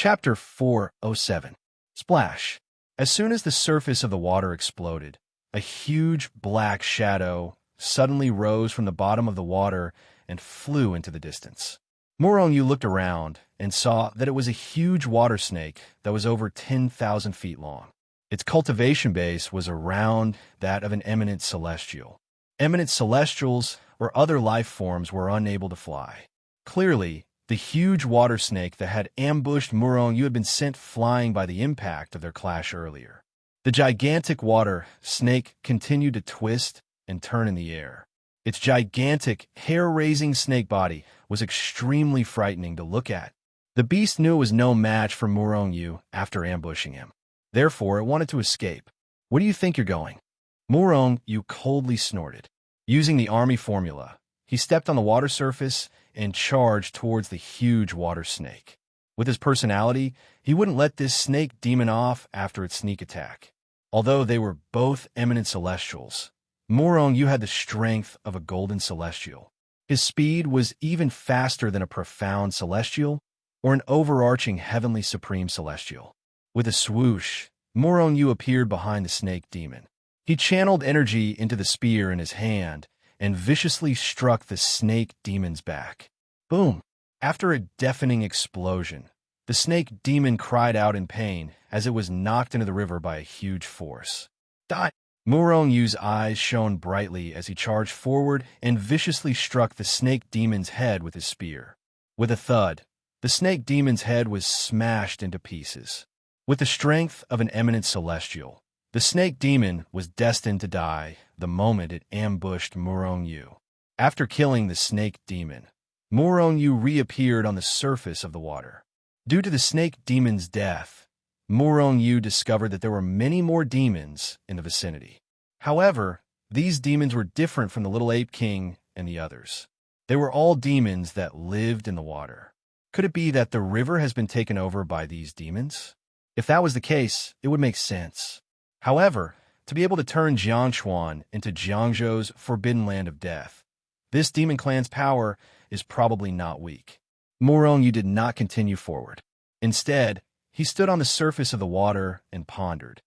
Chapter 407. Splash. As soon as the surface of the water exploded, a huge black shadow suddenly rose from the bottom of the water and flew into the distance. Morongyu looked around and saw that it was a huge water snake that was over 10,000 feet long. Its cultivation base was around that of an eminent celestial. Eminent celestials or other life forms were unable to fly. Clearly, the huge water snake that had ambushed Morongyu had been sent flying by the impact of their clash earlier. The gigantic water snake continued to twist and turn in the air. Its gigantic, hair-raising snake body was extremely frightening to look at. The beast knew it was no match for Morongyu after ambushing him. Therefore, it wanted to escape. "Where do you think you're going?" Morongyu coldly snorted. Using the army formula, he stepped on the water surface and charged towards the huge water snake. With his personality, he wouldn't let this snake demon off after its sneak attack. Although they were both eminent celestials, Morongyu had the strength of a golden celestial. His speed was even faster than a profound celestial or an overarching heavenly supreme celestial. With a swoosh, Morongyu appeared behind the snake demon. He channeled energy into the spear in his hand and viciously struck the snake demon's back. Boom! After a deafening explosion, the snake demon cried out in pain as it was knocked into the river by a huge force. Die! Morongyu's eyes shone brightly as he charged forward and viciously struck the snake demon's head with his spear. With a thud, the snake demon's head was smashed into pieces. With the strength of an eminent celestial, the snake demon was destined to die the moment it ambushed Morongyu. After killing the snake demon, Morongyu reappeared on the surface of the water. Due to the snake demon's death, Morongyu discovered that there were many more demons in the vicinity. However, these demons were different from the Little Ape King and the others. They were all demons that lived in the water. Could it be that the river has been taken over by these demons? If that was the case, it would make sense. However, to be able to turn Jiangchuan into Jiangzhou's forbidden land of death, this demon clan's power is probably not weak. Morongyu did not continue forward. Instead, he stood on the surface of the water and pondered.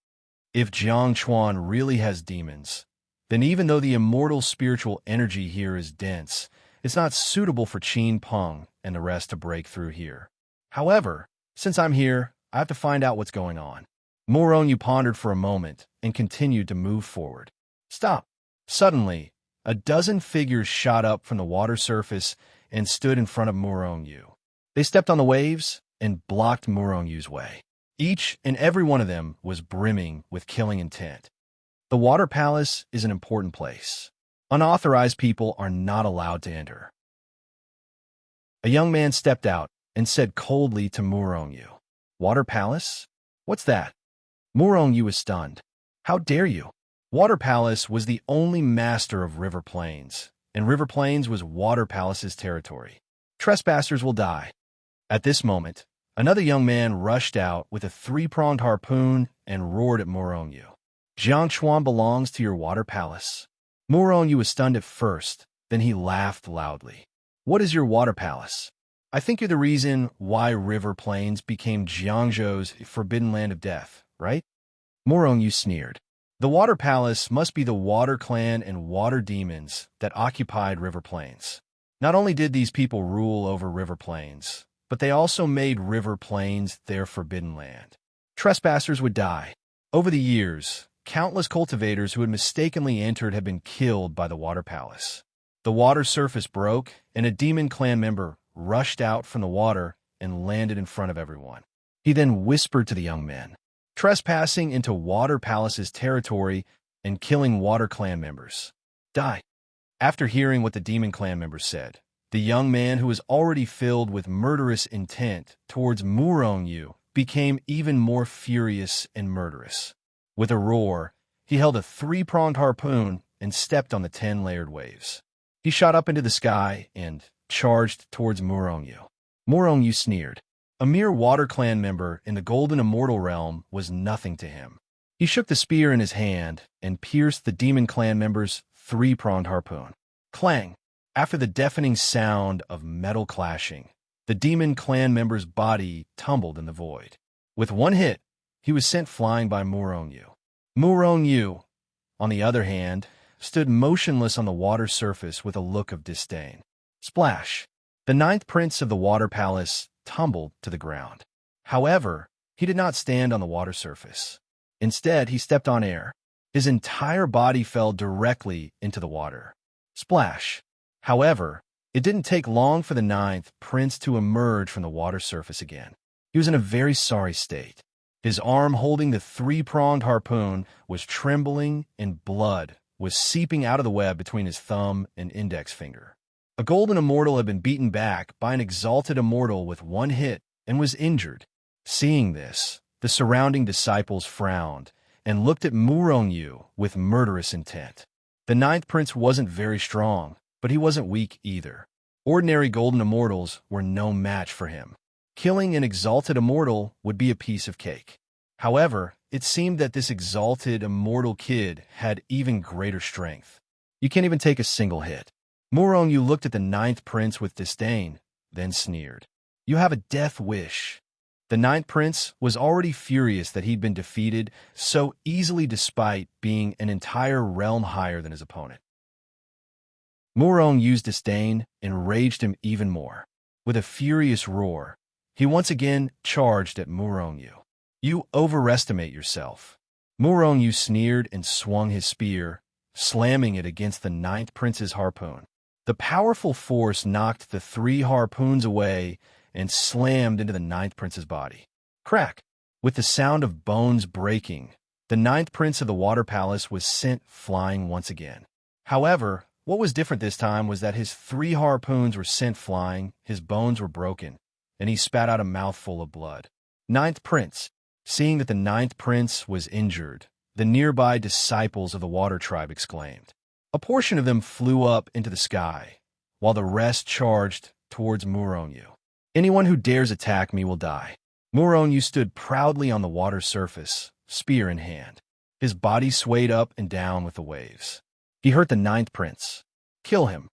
If Jiangchuan really has demons, then even though the immortal spiritual energy here is dense, it's not suitable for Qin Peng and the rest to break through here. However, since I'm here, I have to find out what's going on. Morongyu pondered for a moment and continued to move forward. Stop! Suddenly, a dozen figures shot up from the water surface and stood in front of Morongyu. They stepped on the waves and blocked Morongyu's way. Each and every one of them was brimming with killing intent. The water palace is an important place. Unauthorized people are not allowed to enter. A young man stepped out and said coldly to Morongyu, "Water palace? What's that?" Morongyu was stunned. "How dare you?" Water Palace was the only master of River Plains, and River Plains was Water Palace's territory. Trespassers will die. At this moment, another young man rushed out with a three-pronged harpoon and roared at Morongyu. "Jiangchuan belongs to your Water Palace." Morongyu was stunned at first, then he laughed loudly. "What is your Water Palace? I think you're the reason why River Plains became Jiangzhou's forbidden land of death, right?" Morongyu sneered. The Water Palace must be the Water Clan and Water Demons that occupied River Plains. Not only did these people rule over River Plains, but they also made River Plains their forbidden land. Trespassers would die. Over the years, countless cultivators who had mistakenly entered had been killed by the Water Palace. The water surface broke, and a demon clan member rushed out from the water and landed in front of everyone. He then whispered to the young men, "Trespassing into Water Palace's territory and killing Water Clan members. Die." After hearing what the Demon Clan members said, the young man who was already filled with murderous intent towards Morongyu became even more furious and murderous. With a roar, he held a three-pronged harpoon and stepped on the 10-layered waves. He shot up into the sky and charged towards Morongyu. Morongyu sneered. A mere Water Clan member in the Golden Immortal Realm was nothing to him. He shook the spear in his hand and pierced the Demon Clan member's three-pronged harpoon. Clang! After the deafening sound of metal clashing, The demon clan member's body tumbled in the void. With one hit, he was sent flying by Murong-yu. Murong-yu, on the other hand, stood motionless on the water surface with a look of disdain. Splash! The ninth prince of the water palace tumbled to the ground. However, he did not stand on the water surface. Instead, he stepped on air. His entire body fell directly into the water. Splash! However, it didn't take long for the ninth prince to emerge from the water surface again. He was in a very sorry state. His arm holding the three-pronged harpoon was trembling and blood was seeping out of the web between his thumb and index finger. A golden immortal had been beaten back by an exalted immortal with one hit and was injured. Seeing this, the surrounding disciples frowned and looked at Murong-yu with murderous intent. The ninth prince wasn't very strong, but he wasn't weak either. Ordinary golden immortals were no match for him. Killing an exalted immortal would be a piece of cake. However, it seemed that this exalted immortal kid had even greater strength. You can't even take a single hit. Murong-yu looked at the ninth prince with disdain, then sneered. You have a death wish. The ninth prince was already furious that he'd been defeated so easily despite being an entire realm higher than his opponent. Murong-yu's disdain enraged him even more. With a furious roar, he once again charged at Murong-yu. You overestimate yourself. Murong-yu sneered and swung his spear, slamming it against the ninth prince's harpoon. The powerful force knocked the three harpoons away and slammed into the ninth prince's body. Crack! With the sound of bones breaking, the ninth prince of the water palace was sent flying once again. However, what was different this time was that his three harpoons were sent flying, his bones were broken, and he spat out a mouthful of blood. Ninth prince. Seeing that the ninth prince was injured, the nearby disciples of the water tribe exclaimed. A portion of them flew up into the sky, while the rest charged towards Murong-yu. Anyone who dares attack me will die. Murong-yu stood proudly on the water surface, spear in hand. His body swayed up and down with the waves. He hurt the ninth prince. Kill him.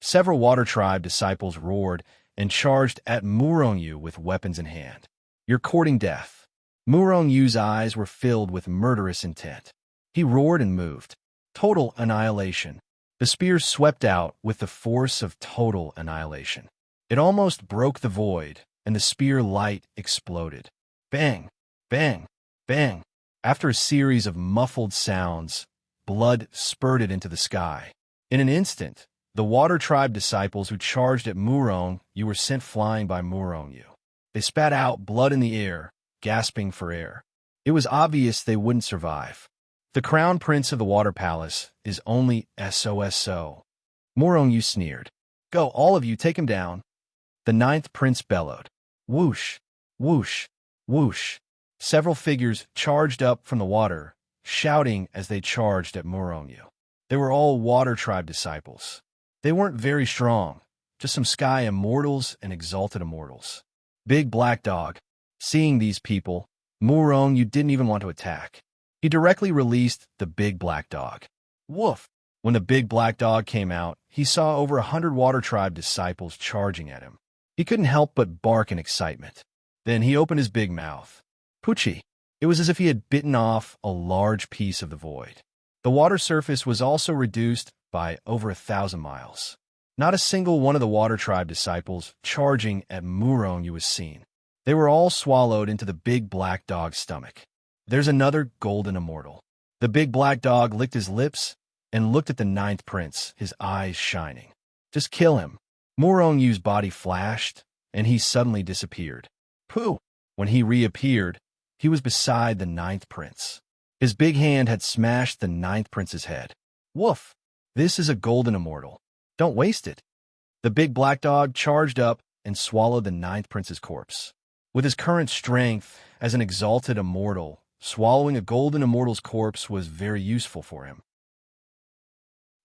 Several water tribe disciples roared and charged at Murong-yu with weapons in hand. You're courting death. Murong-yu's eyes were filled with murderous intent. He roared and moved. Total annihilation. The spear swept out with the force of total annihilation. It almost broke the void, and the spear light exploded. Bang! Bang! Bang! After a series of muffled sounds, blood spurted into the sky. In an instant, the water tribe disciples who charged at Murong-yu were sent flying by Murong-yu. They spat out blood in the air, gasping for air. It was obvious they wouldn't survive. The crown prince of the water palace is only SOSO. Murong-yu sneered. Go, all of you, take him down. The ninth prince bellowed. Whoosh, whoosh, whoosh. Several figures charged up from the water, shouting as they charged at Murong-yu. They were all water tribe disciples. They weren't very strong, just some sky immortals and exalted immortals. Big Black Dog. Seeing these people, Murong-yu didn't even want to attack. He directly released the Big Black Dog. Woof! When the Big Black Dog came out, he saw over 100 water tribe disciples charging at him. He couldn't help but bark in excitement. Then he opened his big mouth. Poochie! It was as if he had bitten off a large piece of the void. The water surface was also reduced by over 1,000 miles. Not a single one of the water tribe disciples charging at Murong-yu was seen. They were all swallowed into the Big Black Dog's stomach. There's another golden immortal. The Big Black Dog licked his lips and looked at the ninth prince, his eyes shining. Just kill him. Murong-yu's body flashed, and he suddenly disappeared. Pooh! When he reappeared, he was beside the ninth prince. His big hand had smashed the ninth prince's head. Woof! This is a golden immortal. Don't waste it. The Big Black Dog charged up and swallowed the ninth prince's corpse. With his current strength as an exalted immortal, swallowing a golden immortal's corpse was very useful for him.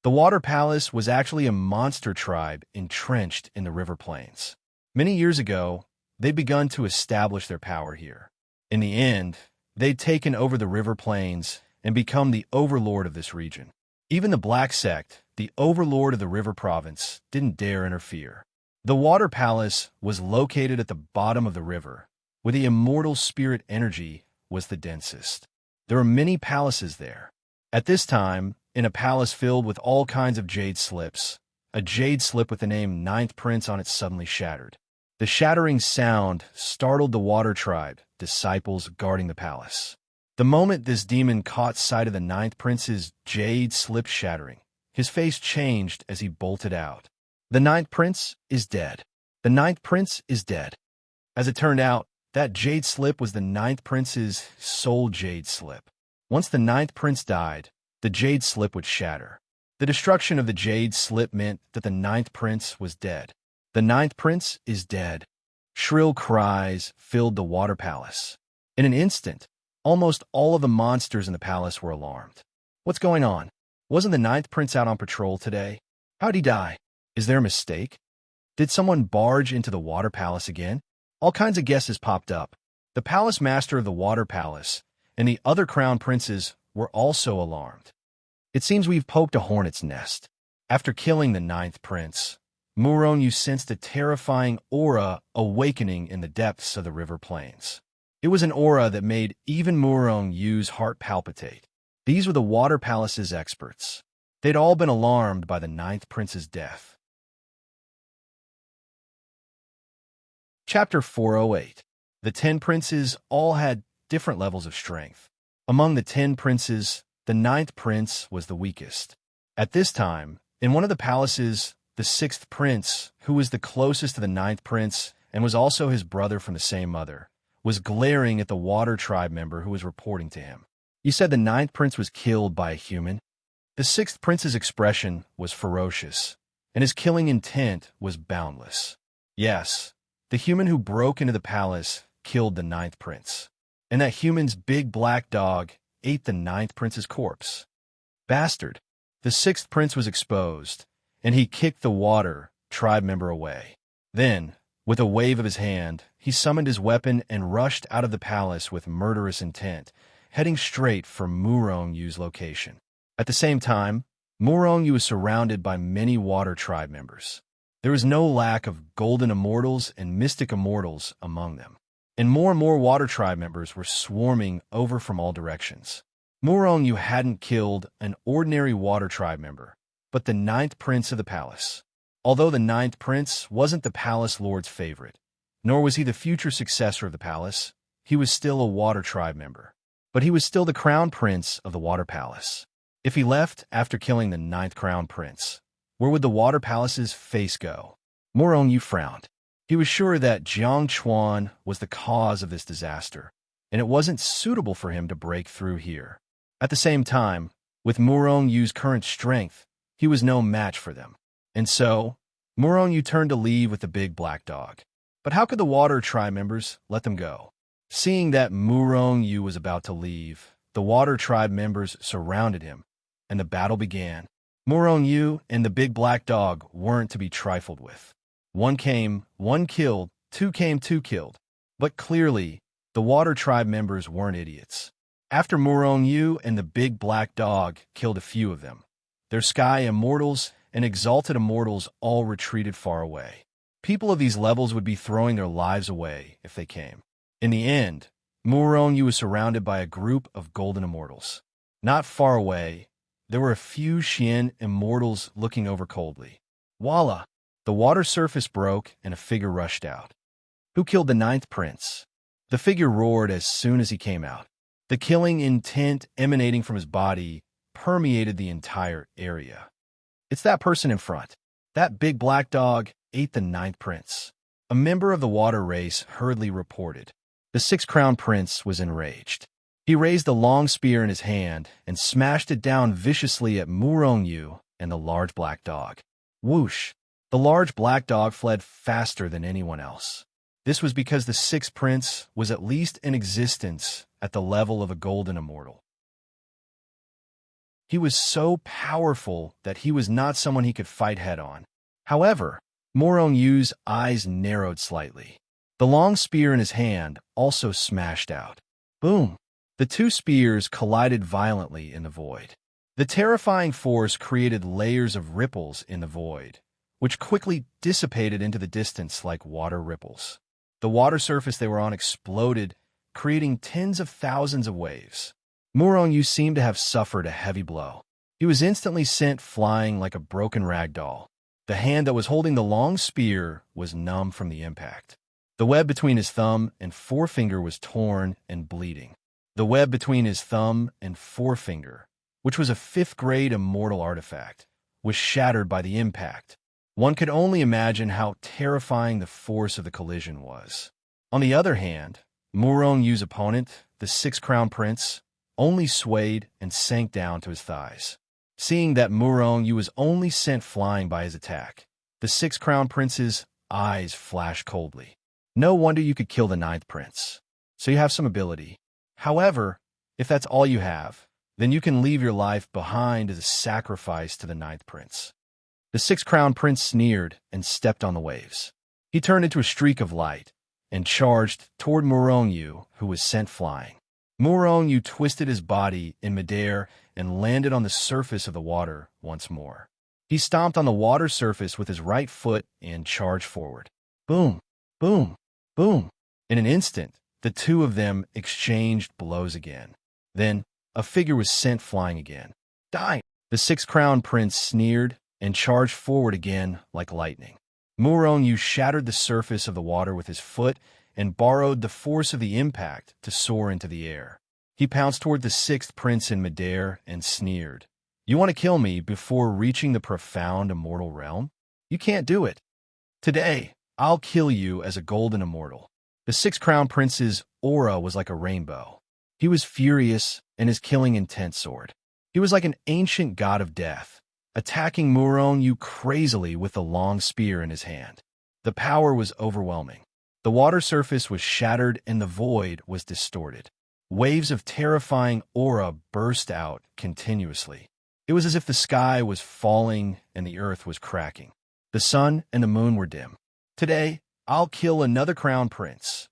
The Water Palace was actually a monster tribe entrenched in the river plains. Many years ago, they'd begun to establish their power here. In the end, they'd taken over the river plains and become the overlord of this region. Even the Black Sect, the overlord of the river province, didn't dare interfere. The water palace was located at the bottom of the river, where the immortal spirit energy was the densest. There were many palaces there. At this time, in a palace filled with all kinds of jade slips, a jade slip with the name Ninth Prince on it suddenly shattered. The shattering sound startled the water tribe, disciples guarding the palace. The moment this demon caught sight of the Ninth Prince's jade slip shattering, his face changed as he bolted out. The Ninth Prince is dead. The Ninth Prince is dead. As it turned out, that jade slip was the Ninth Prince's soul jade slip. Once the Ninth Prince died, the jade slip would shatter. The destruction of the jade slip meant that the Ninth Prince was dead. The Ninth Prince is dead. Shrill cries filled the water palace. In an instant, almost all of the monsters in the palace were alarmed. What's going on? Wasn't the Ninth Prince out on patrol today? How'd he die? Is there a mistake? Did someone barge into the water palace again? All kinds of guesses popped up. The palace master of the water palace and the other crown princes were also alarmed. It seems we've poked a hornet's nest. After killing the Ninth Prince, Muronyu sensed a terrifying aura awakening in the depths of the river plains. It was an aura that made even Murongyu's heart palpitate. These were the water palace's experts. They'd all been alarmed by the Ninth Prince's death. Chapter 408. The 10 princes all had different levels of strength. Among the 10 princes, the Ninth Prince was the weakest. At this time, in one of the palaces, the 6th prince, who was the closest to the Ninth Prince and was also his brother from the same mother, was glaring at the water tribe member who was reporting to him. You said the Ninth Prince was killed by a human? The 6th prince's expression was ferocious, and his killing intent was boundless. Yes, the human who broke into the palace killed the Ninth Prince, and that human's big black dog ate the Ninth Prince's corpse. Bastard! The 6th prince was exposed, and he kicked the water tribe member away. Then, with a wave of his hand, he summoned his weapon and rushed out of the palace with murderous intent, heading straight for Murongyu's location. At the same time, Murongyu was surrounded by many water tribe members. There was no lack of golden immortals and mystic immortals among them, and more water tribe members were swarming over from all directions. Murongyu hadn't killed an ordinary water tribe member, but the Ninth Prince of the palace. Although the Ninth Prince wasn't the palace lord's favorite, nor was he the future successor of the palace, he was still a water tribe member. But he was still the crown prince of the water palace. If he left after killing the 9th crown prince, where would the water palace's face go? Murongyu frowned. He was sure that Jiang Chuan was the cause of this disaster, and it wasn't suitable for him to break through here. At the same time, with Murongyu's current strength, he was no match for them. And so, Murongyu turned to leave with the big black dog. But how could the water tribe members let them go? Seeing that Murongyu was about to leave, the water tribe members surrounded him, and the battle began. Murongyu and the big black dog weren't to be trifled with. One came, one killed, two came, two killed. But clearly, the water tribe members weren't idiots. After Murongyu and the big black dog killed a few of them, their sky immortals and exalted immortals all retreated far away. People of these levels would be throwing their lives away if they came. In the end, Murongyu was surrounded by a group of golden immortals. Not far away, there were a few Xian immortals looking over coldly. Voila! The water surface broke and a figure rushed out. Who killed the 9th prince? The figure roared as soon as he came out. The killing intent emanating from his body permeated the entire area. It's that person in front. That big black dog ate the 9th prince. A member of the water race hurriedly reported. The 6th crown prince was enraged. He raised the long spear in his hand and smashed it down viciously at Murongyu and the large black dog. Whoosh! The large black dog fled faster than anyone else. This was because the 6th prince was at least in existence at the level of a golden immortal. He was so powerful that he was not someone he could fight head-on. However, Murongyu's eyes narrowed slightly. The long spear in his hand also smashed out. Boom! The two spears collided violently in the void. The terrifying force created layers of ripples in the void, which quickly dissipated into the distance like water ripples. The water surface they were on exploded, creating tens of thousands of waves. Murong seemed to have suffered a heavy blow. He was instantly sent flying like a broken rag doll. The hand that was holding the long spear was numb from the impact. The web between his thumb and forefinger was torn and bleeding. The web between his thumb and forefinger, which was a 5th-grade immortal artifact, was shattered by the impact. One could only imagine how terrifying the force of the collision was. On the other hand, Murong's opponent, the 6-crown prince, only swayed and sank down to his thighs. Seeing that Murong was only sent flying by his attack, the 6-crown prince's eyes flashed coldly. No wonder you could kill the 9th prince. So you have some ability. However, if that's all you have, then you can leave your life behind as a sacrifice to the 9th prince. The 6-crown prince sneered and stepped on the waves. He turned into a streak of light and charged toward Murong, who was sent flying. Murong twisted his body in midair and landed on the surface of the water once more. He stomped on the water surface with his right foot and charged forward. Boom, boom, boom. In an instant, the two of them exchanged blows again. Then, a figure was sent flying again. Die! The 6-crown prince sneered and charged forward again like lightning. Murong shattered the surface of the water with his foot and borrowed the force of the impact to soar into the air. He pounced toward the 6th prince in midair and sneered. You want to kill me before reaching the profound immortal realm? You can't do it. Today, I'll kill you as a golden immortal. The 6-crown prince's aura was like a rainbow. He was furious, and his killing intent soared. He was like an ancient god of death, attacking Murong crazily with the long spear in his hand. The power was overwhelming. The water surface was shattered and the void was distorted. Waves of terrifying aura burst out continuously. It was as if the sky was falling and the earth was cracking. The sun and the moon were dim. Today, I'll kill another crown prince.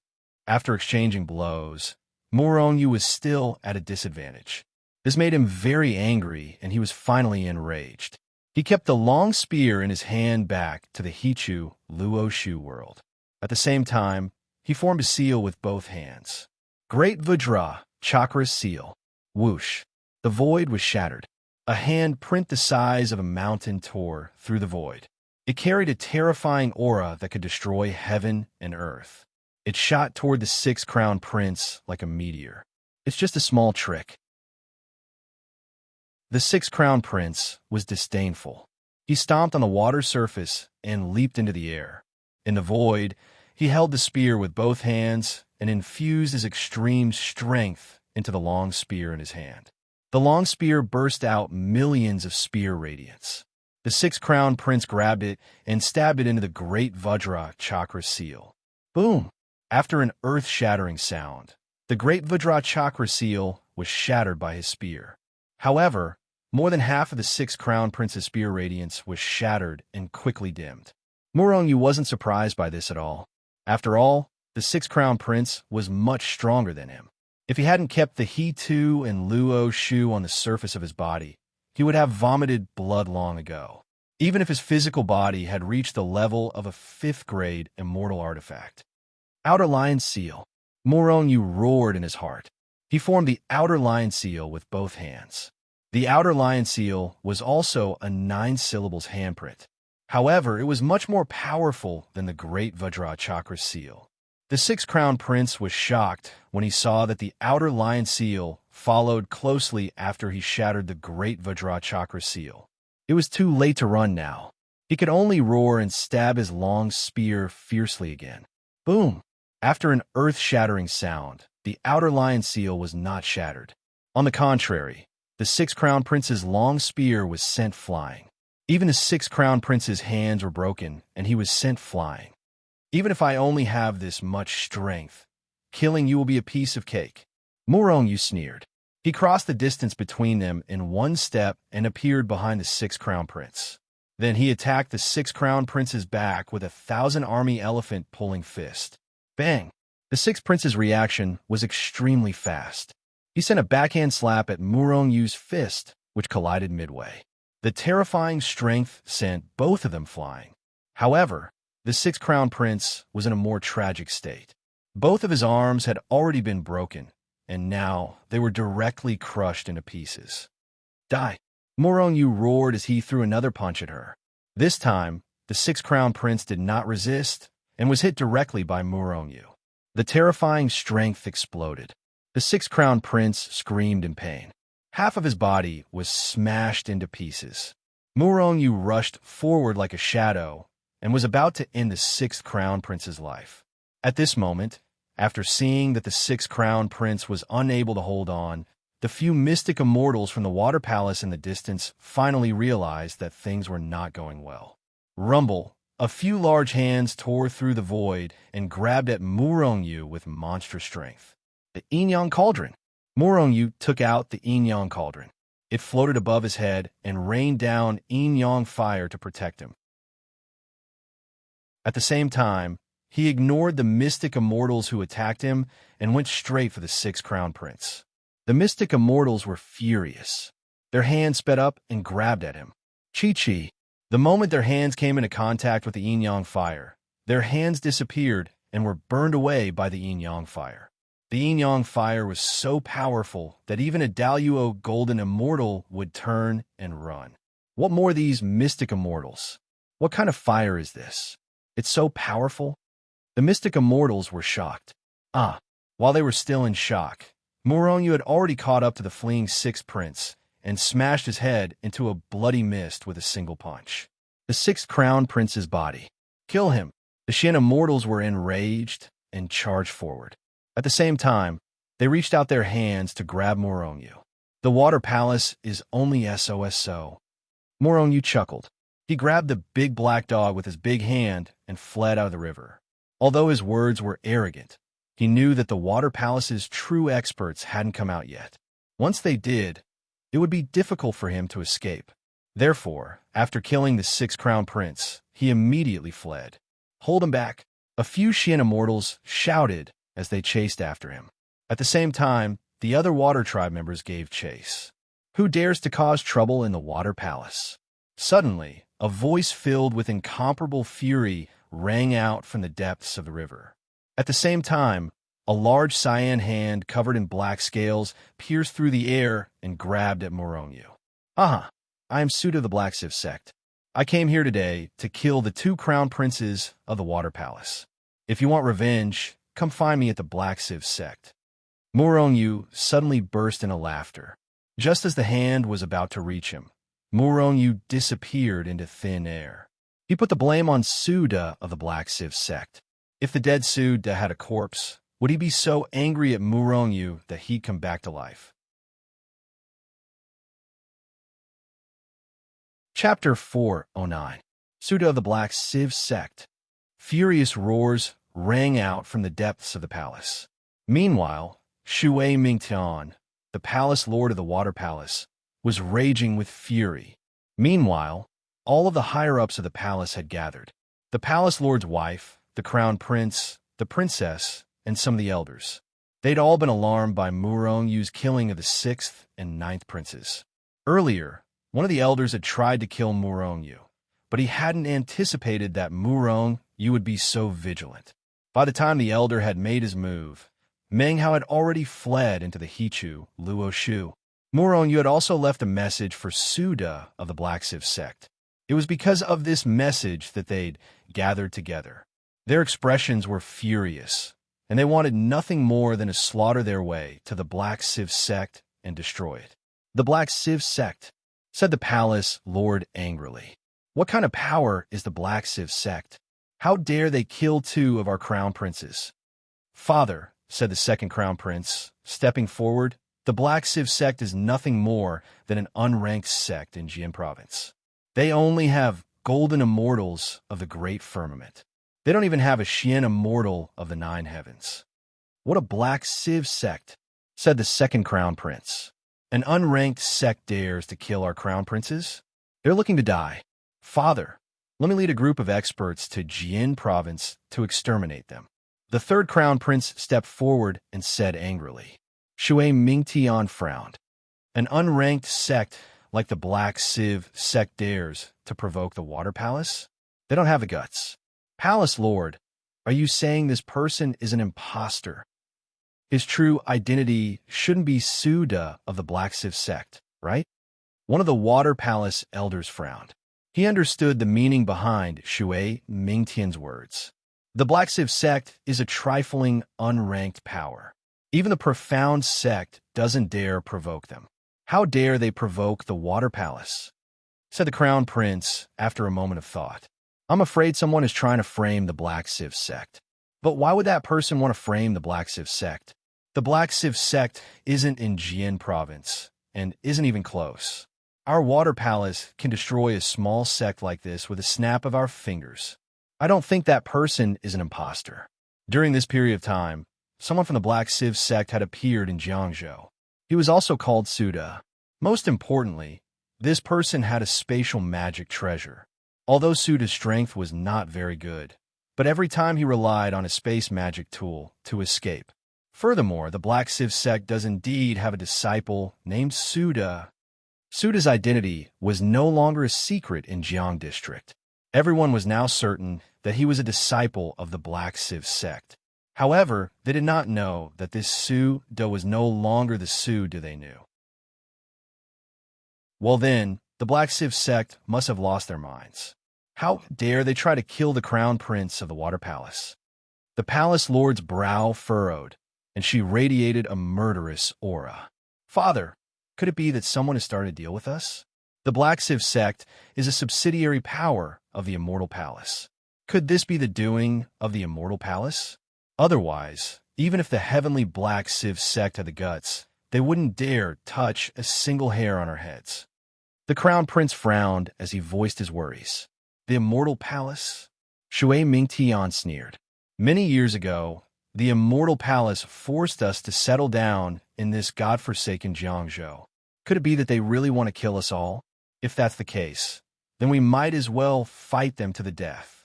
After exchanging blows, Murong was still at a disadvantage. This made him very angry, and he was finally enraged. He kept the long spear in his hand back to the Hichu Luo Shu world. At the same time, he formed a seal with both hands. Great Vajra, Chakra Seal. Whoosh. The void was shattered. A hand print the size of a mountain tore through the void. It carried a terrifying aura that could destroy heaven and earth. It shot toward the 6-crown prince like a meteor. It's just a small trick. The 6-crown prince was disdainful. He stomped on the water surface and leaped into the air. In the void, he held the spear with both hands and infused his extreme strength into the long spear in his hand. The long spear burst out millions of spear radiance. The 6-crown prince grabbed it and stabbed it into the great Vajra chakra seal. Boom! After an earth-shattering sound, the great Vajra chakra seal was shattered by his spear. However, more than half of the 6-crown prince's spear radiance was shattered and quickly dimmed. Murong wasn't surprised by this at all. After all, the 6-crown prince was much stronger than him. If he hadn't kept the He-Tu and Luo Shu on the surface of his body, he would have vomited blood long ago, even if his physical body had reached the level of a 5th-grade immortal artifact. Outer Lion Seal. Murong roared in his heart. He formed the Outer Lion Seal with both hands. The Outer Lion Seal was also a 9-syllables handprint. However, it was much more powerful than the Great Vajra Chakra Seal. The 6-crown prince was shocked when he saw that the Outer Lion Seal followed closely after he shattered the Great Vajra Chakra Seal. It was too late to run now. He could only roar and stab his long spear fiercely again. Boom! After an earth-shattering sound, the Outer Lion Seal was not shattered. On the contrary, the 6-crown prince's long spear was sent flying. Even the 6-crown prince's hands were broken, and he was sent flying. Even if I only have this much strength, killing you will be a piece of cake. Murong sneered. He crossed the distance between them in one step and appeared behind the 6-crown prince. Then he attacked the 6-crown prince's back with a 1,000-army elephant pulling fist. Bang! The 6th prince's reaction was extremely fast. He sent a backhand slap at Murong's fist, which collided midway. The terrifying strength sent both of them flying. However, the six-crown prince was in a more tragic state. Both of his arms had already been broken, and now they were directly crushed into pieces. Die! Morongyu roared as he threw another punch at her. This time, the six-crown prince did not resist and was hit directly by Morongyu. The terrifying strength exploded. The six-crown prince screamed in pain. Half of his body was smashed into pieces. Morongyu rushed forward like a shadow and was about to end the sixth crown prince's life. At this moment, after seeing that the sixth crown prince was unable to hold on, the few mystic immortals from the water palace in the distance finally realized that things were not going well. Rumble, a few large hands tore through the void and grabbed at Morongyu with monstrous strength. The Yin-Yang Cauldron. Morongyu took out the Yin-Yang Cauldron. It floated above his head and rained down Yin-Yang fire to protect him. At the same time, he ignored the mystic immortals who attacked him and went straight for the sixth crown prince. The mystic immortals were furious. Their hands sped up and grabbed at him. Chi-Chi. The moment their hands came into contact with the Yin-Yang fire, their hands disappeared and were burned away by the Yin-Yang fire. The Yin-Yang fire was so powerful that even a Daluo golden immortal would turn and run. What more these mystic immortals? What kind of fire is this? It's so powerful. The mystic immortals were shocked. While they were still in shock, Morongyu had already caught up to the fleeing sixth prince and smashed his head into a bloody mist with a single punch. The sixth crown prince's body. Kill him! The Shen immortals were enraged and charged forward. At the same time, they reached out their hands to grab Morongyu. The water palace is only SOSO. Morongyu chuckled. He grabbed the big black dog with his big hand and fled out of the river. Although his words were arrogant, he knew that the water palace's true experts hadn't come out yet. Once they did, it would be difficult for him to escape. Therefore, after killing the sixth crown prince, he immediately fled. Hold him back! A few Shen immortals shouted as they chased after him. At the same time, the other water tribe members gave chase. Who dares to cause trouble in the water palace? Suddenly, a voice filled with incomparable fury rang out from the depths of the river. At the same time, a large cyan hand covered in black scales pierced through the air and grabbed at Morongyu. I am Suda of the Black Sieve sect. I came here today to kill the two crown princes of the water palace. If you want revenge, come find me at the Black Sieve sect. Morongyu suddenly burst into laughter. Just as the hand was about to reach him, Morongyu disappeared into thin air. He put the blame on Suda of the Black Sieve sect. If the dead Suda had a corpse, would he be so angry at Morongyu that he'd come back to life? Chapter 409. Suda of the Black Sieve sect. Furious roars rang out from the depths of the palace. Meanwhile, Shui Mingtian, the palace lord of the water palace, was raging with fury. Meanwhile, all of the higher-ups of the palace had gathered. The palace lord's wife, the crown prince, the princess, and some of the elders. They'd all been alarmed by Morongyu's killing of the sixth and ninth princes. Earlier, one of the elders had tried to kill Morongyu, but he hadn't anticipated that Morongyu would be so vigilant. By the time the elder had made his move, Menghao had already fled into the Hichu, Luoshu. Morongyu had also left a message for Suda of the Black Sieve sect. It was because of this message that they'd gathered together. Their expressions were furious, and they wanted nothing more than to slaughter their way to the Black Sieve sect and destroy it. The Black Sieve sect, said the palace lord angrily. What kind of power is the Black Sieve sect? How dare they kill two of our crown princes? Father, said the second crown prince, stepping forward, the Black Sieve sect is nothing more than an unranked sect in Jian province. They only have golden immortals of the great firmament. They don't even have a Xian immortal of the nine heavens. What a Black Sieve sect, said the second crown prince. An unranked sect dares to kill our crown princes? They're looking to die. Father, let me lead a group of experts to Jian province to exterminate them. The third crown prince stepped forward and said angrily. Shui Mingtian frowned. An unranked sect like the Black Sieve sect dares to provoke the water palace? They don't have the guts. Palace Lord, are you saying this person is an imposter? His true identity shouldn't be Suda of the Black Civ sect, right? One of the Water Palace elders frowned. He understood the meaning behind Shui Mingtian's words. The Black Civ sect is a trifling, unranked power. Even the profound sect doesn't dare provoke them. How dare they provoke the Water Palace? Said the Crown Prince after a moment of thought. I'm afraid someone is trying to frame the Black Civ sect. But why would that person want to frame the Black Civ sect? The Black Civ sect isn't in Jian province, and isn't even close. Our Water Palace can destroy a small sect like this with a snap of our fingers. I don't think that person is an imposter. During this period of time, someone from the Black Civ sect had appeared in Jiangzhou. He was also called Suda. Most importantly, this person had a spatial magic treasure. Although Suda's strength was not very good, but every time he relied on a space magic tool to escape. Furthermore, the Black Civ sect does indeed have a disciple named Suda. Suda's identity was no longer a secret in Jiang district. Everyone was now certain that he was a disciple of the Black Civ sect. However, they did not know that this Suda was no longer the Suda they knew. Well then, the Black Civ sect must have lost their minds. How dare they try to kill the Crown Prince of the Water Palace? The Palace Lord's brow furrowed, and she radiated a murderous aura. Father, could it be that someone has started to deal with us? The Black Civ sect is a subsidiary power of the Immortal Palace. Could this be the doing of the Immortal Palace? Otherwise, even if the heavenly Black Civ sect had the guts, they wouldn't dare touch a single hair on our heads. The Crown Prince frowned as he voiced his worries. The Immortal Palace? Shui Mingtian sneered. Many years ago, the Immortal Palace forced us to settle down in this godforsaken Jiangzhou. Could it be that they really want to kill us all? If that's the case, then we might as well fight them to the death.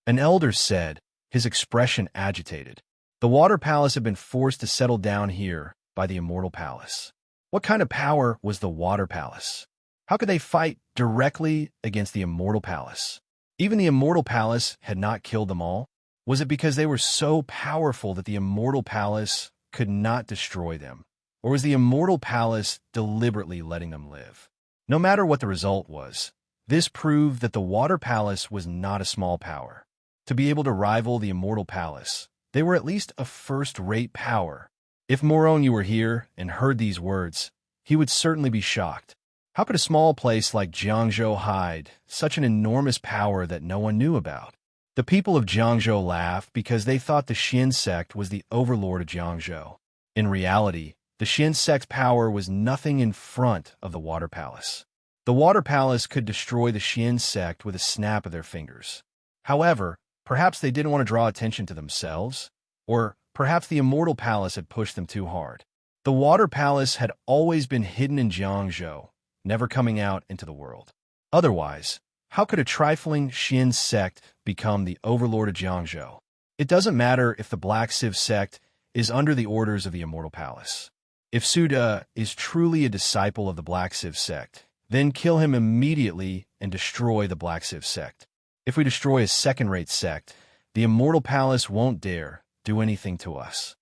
An elder said, his expression agitated. The Water Palace had been forced to settle down here by the Immortal Palace. What kind of power was the Water Palace? How could they fight directly against the Immortal Palace? Even the Immortal Palace had not killed them all. Was it because they were so powerful that the Immortal Palace could not destroy them? Or was the Immortal Palace deliberately letting them live? No matter what the result was, this proved that the Water Palace was not a small power. To be able to rival the Immortal Palace, they were at least a first-rate power. If Moronyu were here and heard these words, he would certainly be shocked. How could a small place like Jiangzhou hide such an enormous power that no one knew about? The people of Jiangzhou laughed because they thought the Xin sect was the overlord of Jiangzhou. In reality, the Xin sect's power was nothing in front of the Water Palace. The Water Palace could destroy the Xin sect with a snap of their fingers. However, perhaps they didn't want to draw attention to themselves, or perhaps the Immortal Palace had pushed them too hard. The Water Palace had always been hidden in Jiangzhou, never coming out into the world. Otherwise, how could a trifling Xin sect become the overlord of Jiangzhou? It doesn't matter if the Black Civ sect is under the orders of the Immortal Palace. If Suda is truly a disciple of the Black Civ sect, then kill him immediately and destroy the Black Civ sect. If we destroy a second-rate sect, the Immortal Palace won't dare do anything to us.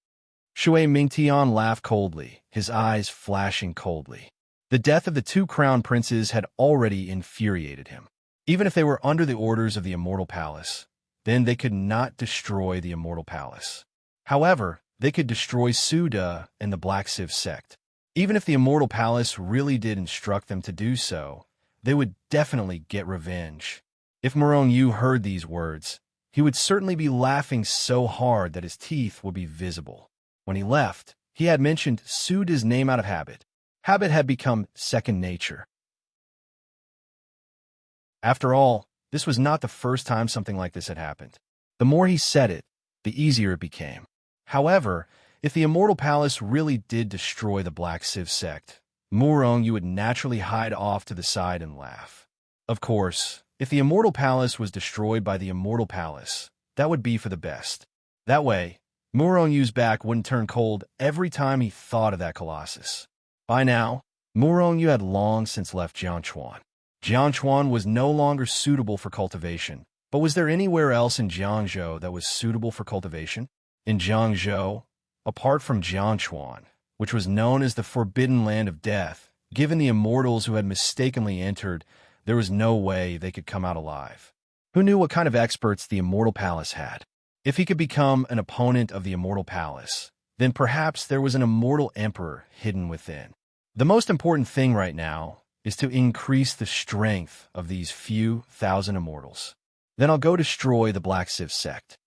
Shui Mingtian laughed coldly, his eyes flashing coldly. The death of the two crown princes had already infuriated him. Even if they were under the orders of the Immortal Palace, then they could not destroy the Immortal Palace. However, they could destroy Suda and the Black Civ sect. Even if the Immortal Palace really did instruct them to do so, they would definitely get revenge. If Moronyu heard these words, he would certainly be laughing so hard that his teeth would be visible. When he left, he had mentioned Suda's name out of habit. Habit had become second nature. After all, this was not the first time something like this had happened. The more he said it, the easier it became. However, if the Immortal Palace really did destroy the Black Civ sect, Moronyu would naturally hide off to the side and laugh. Of course, if the Immortal Palace was destroyed by the Immortal Palace, that would be for the best. That way, Moronyu's back wouldn't turn cold every time he thought of that colossus. By now, Moronyu had long since left Jiangchuan. Jiangchuan was no longer suitable for cultivation, But was there anywhere else in Jiangzhou that was suitable for cultivation? In Jiangzhou, apart from Jiangchuan, which was known as the Forbidden Land of Death, given the immortals who had mistakenly entered, there was no way they could come out alive. Who knew what kind of experts the Immortal Palace had? If he could become an opponent of the Immortal Palace, then perhaps there was an immortal emperor hidden within. The most important thing right now is to increase the strength of these few thousand immortals. Then I'll go destroy the Black Civ sect.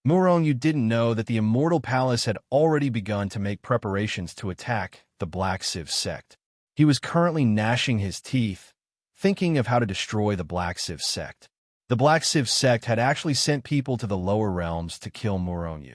Murong, you didn't know that the Immortal Palace had already begun to make preparations to attack the Black Civ sect. He was currently gnashing his teeth, thinking of how to destroy the Black Civ sect. The Black Civ sect had actually sent people to the lower realms to kill Murong.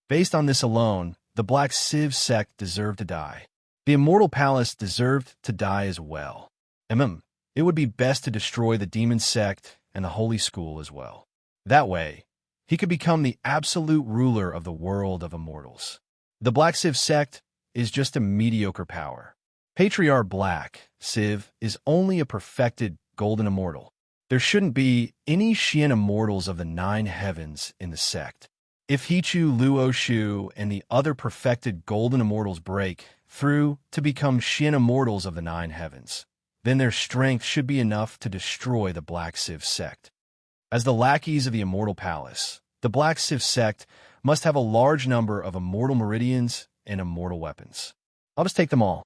Based on this alone, the Black Civ sect deserved to die. The Immortal Palace deserved to die as well. It would be best to destroy the Demon sect and the Holy School as well. That way, he could become the absolute ruler of the world of immortals. The Black Civ sect is just a mediocre power. Patriarch Black Civ is only a perfected golden immortal. There shouldn't be any Xian immortals of the 9 heavens in the sect. If Hichu, Luoshu, and the other perfected golden immortals break through to become Xian immortals of the 9 heavens, then their strength should be enough to destroy the Black Civ sect. As the lackeys of the Immortal Palace, the Black Civ sect must have a large number of immortal meridians and immortal weapons. I'll just take them all.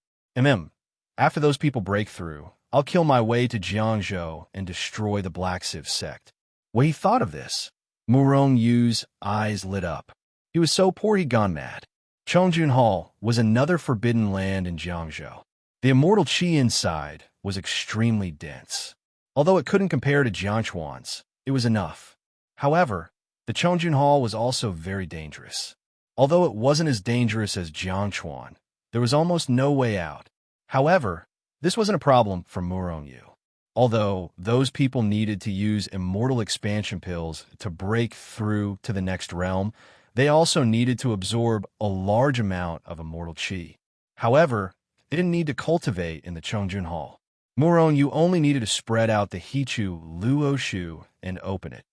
After those people break through, I'll kill my way to Jiangzhou and destroy the Black Civ sect. When he thought of this, Murong Yu's eyes lit up. He was so poor he'd gone mad. Chongjun Hall was another forbidden land in Jiangzhou. The immortal qi inside was extremely dense. Although it couldn't compare to Jiangchuan's, it was enough. However, the Chongjun Hall was also very dangerous. Although it wasn't as dangerous as Jiangchuan, there was almost no way out. However, this wasn't a problem for Murong Yu. Although those people needed to use immortal expansion pills to break through to the next realm, they also needed to absorb a large amount of immortal qi. However, they didn't need to cultivate in the Chongjun Hall. Murong Yu only needed to spread out the Hichu Luoshu and open it.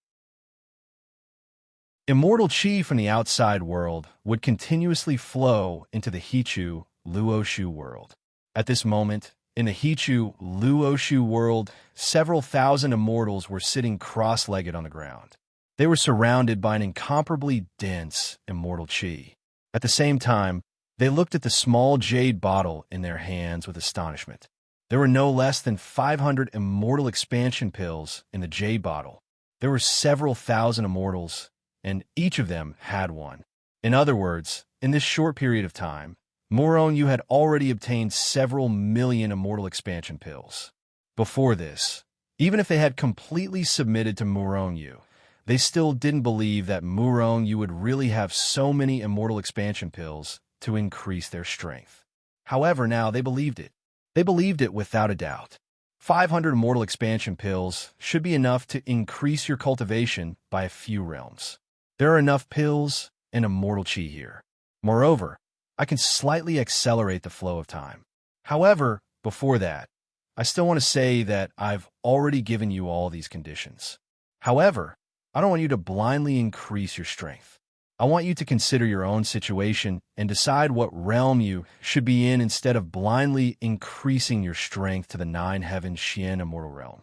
Immortal qi from the outside world would continuously flow into the Hichu Luoshu world. At this moment, in the Hichu Luoshu world, several thousand immortals were sitting cross-legged on the ground. They were surrounded by an incomparably dense immortal qi. At the same time, they looked at the small jade bottle in their hands with astonishment. There were no less than 500 immortal expansion pills in the jade bottle. There were several thousand immortals, and each of them had one. In other words, in this short period of time, Murong Yu had already obtained several million immortal expansion pills. Before this, even if they had completely submitted to Murong Yu, they still didn't believe that Murong Yu would really have so many immortal expansion pills to increase their strength. However, now they believed it. They believed it without a doubt. 500 immortal expansion pills should be enough to increase your cultivation by a few realms. There are enough pills and immortal qi here. Moreover, I can slightly accelerate the flow of time. However, before that, I still want to say that I've already given you all these conditions. However, I don't want you to blindly increase your strength. I want you to consider your own situation and decide what realm you should be in instead of blindly increasing your strength to the 9 heaven Xian immortal realm.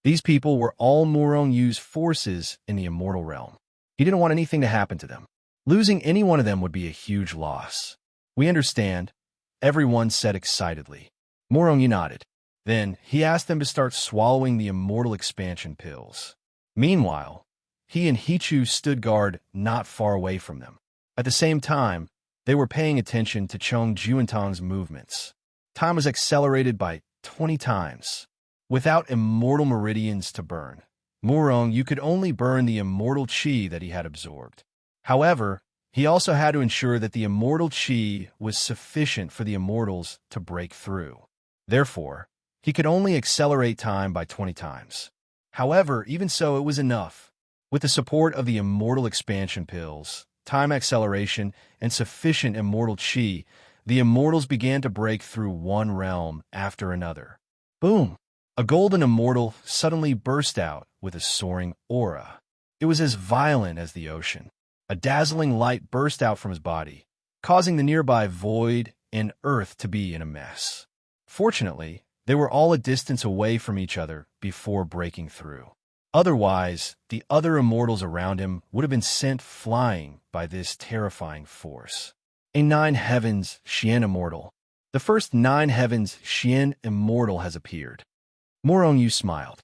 These people were all Murong Yu's forces in the immortal realm. He didn't want anything to happen to them. Losing any one of them would be a huge loss. We understand, everyone said excitedly. Murong Yu nodded. Then he asked them to start swallowing the immortal expansion pills. Meanwhile, he and Hichu stood guard not far away from them. At the same time, they were paying attention to Chong Juantong's movements. Time was accelerated by 20 times. Without immortal meridians to burn, Murong Yu could only burn the immortal qi that he had absorbed. However, he also had to ensure that the immortal qi was sufficient for the immortals to break through. Therefore, he could only accelerate time by 20 times. However, even so, it was enough. With the support of the immortal expansion pills, time acceleration, and sufficient immortal qi, the immortals began to break through one realm after another. Boom! A golden immortal suddenly burst out with a soaring aura. It was as violent as the ocean. A dazzling light burst out from his body, causing the nearby void and earth to be in a mess. Fortunately, they were all a distance away from each other before breaking through. Otherwise, the other immortals around him would have been sent flying by this terrifying force. A 9 Heavens Xian Immortal. The first 9 Heavens Xian Immortal has appeared. Morong smiled.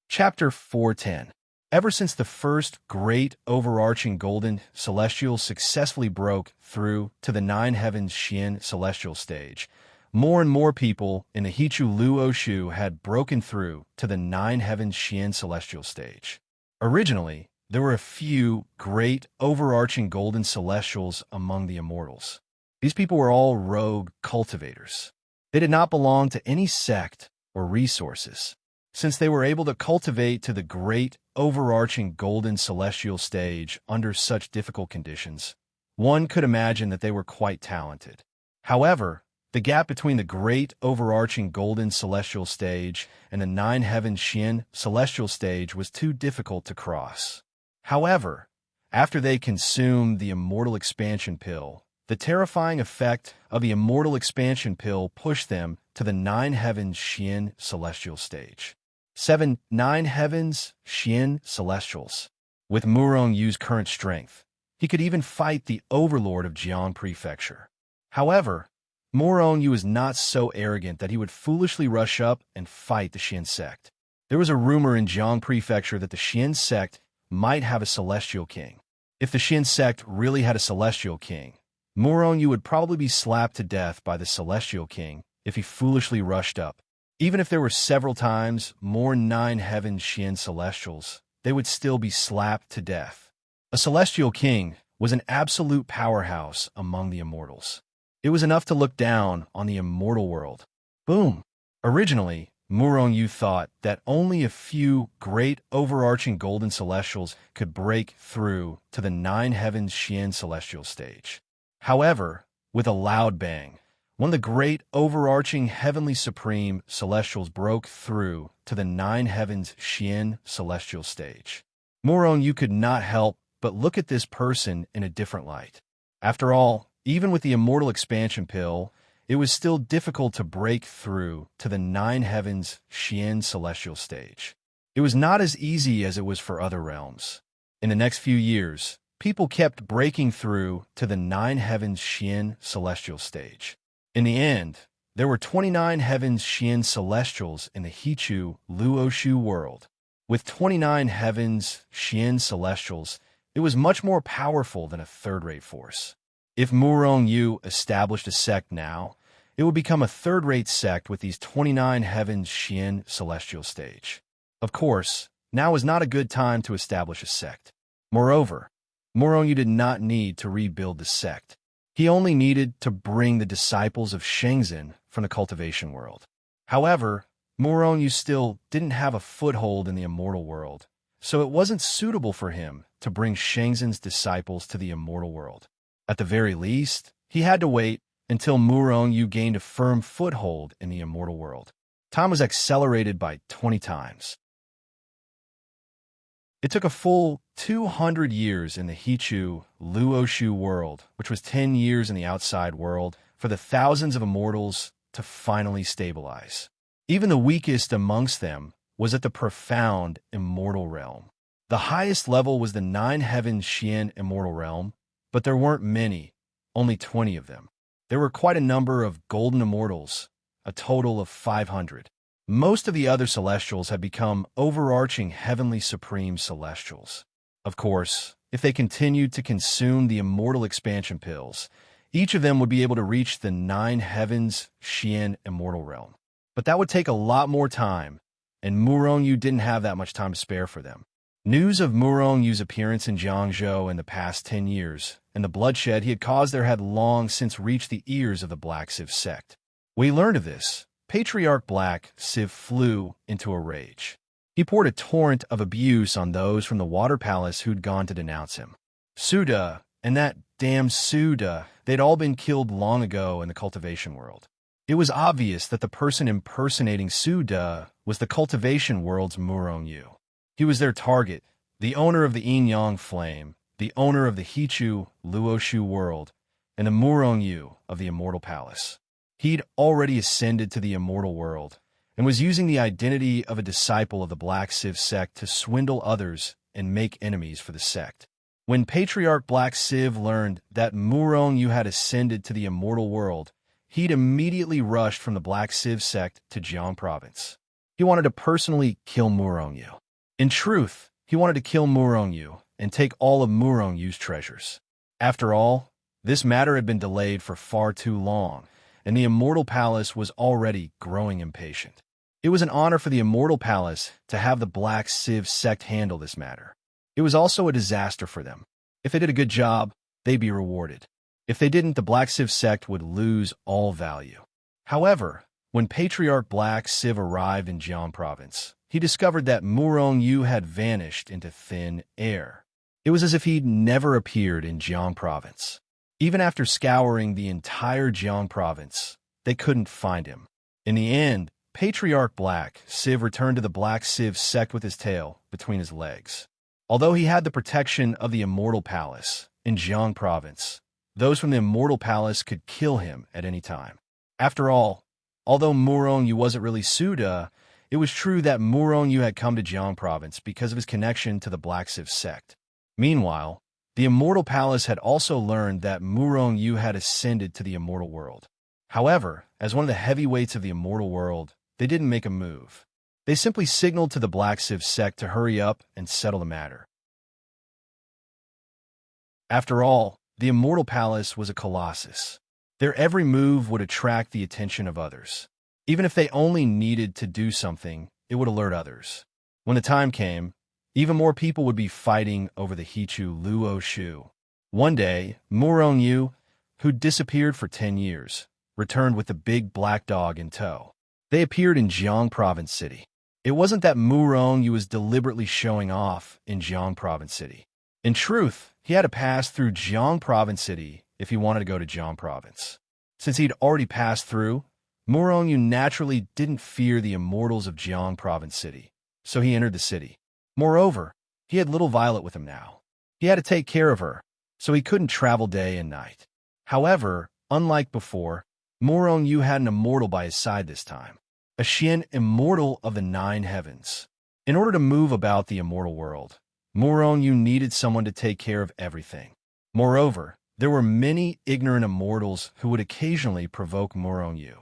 Chapter 410. Ever since the first great overarching golden celestial successfully broke through to the 9 Heavens Xian celestial stage, more and more people in the Hichu Luoshu had broken through to the 9 Heavens Xian celestial stage. Originally, there were a few great overarching golden celestials among the immortals. These people were all rogue cultivators. They did not belong to any sect or resources. Since they were able to cultivate to the great overarching golden celestial stage under such difficult conditions, one could imagine that they were quite talented. However, the gap between the great overarching golden celestial stage and the 9 Heavens Xian celestial stage was too difficult to cross. However, after they consumed the immortal expansion pill, the terrifying effect of the immortal expansion pill pushed them to the 9 Heavens Xian celestial stage. 7 9 Heavens Xian celestials. With Murong Yu's current strength, he could even fight the overlord of Jiang Prefecture. However, Murong Yu is not so arrogant that he would foolishly rush up and fight the Xian sect. There was a rumor in Jiang Prefecture that the Xian sect might have a celestial king. If the Xian sect really had a celestial king, Murong Yu would probably be slapped to death by the celestial king if he foolishly rushed up. Even if there were several times more 9 Heavens Xian celestials, they would still be slapped to death. A celestial king was an absolute powerhouse among the immortals. It was enough to look down on the immortal world. Boom! Originally, Murong Yu thought that only a few great overarching golden celestials could break through to the 9 Heavens Xian celestial stage. However, with a loud bang, one of the great overarching heavenly supreme celestials broke through to the 9 Heavens Xian celestial stage. Murong Yu could not help but look at this person in a different light. After all, even with the immortal expansion pill, it was still difficult to break through to the 9 Heavens Xian celestial stage. It was not as easy as it was for other realms. In the next few years, people kept breaking through to the 9 Heavens Xian celestial stage. In the end, there were 29 Heavens Xian celestials in the Hichu Luoshu world. With 29 Heavens Xian celestials, it was much more powerful than a third-rate force. If Murong Yu established a sect now, it would become a third-rate sect with these 29 Heavens Xian celestial stage. Of course, now was not a good time to establish a sect. Moreover, Murong Yu did not need to rebuild the sect. He only needed to bring the disciples of Shenzhen from the cultivation world. However, Murong Yu still didn't have a foothold in the immortal world, so it wasn't suitable for him to bring Shenzhen's disciples to the immortal world. At the very least, he had to wait until Murong Yu gained a firm foothold in the immortal world. Time was accelerated by 20 times. It took a full 200 years in the Hichu Luoshu world, which was 10 years in the outside world, for the thousands of immortals to finally stabilize. Even the weakest amongst them was at the profound immortal realm. The highest level was the 9 Heavens Xian immortal realm, but there weren't many, only 20 of them. There were quite a number of golden immortals, a total of 500. Most of the other celestials had become overarching heavenly supreme celestials. Of course, if they continued to consume the immortal expansion pills, each of them would be able to reach the 9 Heavens Xian immortal realm. But that would take a lot more time, and Murong Yu didn't have that much time to spare for them. News of Murong Yu's appearance in Jiangzhou in the past 10 years, and the bloodshed he had caused there had long since reached the ears of the Black Civ sect. When he learned of this, Patriarch Black Civ flew into a rage. He poured a torrent of abuse on those from the Water Palace who'd gone to denounce him. Suda, and that damn Suda, they'd all been killed long ago in the cultivation world. It was obvious that the person impersonating Su-da was the cultivation world's Murong-yu. He was their target, the owner of the Yin-Yang Flame, the owner of the Hichu Luoshu world, and the Murong-yu of the Immortal Palace. He'd already ascended to the Immortal World, and was using the identity of a disciple of the Black Siv sect to swindle others and make enemies for the sect. When Patriarch Black Siv learned that Murong-yu had ascended to the Immortal World, he'd immediately rushed from the Black Siv sect to Jiang Province. He wanted to personally kill Murong-yu. In truth, he wanted to kill Murong-yu and take all of Murong-yu's treasures. After all, this matter had been delayed for far too long, and the Immortal Palace was already growing impatient. It was an honor for the Immortal Palace to have the Black Siv sect handle this matter. It was also a disaster for them. If they did a good job, they'd be rewarded. If they didn't, the Black Siv sect would lose all value. However, when Patriarch Black Siv arrived in Jiang Province, he discovered that Murong-yu had vanished into thin air. It was as if he'd never appeared in Jiang Province. Even after scouring the entire Jiang Province, they couldn't find him. In the end, Patriarch Black Siv returned to the Black Siv sect with his tail between his legs. Although he had the protection of the Immortal Palace in Jiang Province, those from the Immortal Palace could kill him at any time. After all, although Murong-yu wasn't really Su-da, it was true that Murong-yu had come to Jiang Province because of his connection to the Black Siv sect. Meanwhile, the Immortal Palace had also learned that Murong-yu had ascended to the Immortal World. However, as one of the heavyweights of the Immortal World, they didn't make a move. They simply signaled to the Black Siv sect to hurry up and settle the matter. After all, the Immortal Palace was a colossus. Their every move would attract the attention of others. Even if they only needed to do something, it would alert others. When the time came, even more people would be fighting over the Hichu Luoshu. One day, Murong-yu, who'd disappeared for 10 years, returned with the big black dog in tow. They appeared in Jiang Province City. It wasn't that Murong-yu was deliberately showing off in Jiang Province City. In truth, he had to pass through Jiang Province City if he wanted to go to Jiang Province. Since he'd already passed through, Murong-yu naturally didn't fear the immortals of Jiang Province City, so he entered the city. Moreover, he had little Violet with him now. He had to take care of her, so he couldn't travel day and night. However, unlike before, Murong-yu had an immortal by his side this time, a Xian immortal of the 9 heavens. In order to move about the immortal world, Murong-yu needed someone to take care of everything. Moreover, there were many ignorant immortals who would occasionally provoke Murong-yu.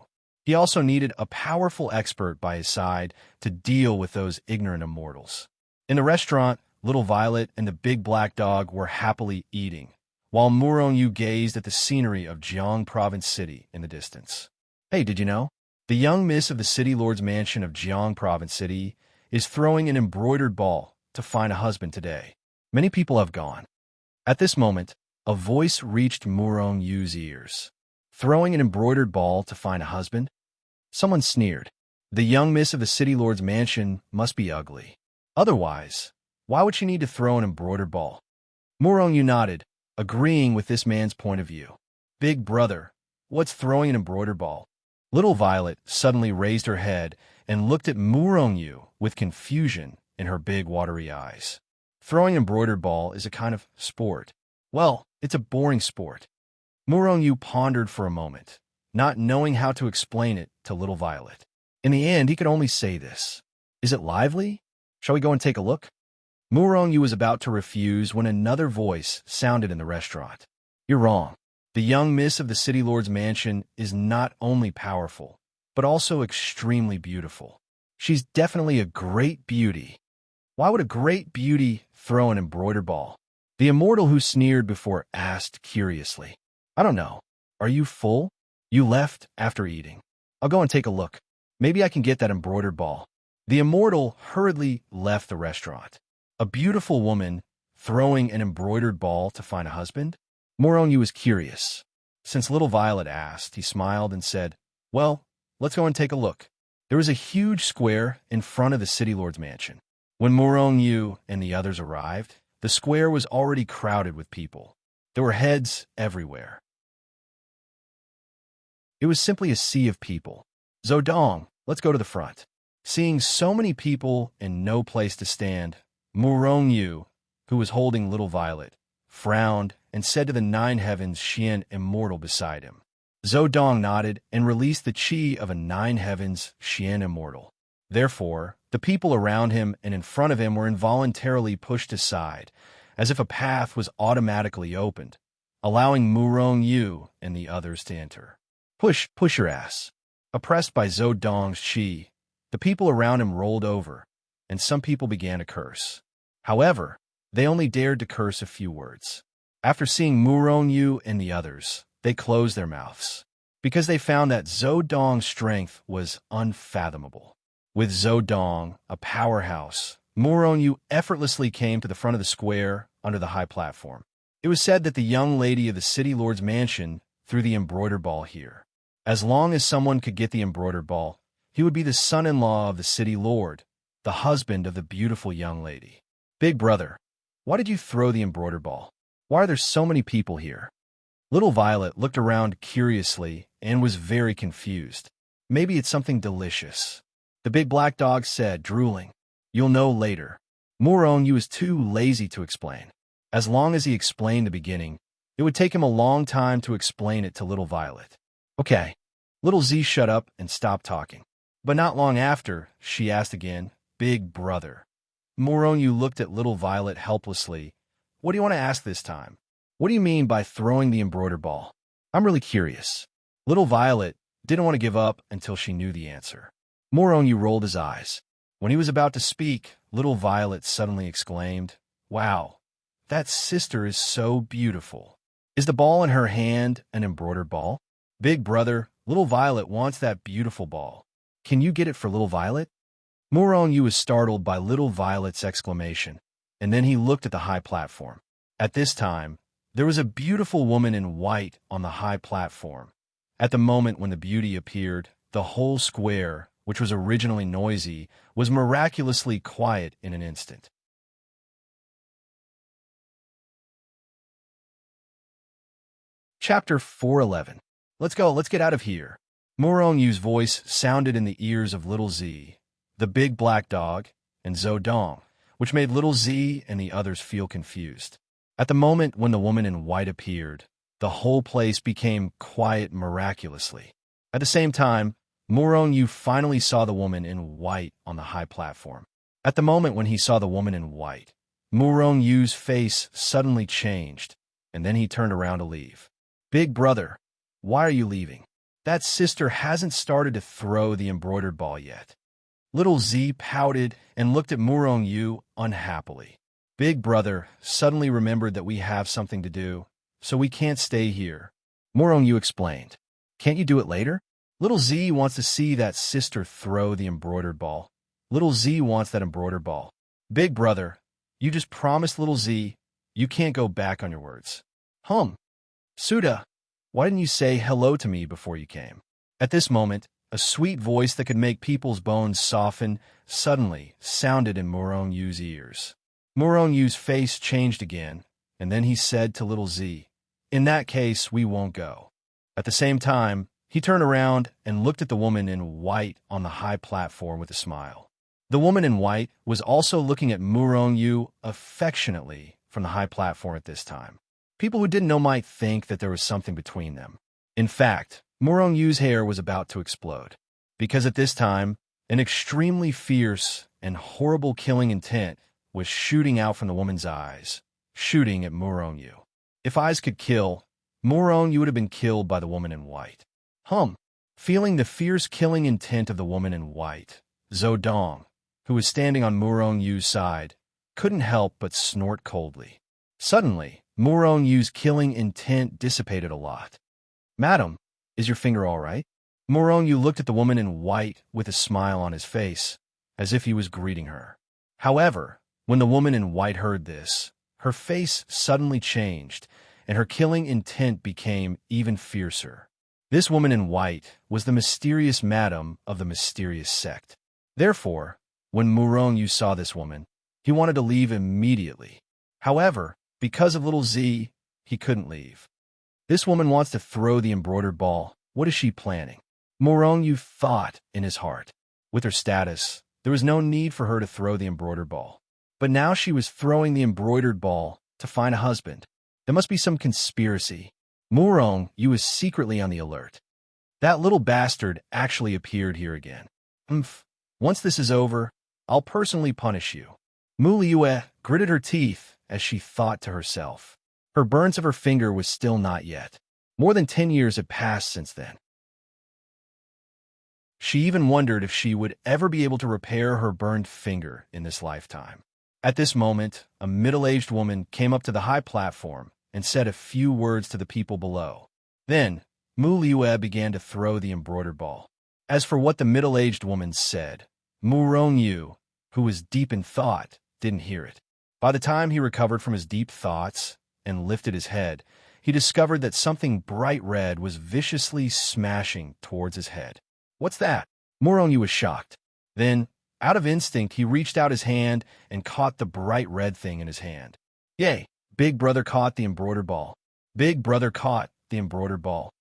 He also needed a powerful expert by his side to deal with those ignorant immortals. In the restaurant, little Violet and the big black dog were happily eating, while Murong-yu gazed at the scenery of Jiang Province City in the distance. Hey, did you know? The young miss of the city lord's mansion of Jiang Province City is throwing an embroidered ball to find a husband today. Many people have gone. At this moment, a voice reached Murong-yu's ears. Throwing an embroidered ball to find a husband? Someone sneered. The young miss of the city lord's mansion must be ugly. Otherwise, why would she need to throw an embroidered ball? Murong-yu nodded, agreeing with this man's point of view. Big brother, what's throwing an embroidered ball? Little Violet suddenly raised her head and looked at Murong-yu with confusion in her big watery eyes. Throwing an embroidered ball is a kind of sport. Well, it's a boring sport. Murong-yu pondered for a moment, not knowing how to explain it to little Violet. In the end, he could only say this. Is it lively? Shall we go and take a look? Murong-yu was about to refuse when another voice sounded in the restaurant. You're wrong. The young miss of the city lord's mansion is not only powerful, but also extremely beautiful. She's definitely a great beauty. Why would a great beauty throw an embroidered ball? The immortal who sneered before asked curiously. I don't know. Are you full? You left after eating. I'll go and take a look. Maybe I can get that embroidered ball. The immortal hurriedly left the restaurant. A beautiful woman throwing an embroidered ball to find a husband? Murong-yu was curious. Since little Violet asked, he smiled and said, Well, let's go and take a look. There was a huge square in front of the city lord's mansion. When Murong-yu and the others arrived, the square was already crowded with people. There were heads everywhere. It was simply a sea of people. Zodong, let's go to the front. Seeing so many people and no place to stand, Murong-yu, who was holding little Violet, frowned and said to the nine heavens Xian immortal beside him. Zodong nodded and released the chi of a nine heavens Xian immortal. Therefore, the people around him and in front of him were involuntarily pushed aside, as if a path was automatically opened, allowing Murong-yu and the others to enter. Push your ass. Oppressed by Zodong's chi, the people around him rolled over, and some people began to curse. However, they only dared to curse a few words. After seeing Murong-yu and the others, they closed their mouths, because they found that Zodong's strength was unfathomable. With Zodong, a powerhouse, Murong-yu effortlessly came to the front of the square under the high platform. It was said that the young lady of the city lord's mansion threw the embroidered ball here. As long as someone could get the embroidered ball, he would be the son-in-law of the city lord, the husband of the beautiful young lady. Big brother, why did you throw the embroidered ball? Why are there so many people here? Little Violet looked around curiously and was very confused. Maybe it's something delicious. The big black dog said, drooling. You'll know later. Murong-yu was too lazy to explain. As long as he explained the beginning, it would take him a long time to explain it to little Violet. Okay. Little Z shut up and stopped talking. But not long after, she asked again, Big brother. Murong-yu looked at little Violet helplessly. What do you want to ask this time? What do you mean by throwing the embroidered ball? I'm really curious. Little Violet didn't want to give up until she knew the answer. Murong-yu rolled his eyes. When he was about to speak, little Violet suddenly exclaimed, Wow, that sister is so beautiful. Is the ball in her hand an embroidered ball? Big brother, little Violet wants that beautiful ball. Can you get it for little Violet? Murong-yu was startled by little Violet's exclamation, and then he looked at the high platform. At this time, there was a beautiful woman in white on the high platform. At the moment when the beauty appeared, the whole square, which was originally noisy, was miraculously quiet in an instant. Chapter 411. Let's go, let's get out of here. Murong-yu's voice sounded in the ears of little Z, the big black dog, and Zodong, which made little Z and the others feel confused. At the moment when the woman in white appeared, the whole place became quiet miraculously. At the same time, Murong-yu finally saw the woman in white on the high platform. At the moment when he saw the woman in white, Murong-yu's face suddenly changed, and then he turned around to leave. Big brother, why are you leaving? That sister hasn't started to throw the embroidered ball yet. Little Z pouted and looked at Murong-yu unhappily. Big brother suddenly remembered that we have something to do, so we can't stay here. Murong-yu explained. Can't you do it later? Little Z wants to see that sister throw the embroidered ball. Little Z wants that embroidered ball. Big brother, you just promised little Z you can't go back on your words. Suda, why didn't you say hello to me before you came? At this moment, a sweet voice that could make people's bones soften suddenly sounded in Murong-yu's ears. Murong-yu's face changed again, and then he said to little Z, In that case, we won't go. At the same time, he turned around and looked at the woman in white on the high platform with a smile. The woman in white was also looking at Murong-yu affectionately from the high platform at this time. People who didn't know might think that there was something between them. In fact, Murong-yu's hair was about to explode, because at this time, an extremely fierce and horrible killing intent was shooting out from the woman's eyes, shooting at Murong-yu. If eyes could kill, Murong-yu would have been killed by the woman in white. Feeling the fierce killing intent of the woman in white, Zodong, who was standing on Murong-yu's side, couldn't help but snort coldly. Suddenly, Murong-yu's killing intent dissipated a lot. Madam, is your finger all right? Murong-yu looked at the woman in white with a smile on his face, as if he was greeting her. However, when the woman in white heard this, her face suddenly changed, and her killing intent became even fiercer. This woman in white was the mysterious madam of the mysterious sect. Therefore, when Murong-yu saw this woman, he wanted to leave immediately. However, because of little Z, he couldn't leave. This woman wants to throw the embroidered ball, What is she planning? Morongyu thought in his heart. With her status, there was no need for her to throw the embroidered ball. But now she was throwing the embroidered ball to find a husband. There must be some conspiracy. Morongyu was secretly on the alert. That little bastard actually appeared here again. Once this is over, I'll personally punish you. Mu Liyue gritted her teeth as she thought to herself. Her burns of her finger was still not yet. More than 10 years had passed since then. She even wondered if she would ever be able to repair her burned finger in this lifetime. At this moment, a middle-aged woman came up to the high platform and said a few words to the people below. Then, Mu Liyue began to throw the embroidered ball. As for what the middle-aged woman said, Morongyu, who was deep in thought, didn't hear it. By the time he recovered from his deep thoughts and lifted his head, he discovered that something bright red was viciously smashing towards his head. What's that? Morongyu was shocked. Then, out of instinct, he reached out his hand and caught the bright red thing in his hand. Yay! Big brother caught the embroidered ball. Big brother caught the embroidered ball.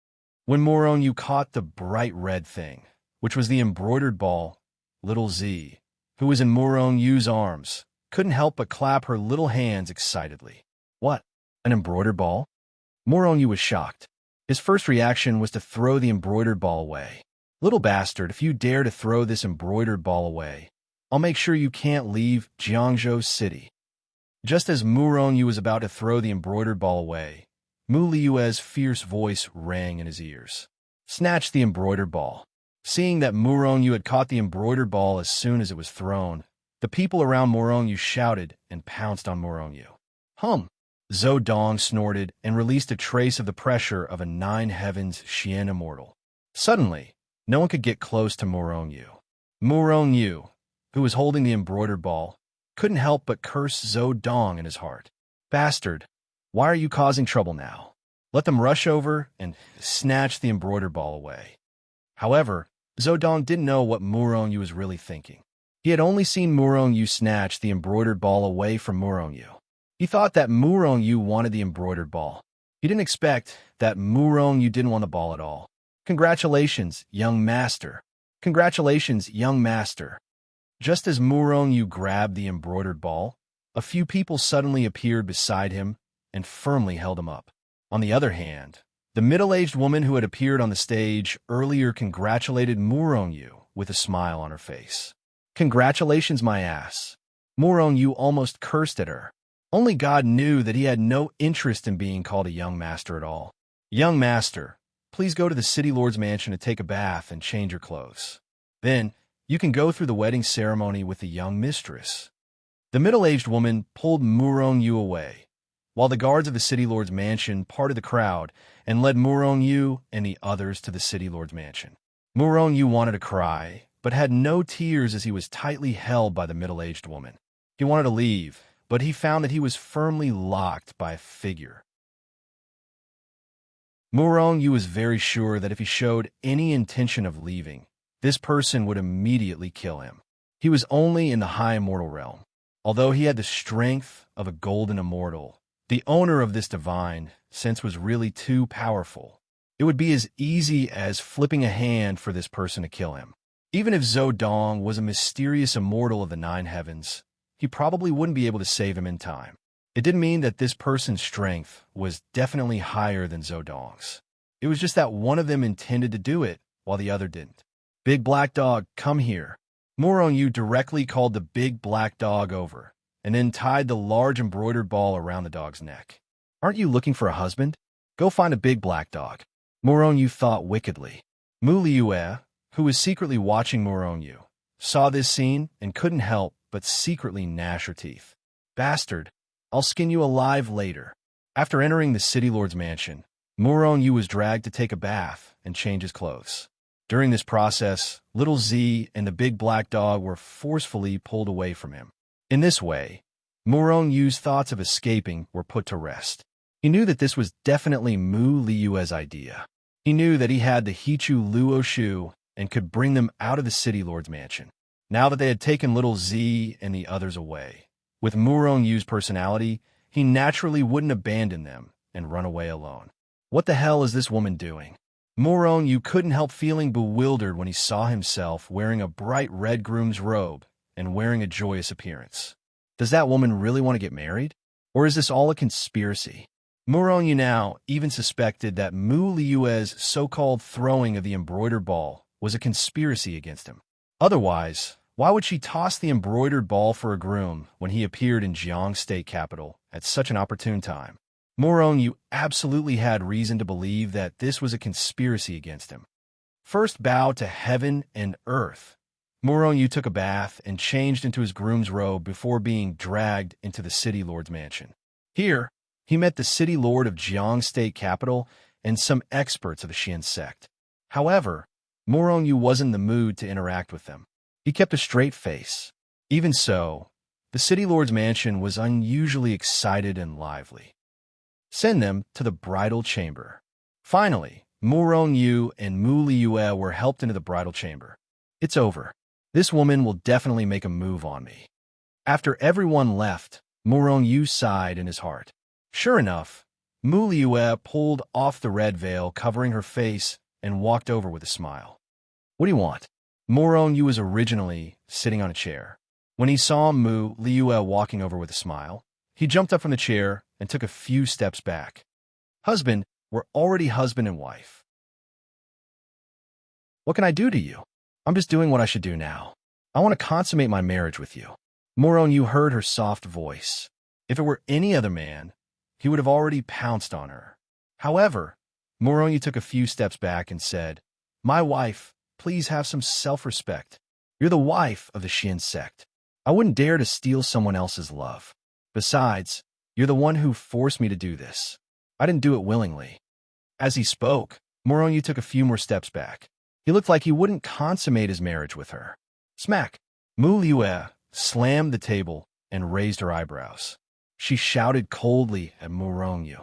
When Morongyu caught the bright red thing, which was the embroidered ball, little Z, who was in Morongyu's arms, couldn't help but clap her little hands excitedly. What? An embroidered ball? Morongyu was shocked. His first reaction was to throw the embroidered ball away. Little bastard, if you dare to throw this embroidered ball away, I'll make sure you can't leave Jiangzhou City. Just as Morongyu was about to throw the embroidered ball away, Mu Liyue's fierce voice rang in his ears. Snatch the embroidered ball. Seeing that Morongyu had caught the embroidered ball as soon as it was thrown, the people around Morongyu shouted and pounced on Morongyu. Zhou Dong snorted and released a trace of the pressure of a nine heavens Xian immortal. Suddenly, no one could get close to Morongyu. Morongyu, who was holding the embroidered ball, couldn't help but curse Zhou Dong in his heart. Bastard, why are you causing trouble now? Let them rush over and snatch the embroidered ball away. However, Zhou Dong didn't know what Morongyu was really thinking. He had only seen Morongyu snatch the embroidered ball away from Morongyu. He thought that Morongyu wanted the embroidered ball. He didn't expect that Morongyu didn't want the ball at all. Congratulations, young master. Congratulations, young master. Just as Morongyu grabbed the embroidered ball, a few people suddenly appeared beside him and firmly held him up. On the other hand, the middle-aged woman who had appeared on the stage earlier congratulated Morongyu with a smile on her face. Congratulations, my ass. Morongyu almost cursed at her. Only God knew that he had no interest in being called a young master at all. Young master, please go to the city lord's mansion to take a bath and change your clothes. Then, you can go through the wedding ceremony with the young mistress. The middle-aged woman pulled Morongyu away, while the guards of the city lord's mansion parted the crowd and led Morongyu and the others to the city lord's mansion. Morongyu wanted to cry, but had no tears as he was tightly held by the middle-aged woman. He wanted to leave, but he found that he was firmly locked by a figure. Morongyu was very sure that if he showed any intention of leaving, this person would immediately kill him. He was only in the high immortal realm. Although he had the strength of a golden immortal, the owner of this divine sense was really too powerful. It would be as easy as flipping a hand for this person to kill him. Even if Zhou Dong was a mysterious immortal of the nine heavens, he probably wouldn't be able to save him in time. It didn't mean that this person's strength was definitely higher than Zhou Dong's. It was just that one of them intended to do it, while the other didn't. Big black dog, come here. Morongyu directly called the big black dog over, and then tied the large embroidered ball around the dog's neck. Aren't you looking for a husband? Go find a big black dog. Morongyu thought wickedly. Mu Liyue, who was secretly watching Morongyu, saw this scene and couldn't help but secretly gnash her teeth. Bastard, I'll skin you alive later. After entering the city lord's mansion, Morongyu was dragged to take a bath and change his clothes. During this process, little Z and the big black dog were forcefully pulled away from him. In this way, Morongyu's thoughts of escaping were put to rest. He knew that this was definitely Mu Liyue's idea. He knew that he had the Hichu Luo Shu and could bring them out of the city lord's mansion. Now that they had taken little Z and the others away, with Morongyu's personality, he naturally wouldn't abandon them and run away alone. What the hell is this woman doing? Morong couldn't help feeling bewildered when he saw himself wearing a bright red groom's robe and wearing a joyous appearance. Does that woman really want to get married? Or is this all a conspiracy? Morong now even suspected that Mu Liue's so-called throwing of the embroidered ball was a conspiracy against him. Otherwise, why would she toss the embroidered ball for a groom when he appeared in Jiang state capital at such an opportune time? Morong absolutely had reason to believe that this was a conspiracy against him. First bow to heaven and earth. Morong took a bath and changed into his groom's robe before being dragged into the city lord's mansion. Here, he met the city lord of Jiang state capital and some experts of the Xian sect. However, Morong wasn't in the mood to interact with them. He kept a straight face. Even so, the city lord's mansion was unusually excited and lively. Send them to the bridal chamber. Finally, Morong and Mu Liue were helped into the bridal chamber. It's over. This woman will definitely make a move on me. After everyone left, Morong sighed in his heart. Sure enough, Mu Liue pulled off the red veil covering her face and walked over with a smile. What do you want? Morong was originally sitting on a chair. When he saw Mu Liue walking over with a smile, he jumped up from the chair and took a few steps back. Husband, we're already husband and wife. What can I do to you? I'm just doing what I should do now. I want to consummate my marriage with you. Morong heard her soft voice. If it were any other man, he would have already pounced on her. However, Morong took a few steps back and said, My wife, please have some self-respect. You're the wife of the Xian sect. I wouldn't dare to steal someone else's love. Besides, you're the one who forced me to do this. I didn't do it willingly. As he spoke, Morong took a few more steps back. He looked like he wouldn't consummate his marriage with her. Smack! Mu Liue slammed the table and raised her eyebrows. She shouted coldly at Morong.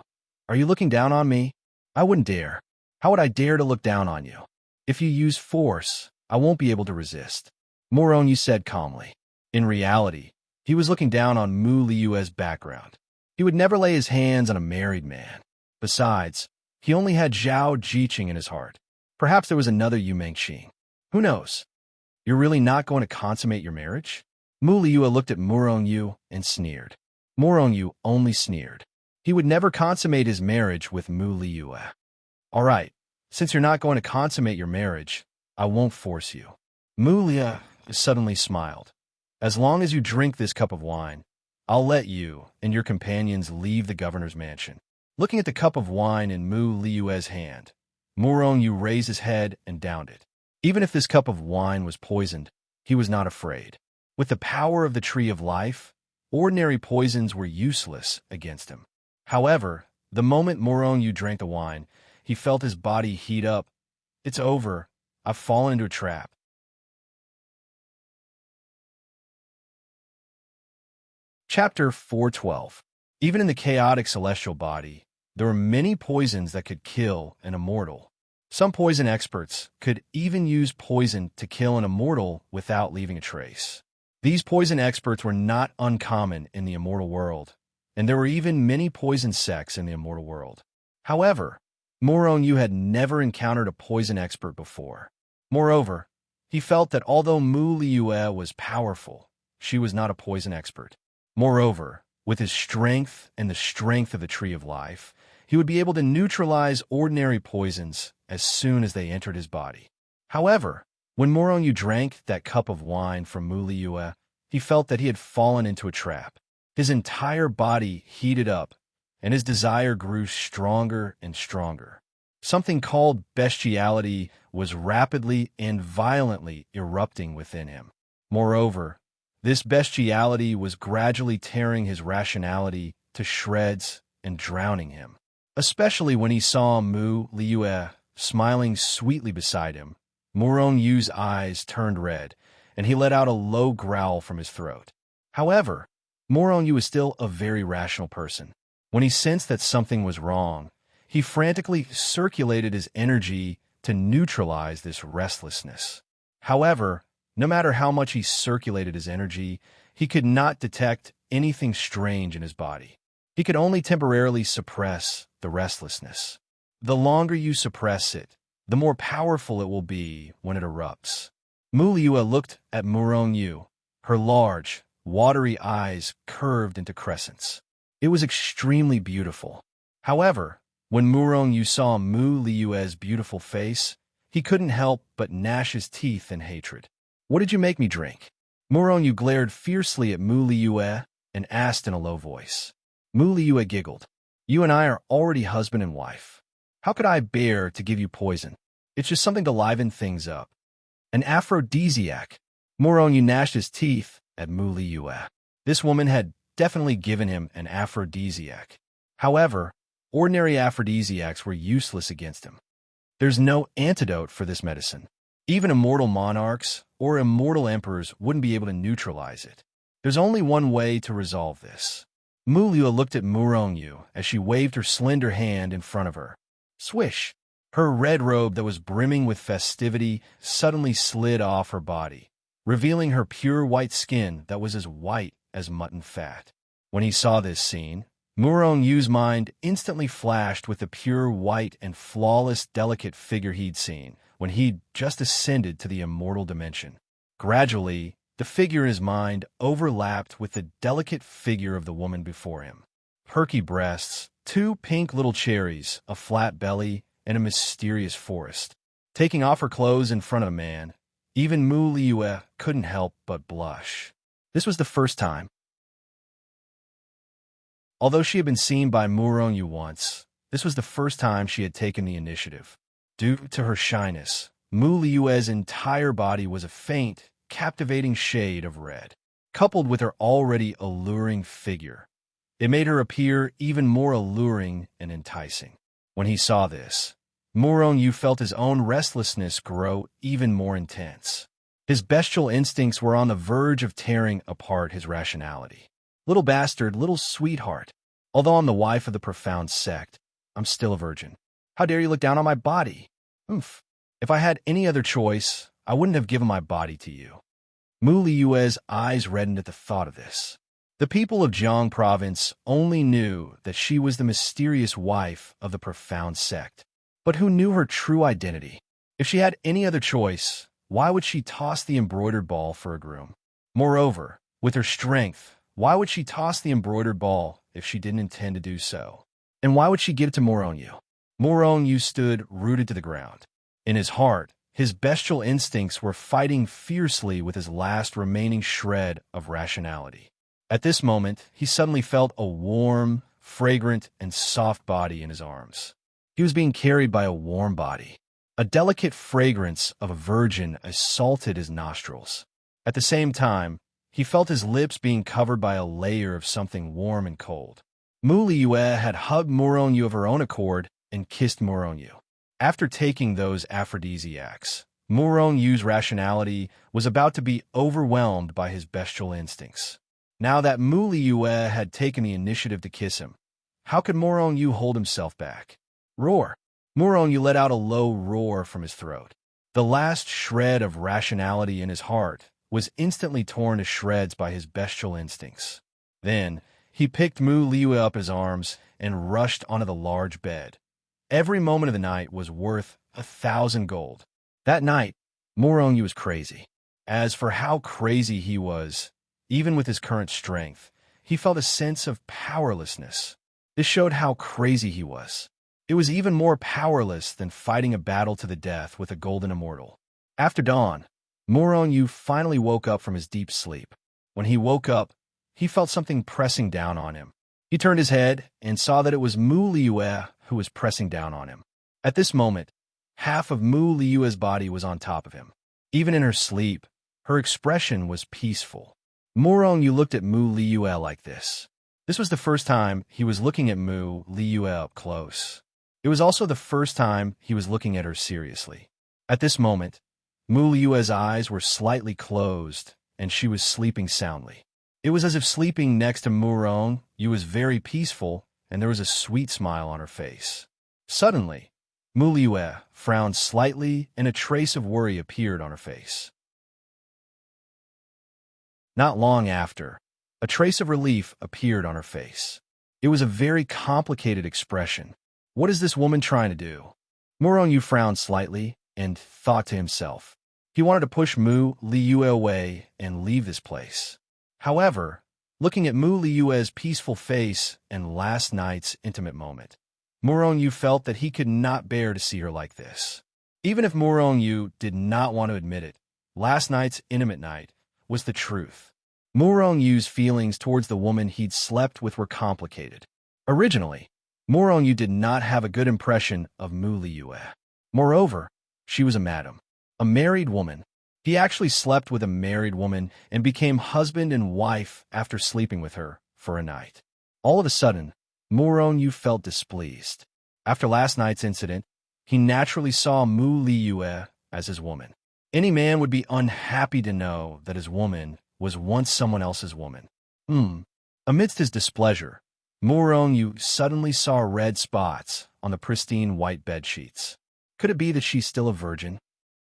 Are you looking down on me? I wouldn't dare. How would I dare to look down on you? If you use force, I won't be able to resist. Morong said calmly. In reality, he was looking down on Mu Liue's background. He would never lay his hands on a married man. Besides, he only had Zhao Jiqing in his heart. Perhaps there was another Yu Mengxing. Who knows? You're really not going to consummate your marriage? Mu Liue looked at Morong and sneered. Morong only sneered. He would never consummate his marriage with Mu Liue. All right, since you're not going to consummate your marriage, I won't force you. Mu Liue suddenly smiled. As long as you drink this cup of wine, I'll let you and your companions leave the governor's mansion. Looking at the cup of wine in Mu Liue's hand, Morong raised his head and downed it. Even if this cup of wine was poisoned, he was not afraid. With the power of the tree of life, ordinary poisons were useless against him. However, the moment Morong drank the wine, he felt his body heat up. It's over. I've fallen into a trap. Chapter 412. Even in the chaotic celestial body, there were many poisons that could kill an immortal. Some poison experts could even use poison to kill an immortal without leaving a trace. These poison experts were not uncommon in the immortal world, and there were even many poison sects in the immortal world. However, Morong had never encountered a poison expert before. Moreover, he felt that although Mu Liue was powerful, she was not a poison expert. Moreover, with his strength and the strength of the Tree of Life, he would be able to neutralize ordinary poisons as soon as they entered his body. However, when Morong drank that cup of wine from Mu Liue, he felt that he had fallen into a trap. His entire body heated up, and his desire grew stronger and stronger. Something called bestiality was rapidly and violently erupting within him. Moreover, this bestiality was gradually tearing his rationality to shreds and drowning him. Especially when he saw Mu Liue smiling sweetly beside him, Morong eyes turned red, and he let out a low growl from his throat. However, Morong was still a very rational person. When he sensed that something was wrong, he frantically circulated his energy to neutralize this restlessness. However, no matter how much he circulated his energy, he could not detect anything strange in his body. He could only temporarily suppress the restlessness. The longer you suppress it, the more powerful it will be when it erupts. Mu Liu'e looked at Murong Yu, her large, watery eyes curved into crescents. It was extremely beautiful. However, when Murong Yu saw Mu Liu'e's beautiful face, he couldn't help but gnash his teeth in hatred. "What did you make me drink?" Murong Yu glared fiercely at Mu Liu'e and asked in a low voice. Mu Liu'e giggled. "You and I are already husband and wife. How could I bear to give you poison? It's just something to liven things up. An aphrodisiac." Murong Yu gnashed his teeth at Mu Liu'e. This woman had definitely given him an aphrodisiac. However, ordinary aphrodisiacs were useless against him. There's no antidote for this medicine. Even immortal monarchs or immortal emperors wouldn't be able to neutralize it. There's only one way to resolve this. Mu Liu'e looked at Murong Yu as she waved her slender hand in front of her. Swish! Her red robe that was brimming with festivity suddenly slid off her body, revealing her pure white skin that was as white as mutton fat. When he saw this scene, Murong Yu's mind instantly flashed with the pure white and flawless delicate figure he'd seen when he'd just ascended to the immortal dimension. Gradually, the figure in his mind overlapped with the delicate figure of the woman before him. Perky breasts, 2 pink little cherries, a flat belly, and a mysterious forest. Taking off her clothes in front of a man, even Mu Liu'e couldn't help but blush. This was the first time. Although she had been seen by Murong Yu once, this was the first time she had taken the initiative. Due to her shyness, Mu Liu'e's entire body was a faint, captivating shade of red. Coupled with her already alluring figure, it made her appear even more alluring and enticing. When he saw this, Murong Yu felt his own restlessness grow even more intense. His bestial instincts were on the verge of tearing apart his rationality. "Little bastard, little sweetheart. Although I'm the wife of the profound sect, I'm still a virgin. How dare you look down on my body? Oomph. If I had any other choice, I wouldn't have given my body to you." Mu Liu'e's eyes reddened at the thought of this. The people of Jiang province only knew that she was the mysterious wife of the profound sect. But who knew her true identity? If she had any other choice, why would she toss the embroidered ball for a groom? Moreover, with her strength, why would she toss the embroidered ball if she didn't intend to do so? And why would she give it to Murong Yu? Murong Yu stood rooted to the ground. In his heart, his bestial instincts were fighting fiercely with his last remaining shred of rationality. At this moment, he suddenly felt a warm, fragrant, and soft body in his arms. He was being carried by a warm body. A delicate fragrance of a virgin assaulted his nostrils. At the same time, he felt his lips being covered by a layer of something warm and cold. Mu Liu'e had hugged Murong Yu of her own accord and kissed Murong Yu. After taking those aphrodisiacs, Murong Yu's rationality was about to be overwhelmed by his bestial instincts. Now that Mu Liu'e had taken the initiative to kiss him, how could Murong Yu hold himself back? Roar! Murong Yu let out a low roar from his throat. The last shred of rationality in his heart was instantly torn to shreds by his bestial instincts. Then, he picked Mu Liu'e up his arms and rushed onto the large bed. Every moment of the night was worth 1,000 gold. That night, Murong Yu was crazy. As for how crazy he was, even with his current strength, he felt a sense of powerlessness. This showed how crazy he was. It was even more powerless than fighting a battle to the death with a golden immortal. After dawn, Murong Yu finally woke up from his deep sleep. When he woke up, he felt something pressing down on him. He turned his head and saw that it was Mu Liu'e who was pressing down on him. At this moment, half of Mu Liu'e's body was on top of him. Even in her sleep, her expression was peaceful. Murong Yu looked at Mu Liu'e like this. This was the first time he was looking at Mu Liu'e up close. It was also the first time he was looking at her seriously. At this moment, Mu Liu'e's eyes were slightly closed, and she was sleeping soundly. It was as if sleeping next to Murong Yu was very peaceful, and there was a sweet smile on her face. Suddenly, Mu Liu'e frowned slightly, and a trace of worry appeared on her face. Not long after, a trace of relief appeared on her face. It was a very complicated expression. What is this woman trying to do? Yu frowned slightly and thought to himself. He wanted to push Mu Liyue away and leave this place. However, looking at Mu Liyue's peaceful face and last night's intimate moment, Yu felt that he could not bear to see her like this. Even if Yu did not want to admit it, last night's intimate night was the truth. Yu's feelings towards the woman he'd slept with were complicated. Originally, Yu did not have a good impression of Mu Liyue. Moreover, she was a madam, a married woman. He actually slept with a married woman and became husband and wife after sleeping with her for a night. All of a sudden, Yu felt displeased. After last night's incident, he naturally saw Mu Liyue as his woman. Any man would be unhappy to know that his woman was once someone else's woman. Amidst his displeasure, Yu suddenly saw red spots on the pristine white bedsheets. Could it be that she's still a virgin?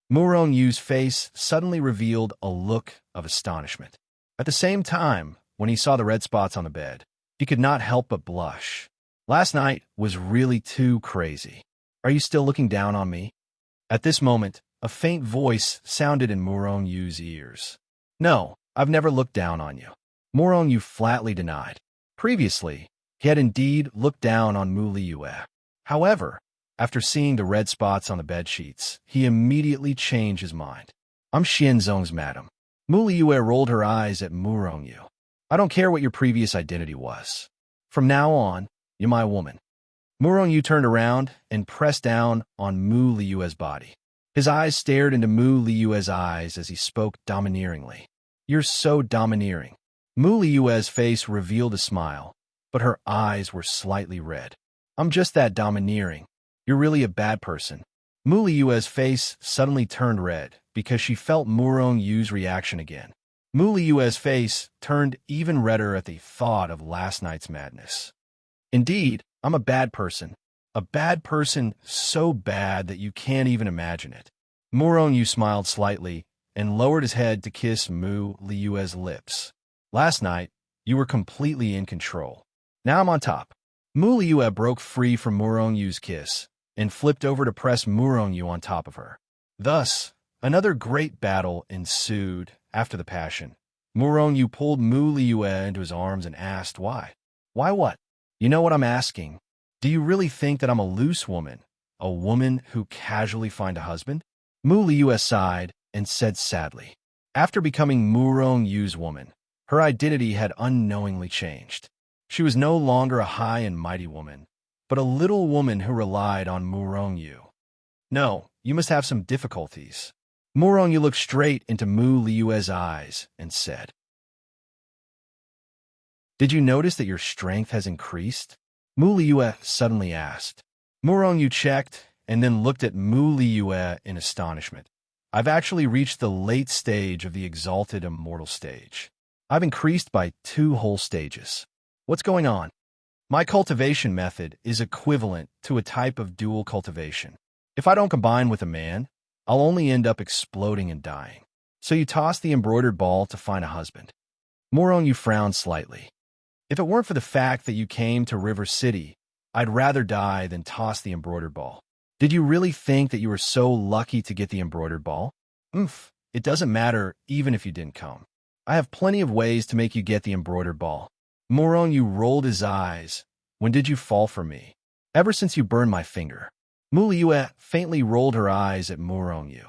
Yu's face suddenly revealed a look of astonishment. At the same time, when he saw the red spots on the bed, he could not help but blush. Last night was really too crazy. Are you still looking down on me? At this moment, a faint voice sounded in Yu's ears. No, I've never looked down on you. Yu flatly denied. Previously, he had indeed looked down on Mu Liyue. However, after seeing the red spots on the bedsheets, he immediately changed his mind. I'm Xianzong's madam. Mu Liyue rolled her eyes at Yu. I don't care what your previous identity was. From now on, you're my woman. Yu turned around and pressed down on Mu Liyue's body. His eyes stared into Mu Liyue's eyes as he spoke domineeringly. You're so domineering. Mu Liyue's face revealed a smile, but her eyes were slightly red. I'm just that domineering. You're really a bad person. Mu Liyue's face suddenly turned red because she felt Yu's reaction again. Mu Liyue's face turned even redder at the thought of last night's madness. Indeed, I'm a bad person. A bad person so bad that you can't even imagine it. Yu smiled slightly and lowered his head to kiss Mu Liyue's lips. Last night, you were completely in control. Now I'm on top. Mu Liyue broke free from Yu's kiss and flipped over to press Yu on top of her. Thus, another great battle ensued after the passion. Yu pulled Mu Liyue into his arms and asked why. Why what? You know what I'm asking. Do you really think that I'm a loose woman, a woman who casually find a husband? Mu Liyue sighed and said sadly. After becoming Yu's woman, her identity had unknowingly changed. She was no longer a high and mighty woman, but a little woman who relied on Yu. No, you must have some difficulties. Yu looked straight into Mu Liyue's eyes and said, Did you notice that your strength has increased? Mu Liyue suddenly asked. Yu checked and then looked at Mu Liyue in astonishment. I've actually reached the late stage of the exalted immortal stage. I've increased by 2 whole stages. What's going on? My cultivation method is equivalent to a type of dual cultivation. If I don't combine with a man, I'll only end up exploding and dying. So you toss the embroidered ball to find a husband. Yu frowned slightly. If it weren't for the fact that you came to River City, I'd rather die than toss the embroidered ball. Did you really think that you were so lucky to get the embroidered ball? It doesn't matter even if you didn't come. I have plenty of ways to make you get the embroidered ball. Yu rolled his eyes. When did you fall for me? Ever since you burned my finger. Mu Liyue faintly rolled her eyes at Yu.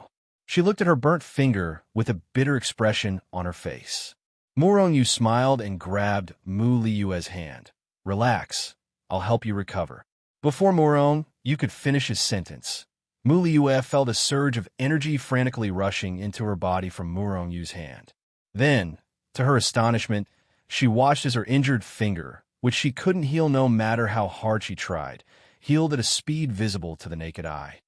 She looked at her burnt finger with a bitter expression on her face. Yu smiled and grabbed Mu Liyue's hand. Relax, I'll help you recover. Before you could finish his sentence, Mu Liyue felt a surge of energy frantically rushing into her body from Yu's hand. Then, to her astonishment, she watched as her injured finger, which she couldn't heal no matter how hard she tried, healed at a speed visible to the naked eye.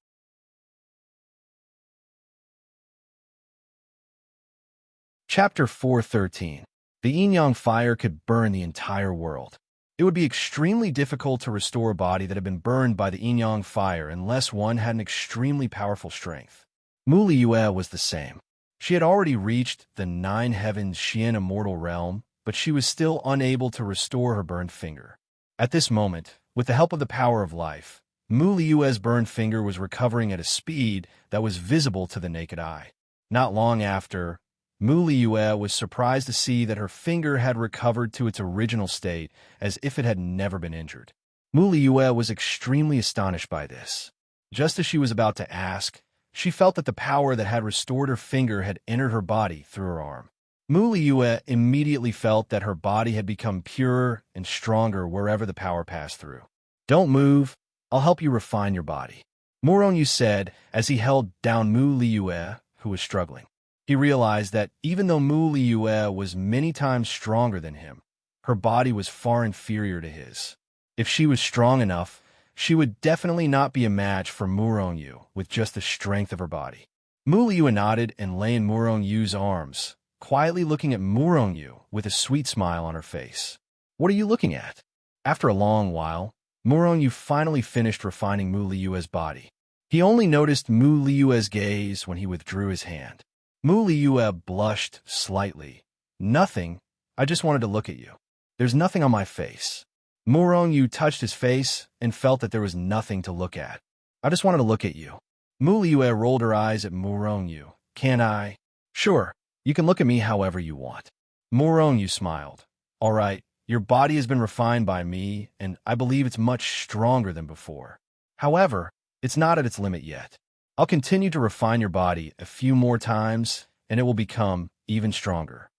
Chapter 4:13. The yin-yang fire could burn the entire world. It would be extremely difficult to restore a body that had been burned by the yin-yang fire unless one had an extremely powerful strength. Mu Liyue was the same. She had already reached the 9 heavens Xian immortal realm, but she was still unable to restore her burned finger. At this moment, with the help of the power of life, Mu Liue's burned finger was recovering at a speed that was visible to the naked eye. Not long after, Mu Liue was surprised to see that her finger had recovered to its original state as if it had never been injured. Mu Liue was extremely astonished by this. Just as she was about to ask, she felt that the power that had restored her finger had entered her body through her arm. Mu Liue immediately felt that her body had become purer and stronger wherever the power passed through. "Don't move. I'll help you refine your body," Moronyu said as he held down Mu Liue, who was struggling. He realized that even though Mu Liue was many times stronger than him, her body was far inferior to his. If she was strong enough, she would definitely not be a match for Moronyu with just the strength of her body. Mu Liue nodded and lay in Morongyu's arms, quietly looking at Moronyu with a sweet smile on her face. "What are you looking at?" After a long while, Moronyu finally finished refining Mu Liue's body. He only noticed Mu Liue's gaze when he withdrew his hand. Mu Liue blushed slightly. "Nothing. I just wanted to look at you. There's nothing on my face." Moronyu touched his face and felt that there was nothing to look at. "I just wanted to look at you." Mu Liue rolled her eyes at Moronyu. "Can I?" "Sure. You can look at me however you want." Moronyu smiled. "All right. Your body has been refined by me, and I believe it's much stronger than before. However, it's not at its limit yet. I'll continue to refine your body a few more times, and it will become even stronger."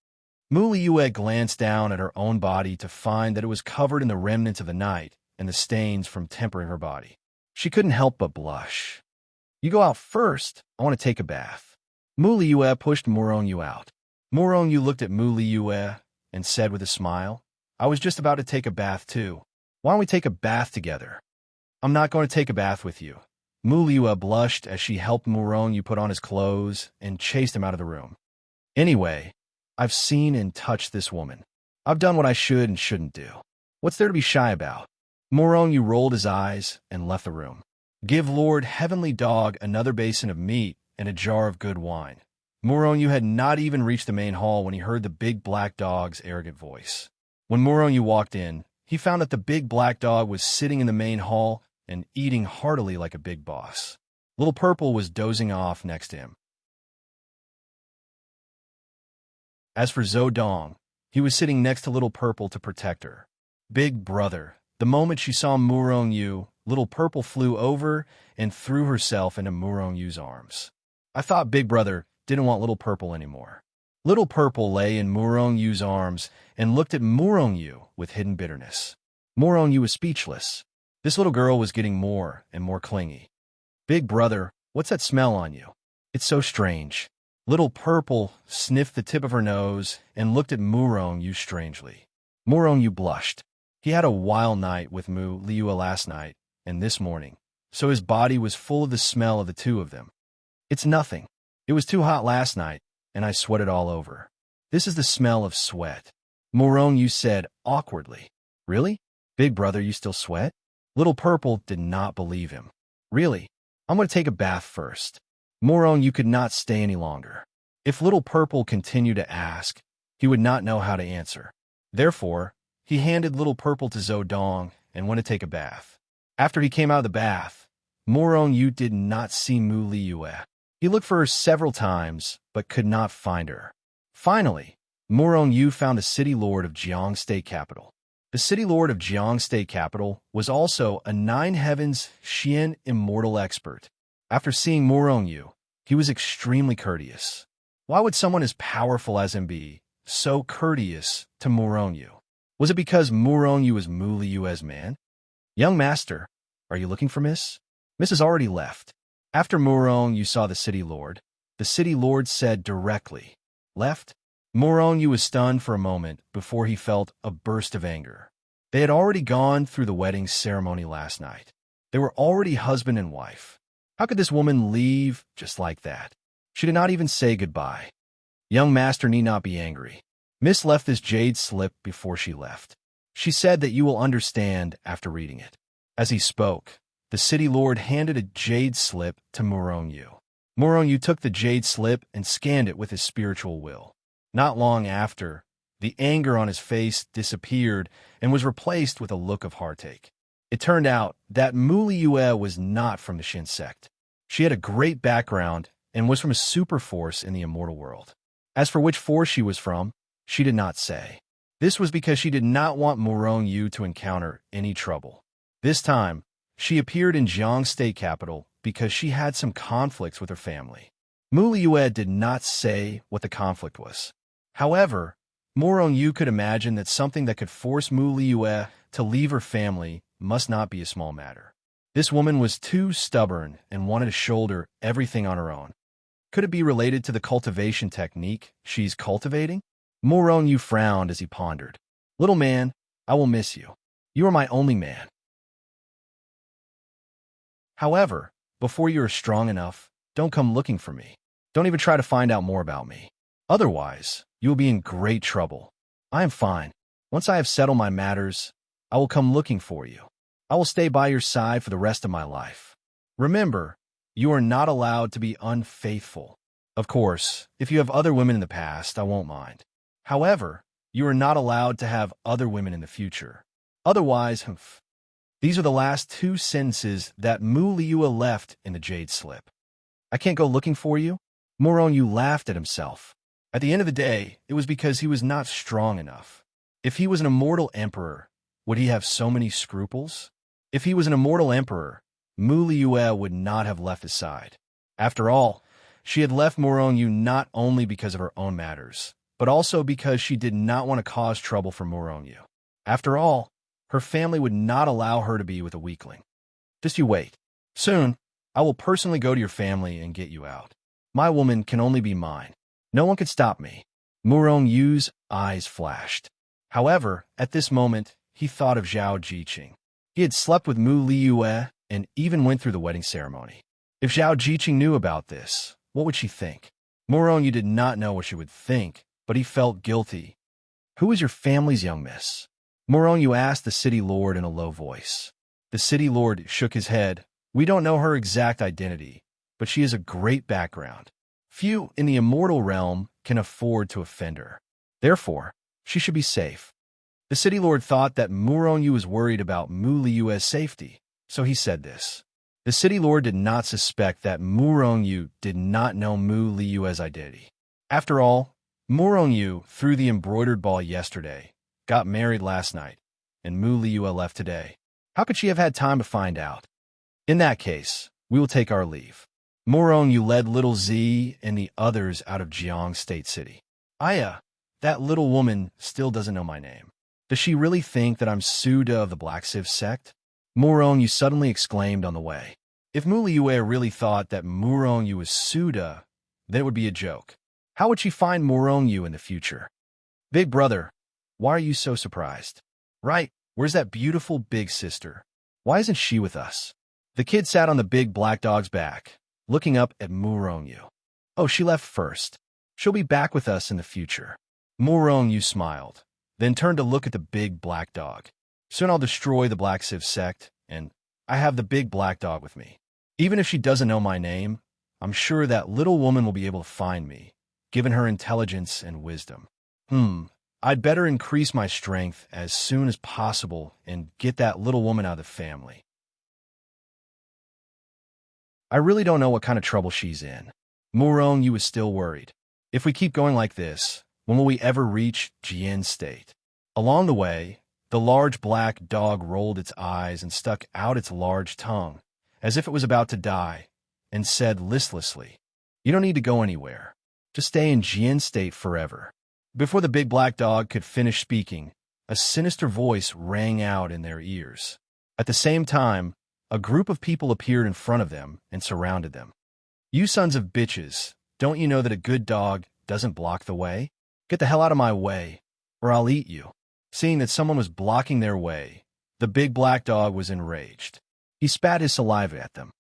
Mu Liue glanced down at her own body to find that it was covered in the remnants of the night and the stains from tempering her body. She couldn't help but blush. "You go out first. I want to take a bath." Mu Liue pushed Moronyu out. Moronyu looked at Mu Liue and said with a smile, "I was just about to take a bath too. Why don't we take a bath together?" "I'm not going to take a bath with you." Mu Liue blushed as she helped Moronyu put on his clothes and chased him out of the room. "Anyway, I've seen and touched this woman. I've done what I should and shouldn't do. What's there to be shy about?" Moronyu rolled his eyes and left the room. "Give Lord Heavenly Dog another basin of meat and a jar of good wine." Moronyu had not even reached the main hall when he heard the big black dog's arrogant voice. When Moronyu walked in, he found that the big black dog was sitting in the main hall and eating heartily like a big boss. Little Purple was dozing off next to him. As for Zodong, he was sitting next to Little Purple to protect her. "Big brother." The moment she saw Moronyu, Little Purple flew over and threw herself into Morongyu's arms. "I thought Big Brother didn't want Little Purple anymore." Little Purple lay in Morongyu's arms and looked at Morongyu with hidden bitterness. Morongyu was speechless. This little girl was getting more and more clingy. "Big brother, what's that smell on you? It's so strange." Little Purple sniffed the tip of her nose and looked at Morongyu strangely. Morongyu blushed. He had a wild night with Mu Liue last night and this morning, so his body was full of the smell of the two of them. "It's nothing. It was too hot last night, and I sweated all over. This is the smell of sweat," Morongyu said awkwardly. "Really? Big brother, you still sweat?" Little Purple did not believe him. "Really? I'm going to take a bath first." Morongyu could not stay any longer. If Little Purple continued to ask, he would not know how to answer. Therefore, he handed Little Purple to Zodong and went to take a bath. After he came out of the bath, Morongyu did not see Mu Liue. He looked for her several times, but could not find her. Finally, Morongyu found a city lord of Jiang State Capital. The city lord of Jiang State Capital was also a Nine Heavens Xian immortal expert. After seeing Morongyu, he was extremely courteous. Why would someone as powerful as him be so courteous to Morongyu? Was it because Morongyu was Mu Liue's man? "Young master, are you looking for Miss?" Miss has already left. After Morongyu saw the city lord said directly, "Left?" Morongyu was stunned for a moment before he felt a burst of anger. They had already gone through the wedding ceremony last night. They were already husband and wife. How could this woman leave just like that? She did not even say goodbye. "Young master need not be angry. Miss left this jade slip before she left. She said that you will understand after reading it." As he spoke, the city lord handed a jade slip to Morongyu. Morongyu took the jade slip and scanned it with his spiritual will. Not long after, the anger on his face disappeared and was replaced with a look of heartache. It turned out that Mu Liyue was not from the Shin sect. She had a great background and was from a super force in the immortal world. As for which force she was from, she did not say. This was because she did not want Murong Yu to encounter any trouble. This time, she appeared in Jiang State Capital because she had some conflicts with her family. Mu Liyue did not say what the conflict was. However, Murong Yu could imagine that something that could force Mu Liyue to leave her family must not be a small matter. This woman was too stubborn and wanted to shoulder everything on her own. Could it be related to the cultivation technique she's cultivating? Murong Yu frowned as he pondered. Little man, I will miss you. You are my only man. However, before you are strong enough, don't come looking for me. Don't even try to find out more about me. Otherwise, you will be in great trouble. I am fine. Once I have settled my matters, I will come looking for you. I will stay by your side for the rest of my life. Remember, you are not allowed to be unfaithful. Of course, if you have other women in the past, I won't mind. However, you are not allowed to have other women in the future. Otherwise, These are the last two sentences that Mu Liyue left in the jade slip. I can't go looking for you? Murong Yu laughed at himself. At the end of the day, it was because he was not strong enough. If he was an immortal emperor, would he have so many scruples? If he was an immortal emperor, Mu Liyue would not have left his side. After all, she had left Murong Yu not only because of her own matters, but also because she did not want to cause trouble for Murong Yu. After all, her family would not allow her to be with a weakling. Just you wait. Soon, I will personally go to your family and get you out. My woman can only be mine. No one could stop me. Murong Yu's eyes flashed. However, at this moment, he thought of Zhao Jiqing. He had slept with Mu Liyue and even went through the wedding ceremony. If Zhao Jiqing knew about this, what would she think? Murong Yu did not know what she would think, but he felt guilty. Who is your family's young miss? Murong Yu asked the city lord in a low voice. The city lord shook his head. We don't know her exact identity, but she has a great background. Few in the immortal realm can afford to offend her. Therefore, she should be safe. The city lord thought that Murong Yu was worried about Mu Liyue's safety, so he said this. The city lord did not suspect that Murong Yu did not know Mu Liyue's identity. After all, Murong Yu threw the embroidered ball yesterday, got married last night, and Mu Liyue left today. How could she have had time to find out? In that case, we will take our leave. Murong Yu led little Z and the others out of Jiang State City. Aya, that little woman still doesn't know my name. Does she really think that I'm Suda of the Black Sieve sect? Murong Yu suddenly exclaimed on the way. If Mu Liyue really thought that Murong Yu was Suda, then it would be a joke. How would she find Murong Yu in the future? Big brother, why are you so surprised? Right, where's that beautiful big sister? Why isn't she with us? The kid sat on the big black dog's back, looking up at Murong Yu. Oh, she left first. She'll be back with us in the future. Murong Yu smiled, then turned to look at the big black dog. Soon I'll destroy the Black Sieve sect, and I have the big black dog with me. Even if she doesn't know my name, I'm sure that little woman will be able to find me, given her intelligence and wisdom. I'd better increase my strength as soon as possible and get that little woman out of the family. I really don't know what kind of trouble she's in. Murong Yu is still worried. If we keep going like this, when will we ever reach Jian State? Along the way, the large black dog rolled its eyes and stuck out its large tongue, as if it was about to die, and said listlessly, You don't need to go anywhere. Just stay in Jian State forever. Before the big black dog could finish speaking, a sinister voice rang out in their ears. At the same time, a group of people appeared in front of them and surrounded them. You sons of bitches, don't you know that a good dog doesn't block the way? Get the hell out of my way, or I'll eat you. Seeing that someone was blocking their way, the big black dog was enraged. He spat his saliva at them.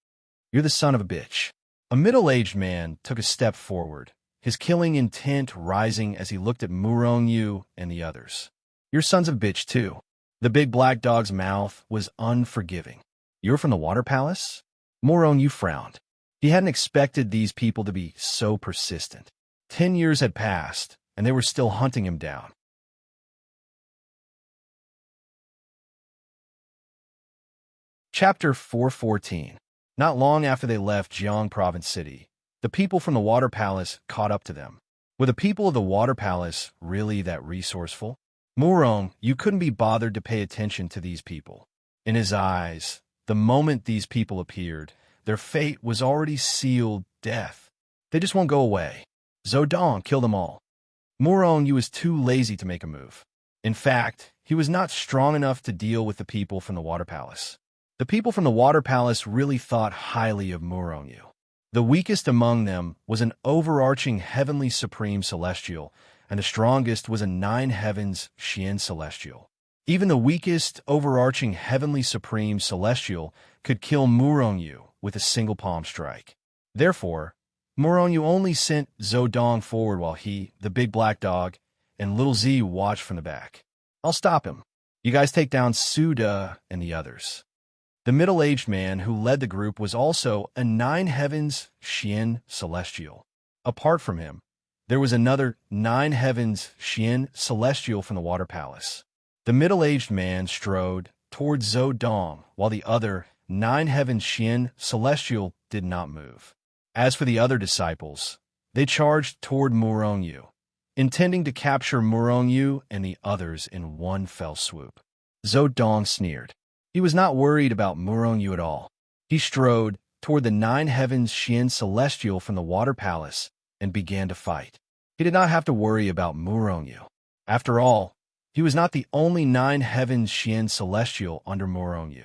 You're the son of a bitch. A middle-aged man took a step forward, his killing intent rising as he looked at Murong Yu and the others. You're sons of bitch, too. The big black dog's mouth was unforgiving. You're from the Water Palace? Murong Yu frowned. He hadn't expected these people to be so persistent. 10 years had passed, and they were still hunting him down. Chapter 414. Not long after they left Jiang Province City, the people from the Water Palace caught up to them. Were the people of the Water Palace really that resourceful? Murong, you couldn't be bothered to pay attention to these people. In his eyes, the moment these people appeared, their fate was already sealed death. They just won't go away. Zodong, kill them all. Murong Yu was too lazy to make a move. In fact, he was not strong enough to deal with the people from the Water Palace. The people from the Water Palace really thought highly of Murong Yu. The weakest among them was an overarching heavenly supreme celestial, and the strongest was a 9 heavens Xian celestial. Even the weakest overarching heavenly supreme celestial could kill Murong Yu with a single palm strike. Therefore, Murong Yu only sent Zodong forward while he, the big black dog, and little Z watched from the back. I'll stop him. You guys take down Suda and the others. The middle-aged man who led the group was also a 9 heavens Xian celestial. Apart from him, there was another 9 heavens Xian celestial from the Water Palace. The middle-aged man strode towards Zodong, while the other 9 heavens Xian celestial did not move. As for the other disciples, they charged toward Murong Yu, intending to capture Murong Yu and the others in one fell swoop. Zodong sneered. He was not worried about Murong Yu at all. He strode toward the 9 heavens Xian celestial from the Water Palace and began to fight. He did not have to worry about Murong Yu. After all, he was not the only 9 heavens Xian celestial under Murong Yu.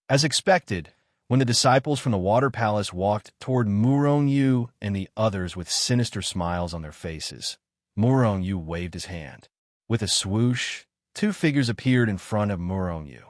As expected, when the disciples from the Water Palace walked toward Murong Yu and the others with sinister smiles on their faces, Murong Yu waved his hand. With a swoosh, 2 figures appeared in front of Murong Yu.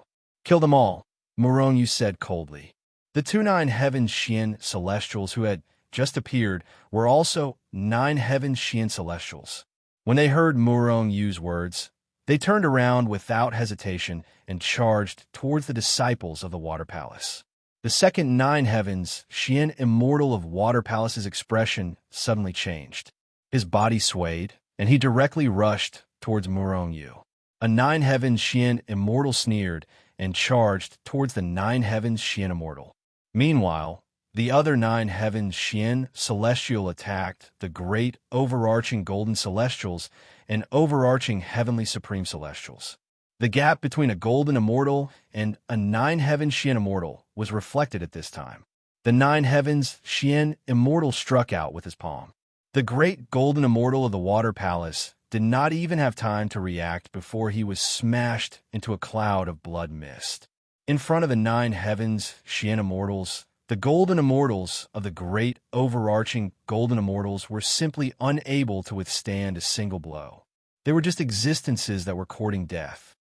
Kill them all, Murong Yu said coldly. The 2 9 heavens Xian celestials who had just appeared were also 9 heavens Xian celestials. When they heard Murong Yu's words, they turned around without hesitation and charged towards the disciples of the Water Palace. The second 9 heavens Xian immortal of Water Palace's expression suddenly changed. His body swayed, and he directly rushed towards Murong Yu. A 9 heavens Xian immortal sneered and charged towards the 9 heavens Xian immortal. Meanwhile, the other 9 heavens Xian celestial attacked the great overarching golden celestials and overarching heavenly supreme celestials. The gap between a golden immortal and a 9 heavens Xian immortal was reflected at this time. The 9 heavens Xian immortal struck out with his palm. The great golden immortal of the Water Palace did not even have time to react before he was smashed into a cloud of blood mist. In front of the 9 heavens Xian immortals, the golden immortals of the great overarching golden immortals were simply unable to withstand a single blow. They were just existences that were courting death.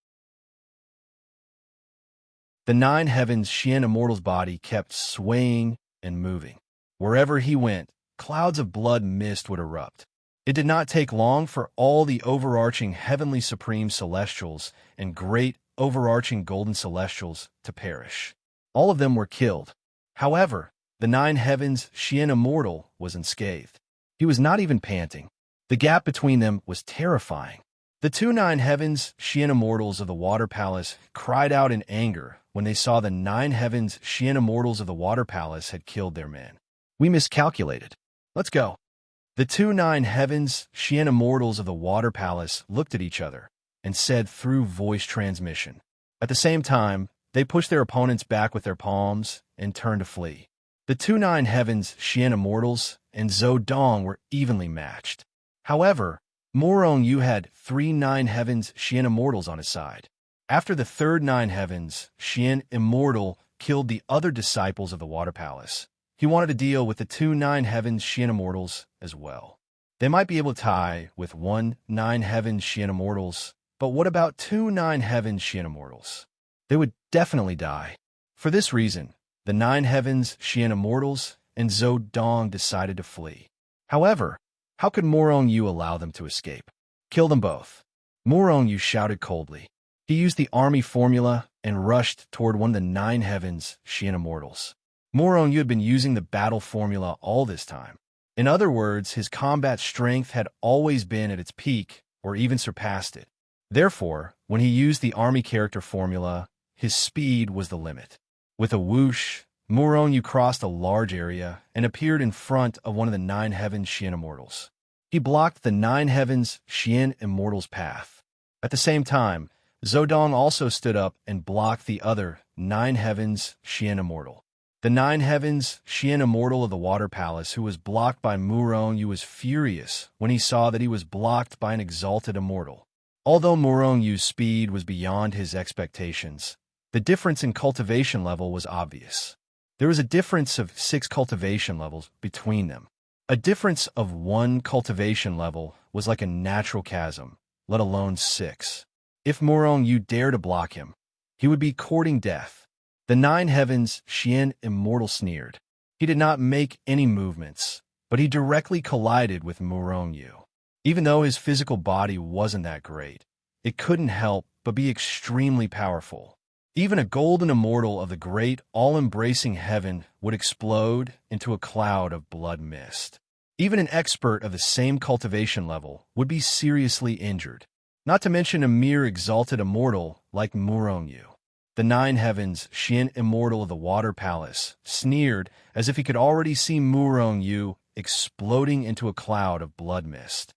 The 9 heavens Xian immortal's body kept swaying and moving. Wherever he went, clouds of blood mist would erupt. It did not take long for all the overarching heavenly supreme celestials and great overarching golden celestials to perish. All of them were killed. However, the 9 heavens Xian immortal was unscathed. He was not even panting. The gap between them was terrifying. The 2 9 heavens Xian immortals of the Water Palace cried out in anger when they saw the 9 heavens Xian immortals of the Water Palace had killed their men. We miscalculated. Let's go. The 2 9 heavens Xian immortals of the Water Palace looked at each other and said through voice transmission. At the same time, they pushed their opponents back with their palms and turned to flee. The 2 9 heavens Xian immortals and Zodong were evenly matched. However, Murong Yu had 3 9 heavens Xian immortals on his side. After the third 9 heavens Xian immortal killed the other disciples of the Water Palace, he wanted to deal with the 2 9 heavens Xian immortals as well. They might be able to tie with 1 9 heavens Xian immortals, but what about 2 9 heavens Xian immortals? They would definitely die. For this reason, the 9 heavens Xian immortals and Zodong decided to flee. However, how could Murong Yu allow them to escape? Kill them both. Murong Yu shouted coldly. He used the army formula and rushed toward one of the 9 heavens Xian immortals. Murong Yu had been using the battle formula all this time. In other words, his combat strength had always been at its peak or even surpassed it. Therefore, when he used the army character formula, his speed was the limit. With a whoosh, Muronyu crossed a large area and appeared in front of one of the Nine Heavens Xian Immortals. He blocked the Nine Heavens Xian Immortal's path. At the same time, Zodong also stood up and blocked the other Nine Heavens Xian Immortal. The Nine Heavens Xian Immortal of the Water Palace, who was blocked by Muronyu, was furious when he saw that he was blocked by an exalted immortal. Although Murongyu's speed was beyond his expectations, the difference in cultivation level was obvious. There was a difference of 6 cultivation levels between them. A difference of 1 cultivation level was like a natural chasm, let alone 6. If Muronyu dared to block him, he would be courting death. The Nine Heavens Xian Immortal sneered. He did not make any movements, but he directly collided with Muronyu. Even though his physical body wasn't that great, it couldn't help but be extremely powerful. Even a golden immortal of the great, all-embracing heaven would explode into a cloud of blood mist. Even an expert of the same cultivation level would be seriously injured, not to mention a mere exalted immortal like Muronyu. The Nine Heavens Xian Immortal of the Water Palace sneered as if he could already see Muronyu exploding into a cloud of blood mist.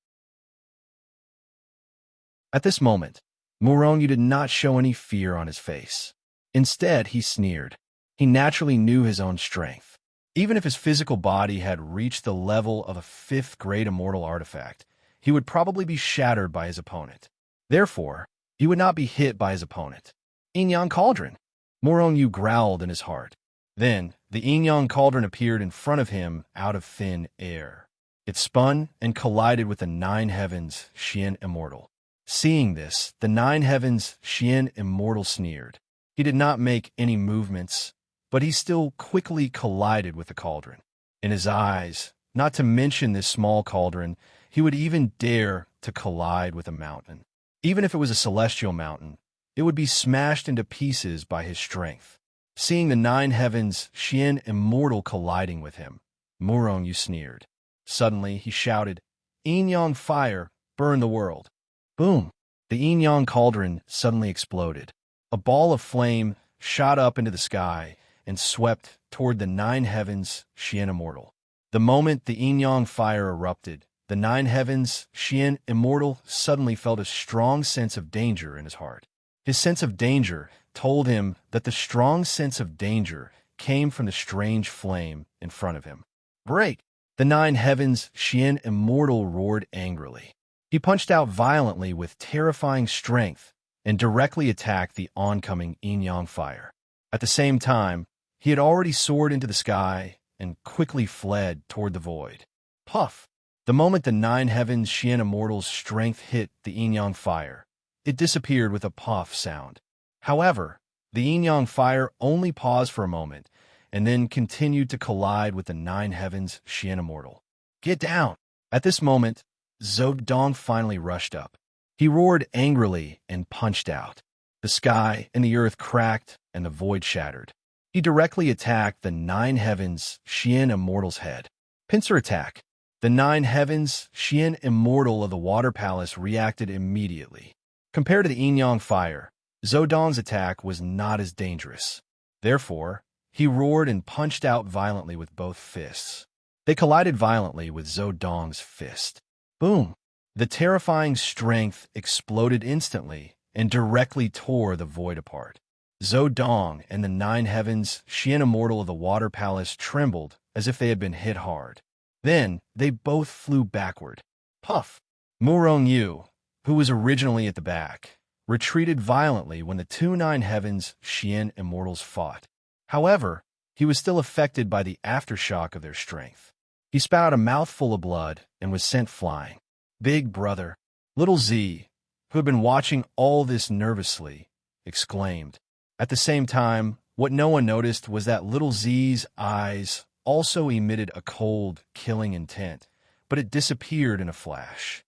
At this moment, Muronyu did not show any fear on his face. Instead, he sneered. He naturally knew his own strength. Even if his physical body had reached the level of a 5th grade immortal artifact, he would probably be shattered by his opponent. Therefore, he would not be hit by his opponent. Yin-Yang Cauldron! Muronyu growled in his heart. Then, the Yin-Yang Cauldron appeared in front of him out of thin air. It spun and collided with the Nine Heavens Xian Immortal. Seeing this, the Nine Heavens Xian Immortal sneered. He did not make any movements, but he still quickly collided with the cauldron. In his eyes, not to mention this small cauldron, he would even dare to collide with a mountain. Even if it was a celestial mountain, it would be smashed into pieces by his strength. Seeing the Nine Heavens Xian Immortal colliding with him, Muronyu sneered. Suddenly, he shouted, "Yin-Yang Fire, burn the world!" Boom! The Yin-Yang Cauldron suddenly exploded. A ball of flame shot up into the sky and swept toward the Nine Heavens Xian Immortal. The moment the Yin-Yang Fire erupted, the Nine Heavens Xian Immortal suddenly felt a strong sense of danger in his heart. His sense of danger told him that the strong sense of danger came from the strange flame in front of him. Break! The Nine Heavens Xian Immortal roared angrily. He punched out violently with terrifying strength and directly attacked the oncoming Yin-Yang Fire. At the same time, he had already soared into the sky and quickly fled toward the void. Puff! The moment the Nine Heavens Xian Immortal's strength hit the Yin-Yang Fire, it disappeared with a puff sound. However, the Yin-Yang Fire only paused for a moment and then continued to collide with the Nine Heavens Xian Immortal. Get down! At this moment, Zodong finally rushed up. He roared angrily and punched out. The sky and the earth cracked and the void shattered. He directly attacked the Nine Heavens Xian Immortal's head. Pincer attack. The Nine Heavens Xian Immortal of the Water Palace reacted immediately. Compared to the Yin-Yang Fire, Zodong's attack was not as dangerous. Therefore, he roared and punched out violently with both fists. They collided violently with Zodong's fist. Boom! The terrifying strength exploded instantly and directly tore the void apart. Zodong and the Nine Heavens Xian Immortal of the Water Palace trembled as if they had been hit hard. Then, they both flew backward. Puff! Muronyu, who was originally at the back, retreated violently when the two Nine Heavens Xian Immortals fought. However, he was still affected by the aftershock of their strength. He spat out a mouthful of blood and was sent flying. Big brother, little Z, who had been watching all this nervously, exclaimed. At the same time, what no one noticed was that little Z's eyes also emitted a cold, killing intent, but it disappeared in a flash.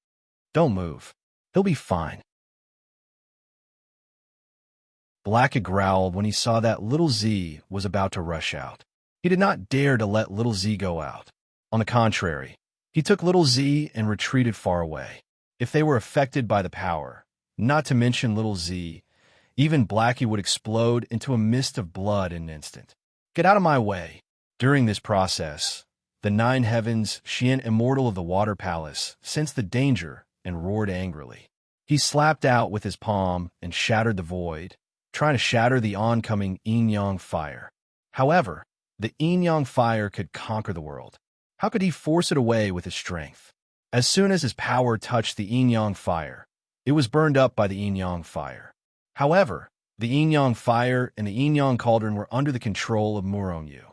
Don't move. He'll be fine. Black had growled when he saw that little Z was about to rush out. He did not dare to let little Z go out. On the contrary, he took little Z and retreated far away. If they were affected by the power, not to mention little Z, Even Blackie would explode into a mist of blood in an instant. Get out of my way. During this process, the nine heavens, Xian, immortal of the water palace, sensed the danger and roared angrily. He slapped out with his palm and shattered the void, trying to shatter the oncoming yin-yang fire. However, the yin-yang fire could conquer the world. How could he force it away with his strength? As soon as his power touched the yin-yang fire, it was burned up by the yin-yang fire. However, the yin-yang fire and the yin-yang cauldron were under the control of Murong-Yu.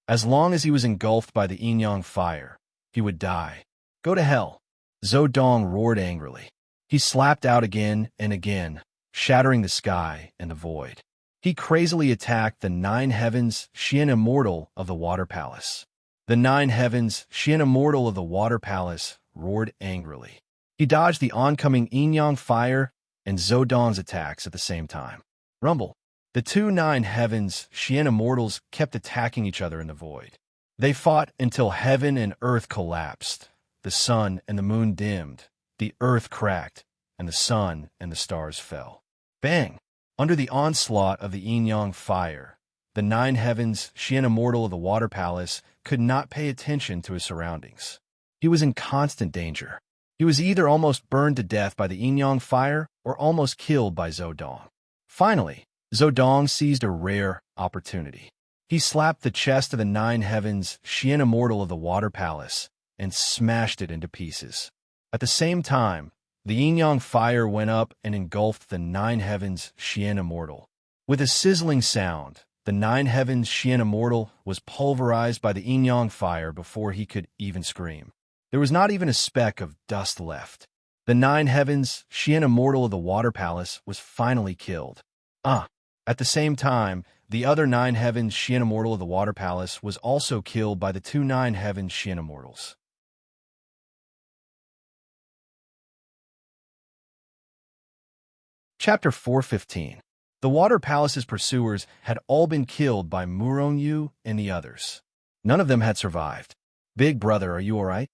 As long as he was engulfed by the yin-yang fire, he would die. Go to hell. Zhou Dong roared angrily. He slapped out again and again, shattering the sky and the void. He crazily attacked the nine heavens, Xian, immortal of the water palace. The nine heavens, Xian, immortal of the water palace, roared angrily. He dodged the oncoming yin-yang fire and Zhou Dong's attacks at the same time. Rumble. The two nine heavens, Xian immortals, kept attacking each other in the void. They fought until heaven and earth collapsed. The sun and the moon dimmed, the earth cracked, and the sun and the stars fell. Bang! Under the onslaught of the yin-yang fire, the nine heavens, Xian, immortal of the water palace, could not pay attention to his surroundings. He was in constant danger. He was either almost burned to death by the yin-yang fire or almost killed by Zhou Dong. Finally, Zhou Dong seized a rare opportunity. He slapped the chest of the nine heavens, Xian, immortal of the water palace, and smashed it into pieces. At the same time, the yin-yang fire went up and engulfed the nine heavens, Xian, immortal. With a sizzling sound, the nine heavens, Xian, immortal, was pulverized by the yin-yang fire before he could even scream. There was not even a speck of dust left. The nine heavens, Xian, immortal of the water palace, was finally killed. At the same time, the other nine heavens, Xian, immortal of the water palace, was also killed by the two nine heavens, Xian, immortals. Chapter 415. The water palace's pursuers had all been killed by Murong-Yu and the others. None of them had survived. Big brother, are you all right?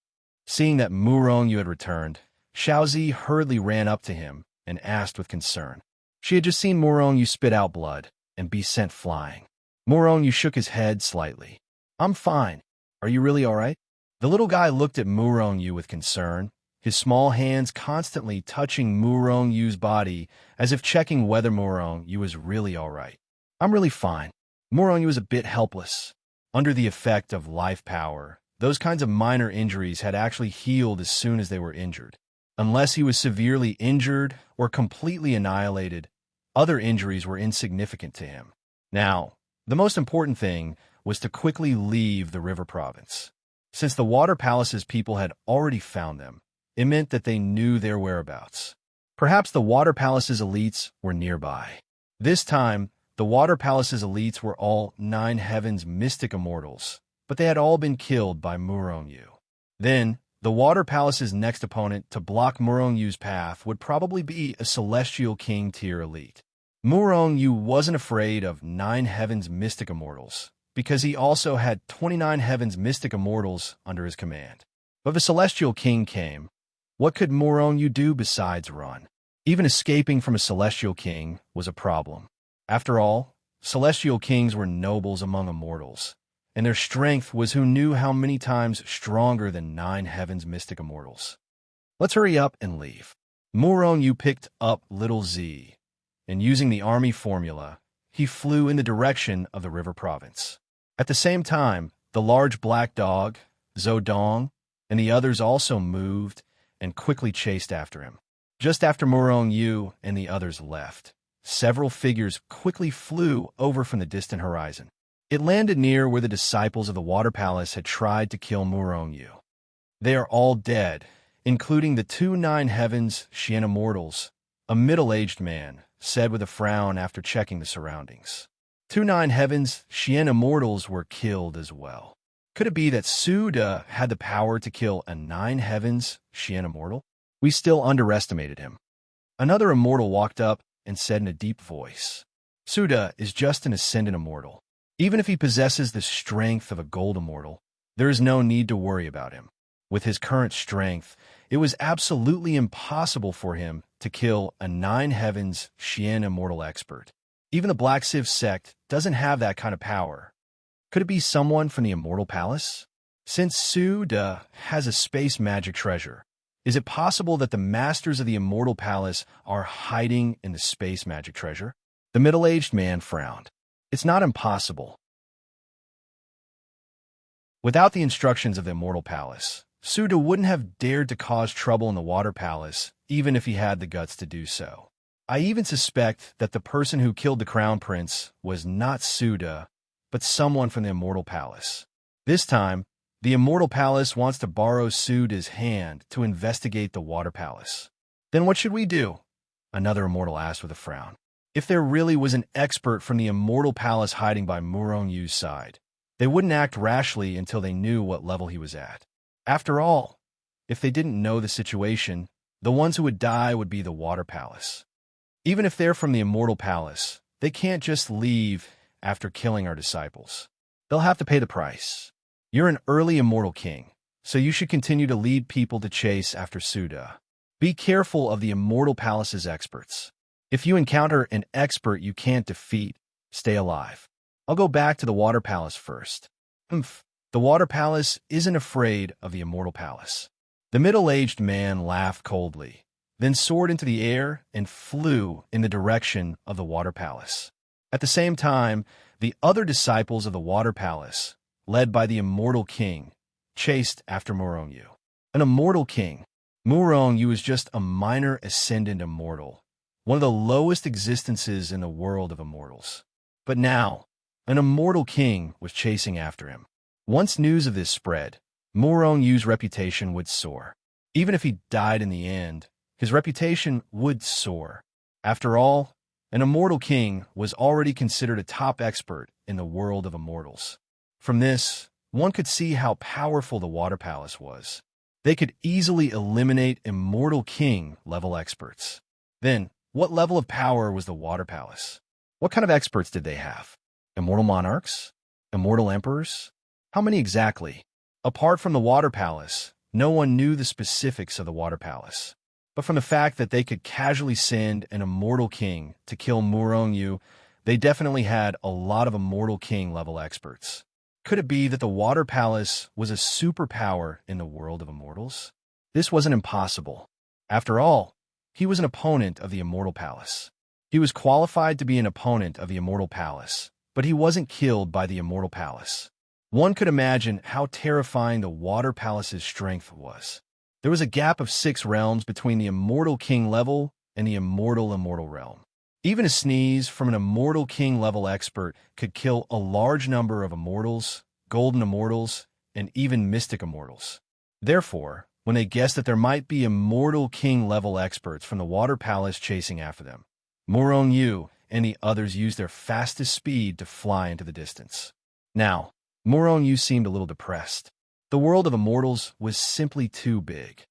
Seeing that Murong-Yu had returned, Xiaozi hurriedly ran up to him and asked with concern. She had just seen Murong-Yu spit out blood and be sent flying. Murong-Yu shook his head slightly. I'm fine. Are you really all right? The little guy looked at Murong-Yu with concern, his small hands constantly touching Murong-Yu's body as if checking whether Murong-Yu was really all right. I'm really fine. Murong-Yu was a bit helpless. Under the effect of life power, those kinds of minor injuries had actually healed as soon as they were injured. Unless he was severely injured or completely annihilated, other injuries were insignificant to him. Now, the most important thing was to quickly leave the river province. Since the water palace's people had already found them, it meant that they knew their whereabouts. Perhaps the water palace's elites were nearby. This time, the water palace's elites were all nine heavens mystic immortals, but they had all been killed by Murong-Yu. Then, the water palace's next opponent to block Murong-Yu's path would probably be a celestial king tier elite. Murong-Yu wasn't afraid of nine heavens mystic immortals, because he also had 29 heavens mystic immortals under his command. But if a celestial king came, what could Murong-Yu do besides run? Even escaping from a celestial king was a problem. After all, celestial kings were nobles among immortals, and their strength was who knew how many times stronger than nine heavens mystic immortals. Let's hurry up and leave. Murong-Yu picked up little Z, and using the army formula, he flew in the direction of the river province. At the same time, the large black dog, Zhou Dong, and the others also moved and quickly chased after him. Just after Murong-Yu and the others left, several figures quickly flew over from the distant horizon. It landed near where the disciples of the water palace had tried to kill Murong-Yu. They are all dead, including the two nine heavens Xian immortals, a middle-aged man said with a frown after checking the surroundings. Two nine heavens Xian immortals were killed as well. Could it be that Su De had the power to kill a nine heavens Xian immortal? We still underestimated him. Another immortal walked up and said in a deep voice, Su De is just an ascendant immortal. Even if he possesses the strength of a gold immortal, there is no need to worry about him. With his current strength, it was absolutely impossible for him to kill a Nine Heavens Xian immortal expert. Even the Black Civ sect doesn't have that kind of power. Could it be someone from the Immortal Palace? Since Su De has a space magic treasure, is it possible that the masters of the Immortal Palace are hiding in the space magic treasure? The middle-aged man frowned. It's not impossible. Without the instructions of the Immortal Palace, Su De wouldn't have dared to cause trouble in the Water Palace, even if he had the guts to do so. I even suspect that the person who killed the Crown Prince was not Su De, but someone from the Immortal Palace. This time, the Immortal Palace wants to borrow Su De's hand to investigate the Water Palace. Then what should we do? Another Immortal asked with a frown. If there really was an expert from the Immortal Palace hiding by Murong Yu's side, they wouldn't act rashly until they knew what level he was at. After all, if they didn't know the situation, the ones who would die would be the Water Palace. Even if they're from the Immortal Palace, they can't just leave after killing our disciples. They'll have to pay the price. You're an early Immortal King, so you should continue to lead people to chase after Su De. Be careful of the Immortal Palace's experts. If you encounter an expert you can't defeat, stay alive. I'll go back to the Water Palace first. The Water Palace isn't afraid of the Immortal Palace. The middle-aged man laughed coldly, then soared into the air and flew in the direction of the Water Palace. At the same time, the other disciples of the Water Palace, led by the Immortal King, chased after Murong Yu. An Immortal King. Murong Yu is just a minor ascendant immortal, one of the lowest existences in the world of immortals. But now, an Immortal King was chasing after him. Once news of this spread, Murong Yu's reputation would soar. Even if he died in the end, his reputation would soar. After all, an Immortal King was already considered a top expert in the world of immortals. From this, one could see how powerful the Water Palace was. They could easily eliminate Immortal King-level experts. Then, what level of power was the Water Palace? What kind of experts did they have? Immortal monarchs? Immortal emperors? How many exactly? Apart from the Water Palace, no one knew the specifics of the Water Palace. But from the fact that they could casually send an Immortal King to kill Murong Yu, they definitely had a lot of Immortal King-level experts. Could it be that the Water Palace was a superpower in the world of immortals? This wasn't impossible. After all, he was an opponent of the Immortal Palace. He was qualified to be an opponent of the Immortal Palace, but he wasn't killed by the Immortal Palace. One could imagine how terrifying the Water Palace's strength was. There was a gap of 6 realms between the Immortal King level and the Immortal realm. Even a sneeze from an Immortal King level expert could kill a large number of immortals, golden immortals, and even mystic immortals. Therefore, when they guessed that there might be Immortal King level experts from the Water Palace chasing after them, Murong Yu and the others used their fastest speed to fly into the distance. Now, Murong Yu seemed a little depressed. The world of immortals was simply too big.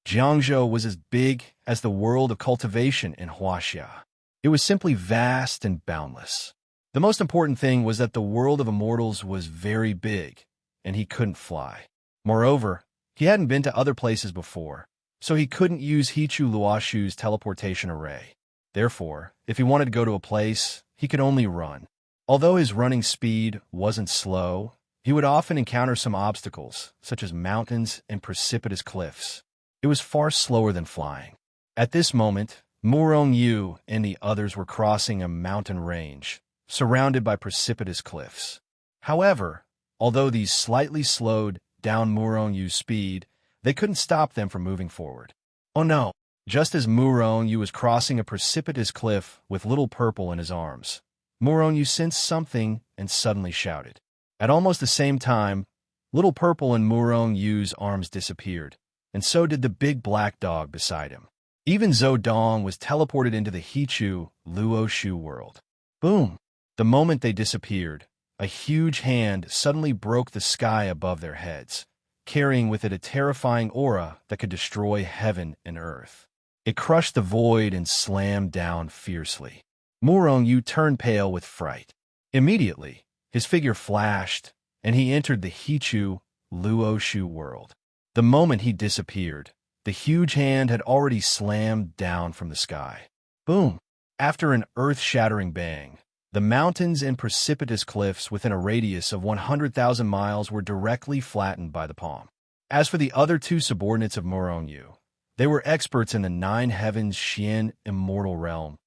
Jiangzhou was as big as the world of cultivation in Huaxia. It was simply vast and boundless. The most important thing was that the world of immortals was very big, and he couldn't fly. Moreover, he hadn't been to other places before, so he couldn't use Hichu Luoshu's teleportation array. Therefore, if he wanted to go to a place, he could only run. Although his running speed wasn't slow, he would often encounter some obstacles, such as mountains and precipitous cliffs. It was far slower than flying. At this moment, Murong Yu and the others were crossing a mountain range, surrounded by precipitous cliffs. However, although these slightly slowed down Murong Yu's speed, they couldn't stop them from moving forward. Oh no! Just as Murong Yu was crossing a precipitous cliff with Little Purple in his arms, Murong Yu sensed something and suddenly shouted. At almost the same time, Little Purple in Murong Yu's arms disappeared, and so did the big black dog beside him. Even Zhou Dong was teleported into the Hichu Luoshu world. Boom! The moment they disappeared, a huge hand suddenly broke the sky above their heads, carrying with it a terrifying aura that could destroy heaven and earth. It crushed the void and slammed down fiercely. Murong Yu turned pale with fright. Immediately, his figure flashed, and he entered the Hichu Luoshu world. The moment he disappeared, the huge hand had already slammed down from the sky. Boom! After an earth-shattering bang, the mountains and precipitous cliffs within a radius of 100,000 miles were directly flattened by the palm. As for the other two subordinates of Murongyu, they were experts in the Nine Heavens Xian immortal realm.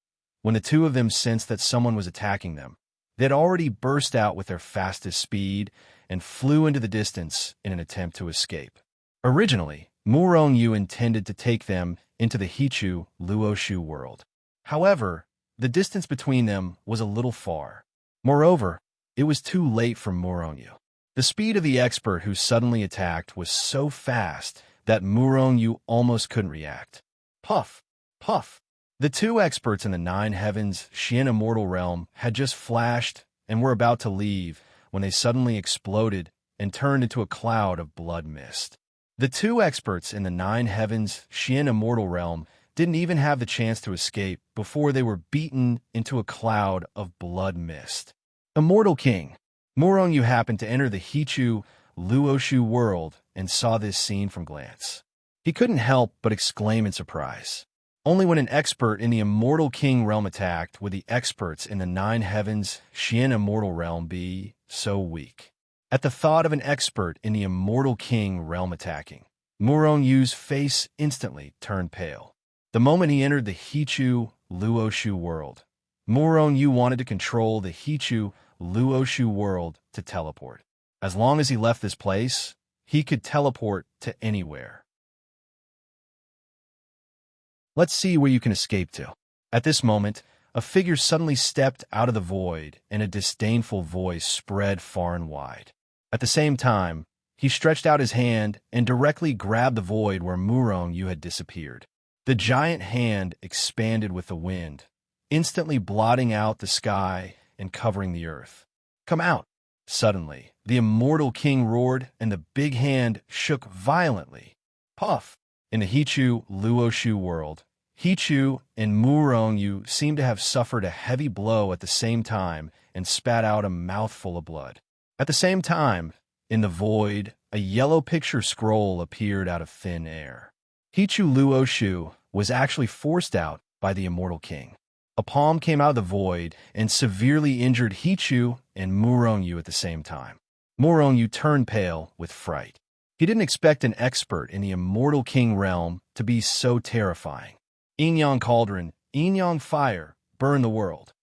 When the two of them sensed that someone was attacking them, they had already burst out with their fastest speed and flew into the distance in an attempt to escape. Originally, Murongyu intended to take them into the Hichu Luoshu world. However, the distance between them was a little far. Moreover, it was too late for Murongyu. The speed of the expert who suddenly attacked was so fast that Murongyu almost couldn't react. Puff! Puff! The two experts in the Nine Heavens Xian immortal realm had just flashed and were about to leave when they suddenly exploded and turned into a cloud of blood mist. The two experts in the Nine Heavens Xian immortal realm didn't even have the chance to escape before they were beaten into a cloud of blood mist. Immortal King! Murongyu happened to enter the Hichu Luoshu world and saw this scene from glance. He couldn't help but exclaim in surprise. Only when an expert in the Immortal King realm attacked would the experts in the Nine Heavens Xian immortal realm be so weak. At the thought of an expert in the Immortal King realm attacking, Murongyu's face instantly turned pale. The moment he entered the Hichu Luoshu world, Murongyu wanted to control the Hichu Luoshu world to teleport. As long as he left this place, he could teleport to anywhere. Let's see where you can escape to. At this moment, a figure suddenly stepped out of the void, and a disdainful voice spread far and wide. At the same time, he stretched out his hand and directly grabbed the void where Murongyu had disappeared. The giant hand expanded with the wind, instantly blotting out the sky and covering the earth. "Come out!" Suddenly, the Immortal King roared, and the big hand shook violently. Puff! In the Hichu Luoshu world, Hichu and Murongyu seemed to have suffered a heavy blow at the same time and spat out a mouthful of blood. At the same time, in the void, a yellow picture scroll appeared out of thin air. Hichu Luoshu was actually forced out by the Immortal King. A palm came out of the void and severely injured Hichu and Murongyu at the same time. Murongyu turned pale with fright. He didn't expect an expert in the Immortal King realm to be so terrifying. Yin-Yang Cauldron, Yin-Yang Fire, burn the world.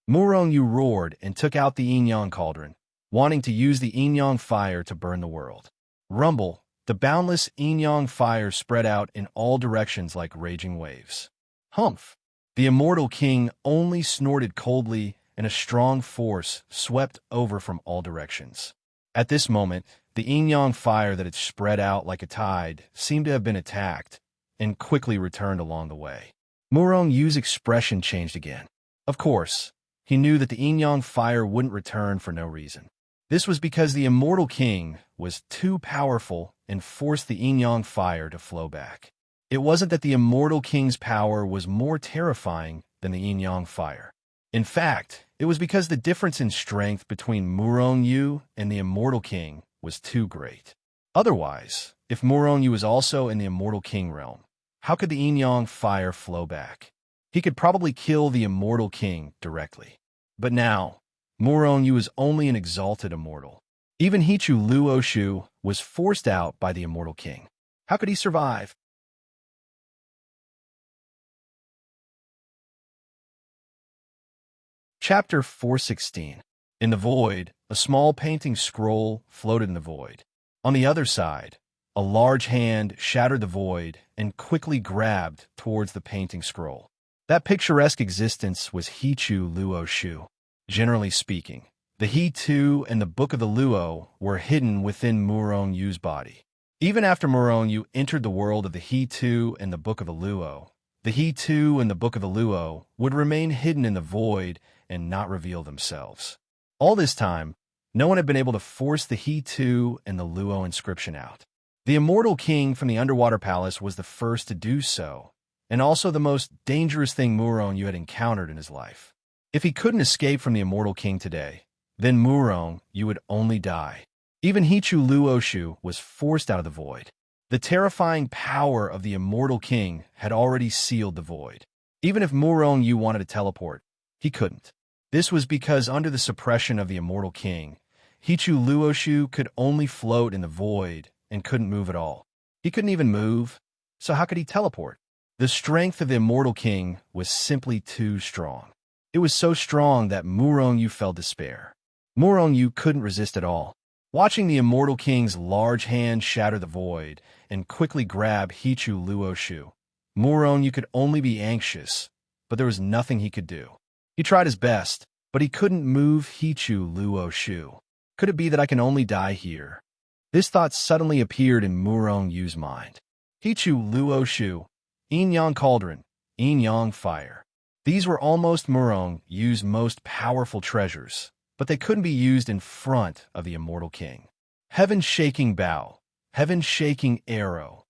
Murongyu roared and took out the Yin-Yang Cauldron, wanting to use the Yin-Yang Fire to burn the world. Rumble, the boundless Yin-Yang Fire spread out in all directions like raging waves. Humph! The Immortal King only snorted coldly, and a strong force swept over from all directions. At this moment, the Yin-Yang Fire that had spread out like a tide seemed to have been attacked and quickly returned along the way. Murongyu's expression changed again. Of course, he knew that the Yin-Yang Fire wouldn't return for no reason. This was because the Immortal King was too powerful and forced the Yin-Yang Fire to flow back. It wasn't that the Immortal King's power was more terrifying than the Yin-Yang Fire. In fact, it was because the difference in strength between Murongyu and the Immortal King was too great. Otherwise, if Murongyu was also in the Immortal King realm, how could the Yin-Yang Fire flow back? He could probably kill the Immortal King directly. But now, Murongyu is only an exalted immortal. Even Hichu Luoshu was forced out by the Immortal King. How could he survive? Chapter 416. In the void, a small painting scroll floated in the void. On the other side, a large hand shattered the void and quickly grabbed towards the painting scroll. That picturesque existence was Hichu Luoshu. Generally speaking, the He-Tu and the Book of the Luo were hidden within Murongyu's body. Even after Murongyu entered the world of the He-Tu and the Book of the Luo, the He-Tu and the Book of the Luo would remain hidden in the void and not reveal themselves. All this time, no one had been able to force the He-Tu and the Luo inscription out. The Immortal King from the Underwater Palace was the first to do so, and also the most dangerous thing Murongyu had encountered in his life. If he couldn't escape from the Immortal King today, then Murongyu would only die. Even Hichu Luoshu was forced out of the void. The terrifying power of the immortal king had already sealed the void. Even if Murong Yu wanted to teleport, he couldn't. This was because under the suppression of the immortal king, Hichu Luoshu could only float in the void and couldn't move at all. He couldn't even move, so how could he teleport? The strength of the immortal king was simply too strong. It was so strong that Murong Yu felt despair. Murong Yu couldn't resist at all. Watching the immortal king's large hand shatter the void and quickly grab Hichu Luoshu, Murong Yu could only be anxious, but there was nothing he could do. He tried his best, but he couldn't move Hichu Luoshu. Could it be that I can only die here? This thought suddenly appeared in Murong Yu's mind. Hichu Luoshu, Yin Yang Cauldron, Yin Yang Fire. These were almost Murong Yu's most powerful treasures, but they couldn't be used in front of the immortal king. Heaven-shaking bow, heaven-shaking arrow.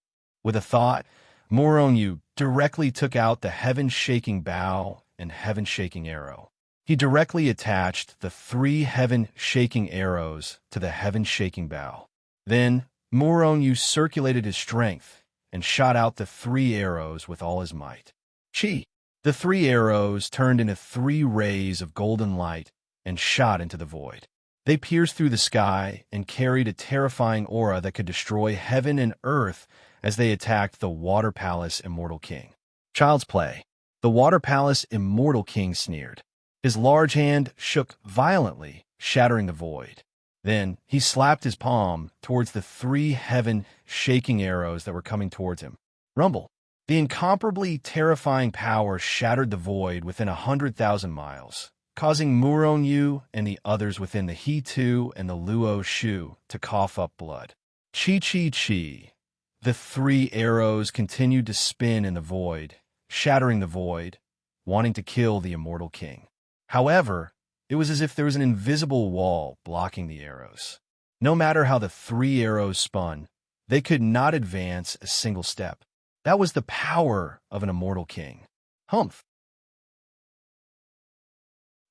With a thought, Murong Yu directly took out the heaven-shaking bow and heaven-shaking arrow. He directly attached the 3 heaven-shaking arrows to the heaven-shaking bow. Then, Murong Yu circulated his strength and shot out the 3 arrows with all his might. Chi! The 3 arrows turned into 3 rays of golden light and shot into the void. They pierced through the sky and carried a terrifying aura that could destroy heaven and earth as they attacked the Water Palace Immortal King. Child's play. The Water Palace Immortal King sneered. His large hand shook violently, shattering the void. Then he slapped his palm towards the 3 heaven-shaking arrows that were coming towards him. Rumble. The incomparably terrifying power shattered the void within 100,000 miles, causing Murong Yu and the others within the He-Tu and the Luo-Shu to cough up blood. Chi. The 3 arrows continued to spin in the void, shattering the void, wanting to kill the immortal king. However, it was as if there was an invisible wall blocking the arrows. No matter how the 3 arrows spun, they could not advance a single step. That was the power of an immortal king. Humph!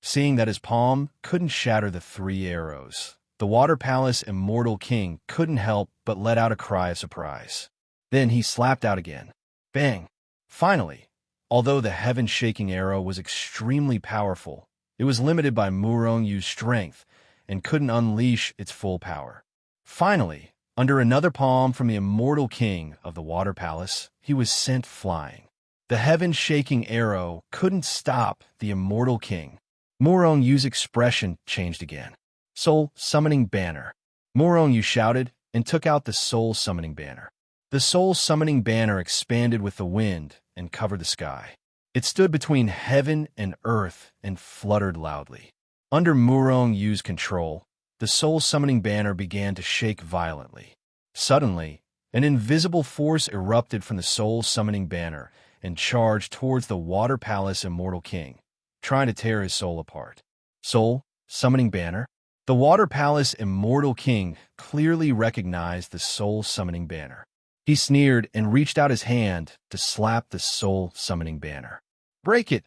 Seeing that his palm couldn't shatter the 3 arrows, the Water Palace Immortal King couldn't help but let out a cry of surprise. Then he slapped out again. Bang! Finally, although the heaven-shaking arrow was extremely powerful, it was limited by Murong Yu's strength and couldn't unleash its full power. Finally, under another palm from the Immortal King of the Water Palace, he was sent flying. The heaven-shaking arrow couldn't stop the Immortal King. Murong Yu's expression changed again. Soul Summoning Banner. Murong Yu shouted and took out the Soul Summoning Banner. The Soul Summoning Banner expanded with the wind and covered the sky. It stood between heaven and earth and fluttered loudly. Under Murong Yu's control, the Soul Summoning Banner began to shake violently. Suddenly, an invisible force erupted from the Soul Summoning Banner and charged towards the Water Palace Immortal King, trying to tear his soul apart. Soul Summoning Banner? The Water Palace Immortal King clearly recognized the Soul Summoning Banner. He sneered and reached out his hand to slap the Soul Summoning Banner. Break it!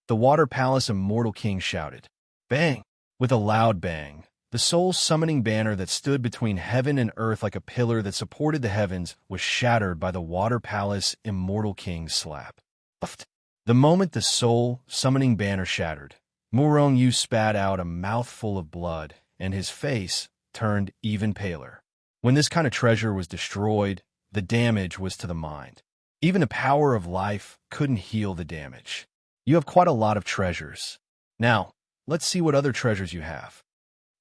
The Water Palace Immortal King shouted. Bang! With a loud bang, the Soul Summoning Banner that stood between heaven and earth like a pillar that supported the heavens was shattered by the Water Palace Immortal King's slap. The moment the Soul Summoning Banner shattered, Murong Yu spat out a mouthful of blood, and his face turned even paler. When this kind of treasure was destroyed, the damage was to the mind. Even the power of life couldn't heal the damage. You have quite a lot of treasures. Now, let's see what other treasures you have.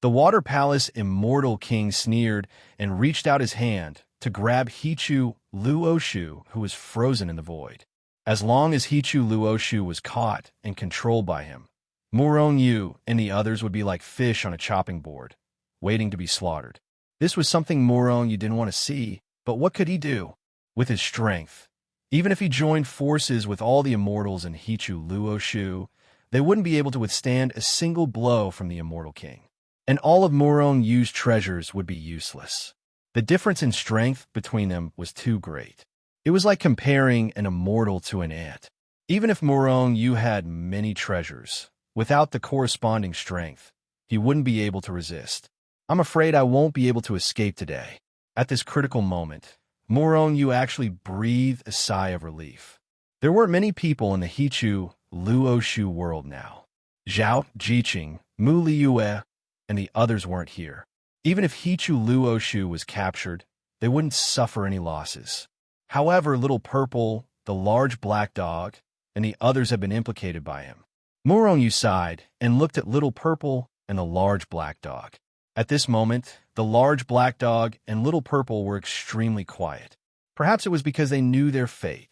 The Water Palace Immortal King sneered and reached out his hand to grab Hichu Luoshu, who was frozen in the void. As long as Hichu Luoshu was caught and controlled by him, Murong Yu and the others would be like fish on a chopping board, waiting to be slaughtered. This was something Murong Yu didn't want to see, but what could he do? With his strength, even if he joined forces with all the immortals in Hichu Luoshu, they wouldn't be able to withstand a single blow from the Immortal King. And all of Murong Yu's treasures would be useless. The difference in strength between them was too great. It was like comparing an immortal to an ant. Even if Murong Yu had many treasures, without the corresponding strength, he wouldn't be able to resist. I'm afraid I won't be able to escape today. At this critical moment, Morong actually breathed a sigh of relief. There weren't many people in the Hichu Luoshu world now. Zhao, Jiqing, Mu Liyue, and the others weren't here. Even if Hichu Luoshu was captured, they wouldn't suffer any losses. However, Little Purple, the large black dog, and the others had been implicated by him. Morong sighed and looked at Little Purple and the large black dog. At this moment, the large black dog and Little Purple were extremely quiet. Perhaps it was because they knew their fate.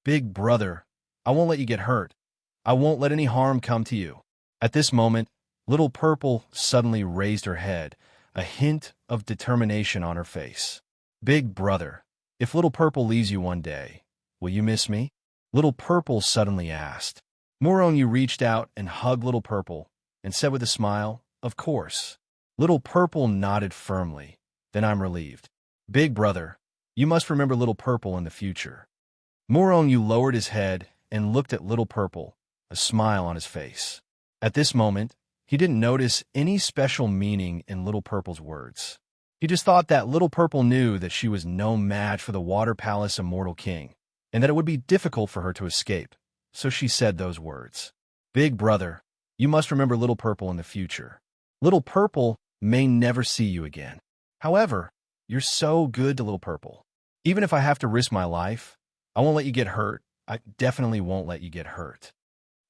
Big brother, I won't let you get hurt. I won't let any harm come to you. At this moment, Little Purple suddenly raised her head, a hint of determination on her face. Big brother, if Little Purple leaves you one day, will you miss me? Little Purple suddenly asked. Morong reached out and hugged Little Purple and said with a smile, "Of course." Little Purple nodded firmly. "Then I'm relieved. Big brother, you must remember Little Purple in the future." Morong lowered his head and looked at Little Purple, a smile on his face. At this moment, he didn't notice any special meaning in Little Purple's words. He just thought that Little Purple knew that she was no match for the Water Palace Immortal King, and that it would be difficult for her to escape, so she said those words. "Big brother, you must remember Little Purple in the future. Little Purple may never see you again. However, you're so good to Little Purple. Even if I have to risk my life, I won't let you get hurt. I definitely won't let you get hurt."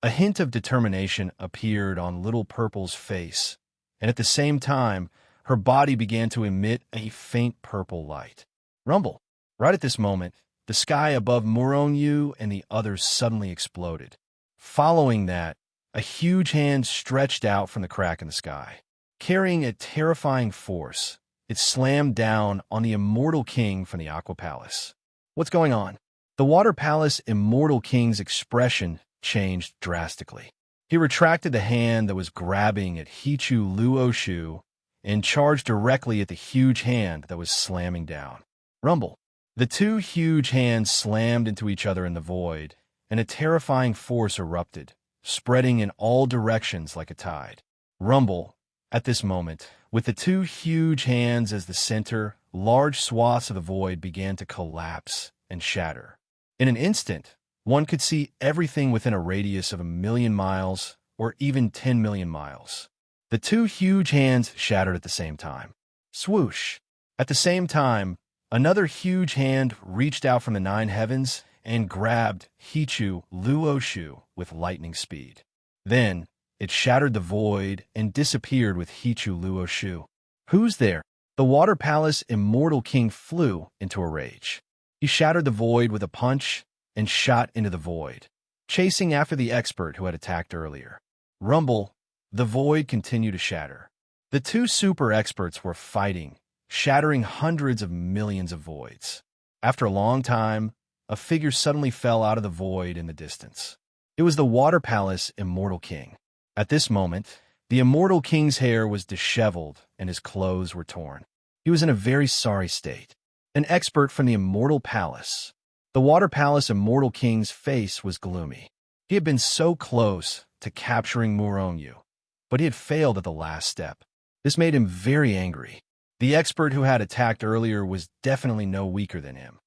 A hint of determination appeared on Little Purple's face, and at the same time, her body began to emit a faint purple light. Rumble! Right at this moment, the sky above Morong and the others suddenly exploded. Following that, a huge hand stretched out from the crack in the sky. Carrying a terrifying force, it slammed down on the Immortal King from the Aqua Palace. What's going on? The Water Palace Immortal King's expression changed drastically. He retracted the hand that was grabbing at Hichu Luoshu and charged directly at the huge hand that was slamming down. Rumble! The two huge hands slammed into each other in the void, and a terrifying force erupted, spreading in all directions like a tide. Rumble! At this moment, with the two huge hands as the center, large swaths of the void began to collapse and shatter. In an instant, one could see everything within a radius of 1,000,000 miles or even 10 million miles. The two huge hands shattered at the same time. Swoosh! At the same time, another huge hand reached out from the 9 heavens and grabbed Hichu Luoshu with lightning speed. Then, it shattered the void and disappeared with Hichu Luoshu. Who's there? The Water Palace Immortal King flew into a rage. He shattered the void with a punch and shot into the void, chasing after the expert who had attacked earlier. Rumble! The void continued to shatter. The two super experts were fighting, shattering hundreds of millions of voids. After a long time, a figure suddenly fell out of the void in the distance. It was the Water Palace Immortal King. At this moment, the Immortal King's hair was disheveled and his clothes were torn. He was in a very sorry state. An expert from the Immortal Palace. The Water Palace Immortal King's face was gloomy. He had been so close to capturing Morong, but he had failed at the last step. This made him very angry. The expert who had attacked earlier was definitely no weaker than him.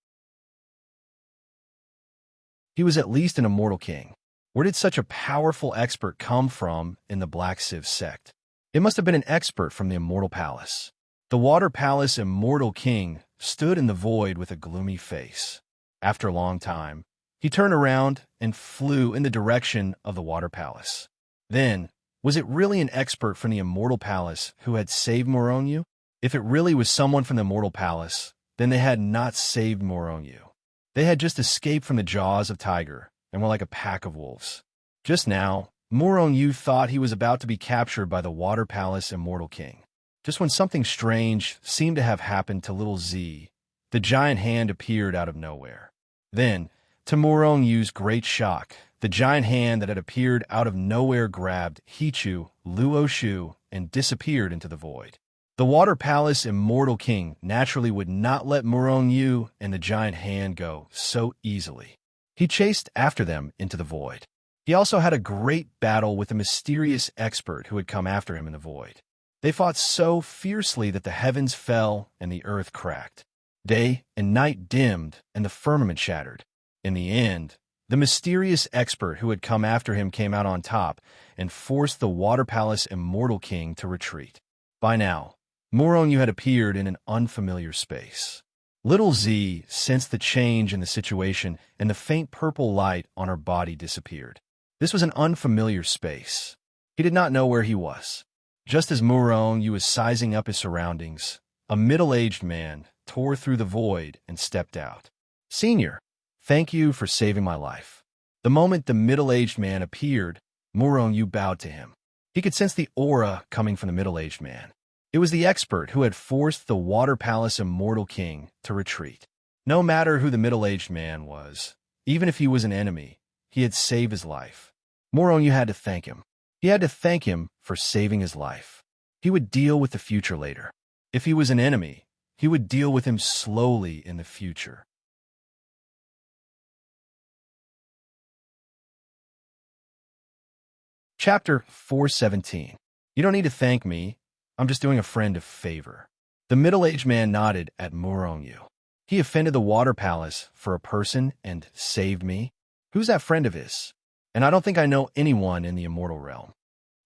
He was at least an Immortal King. Where did such a powerful expert come from in the Black Civ sect? It must have been an expert from the Immortal Palace. The Water Palace Immortal King stood in the void with a gloomy face. After a long time, he turned around and flew in the direction of the Water Palace. Then, was it really an expert from the Immortal Palace who had saved Morong? If it really was someone from the Immortal Palace, then they had not saved Morong. They had just escaped from the jaws of Tiger and were like a pack of wolves. Just now, Morong thought he was about to be captured by the Water Palace Immortal King. Just when something strange seemed to have happened to little Z, the giant hand appeared out of nowhere. Then, to Morong's great shock, the giant hand that had appeared out of nowhere grabbed Hichu Luoshu and disappeared into the void. The Water Palace Immortal King naturally would not let Morong and the giant hand go so easily. He chased after them into the void. He also had a great battle with a mysterious expert who had come after him in the void. They fought so fiercely that the heavens fell and the earth cracked. Day and night dimmed and the firmament shattered. In the end, the mysterious expert who had come after him came out on top and forced the Water Palace Immortal King to retreat. By now, Moronu had appeared in an unfamiliar space. Little Z sensed the change in the situation, and the faint purple light on her body disappeared. This was an unfamiliar space. He did not know where he was. Just as Moronu was sizing up his surroundings, a middle-aged man tore through the void and stepped out. "Senior, thank you for saving my life." The moment the middle-aged man appeared, Moronu bowed to him. He could sense the aura coming from the middle-aged man. It was the expert who had forced the Water Palace Immortal King to retreat. No matter who the middle-aged man was, even if he was an enemy, he had saved his life. Moronu had to thank him. He had to thank him for saving his life. He would deal with the future later. If he was an enemy, he would deal with him slowly in the future. Chapter 417. You don't need to thank me. I'm just doing a friend a favor. The middle-aged man nodded at Moronu. He offended the Water Palace for a person and saved me. Who's that friend of his? And I don't think I know anyone in the immortal realm.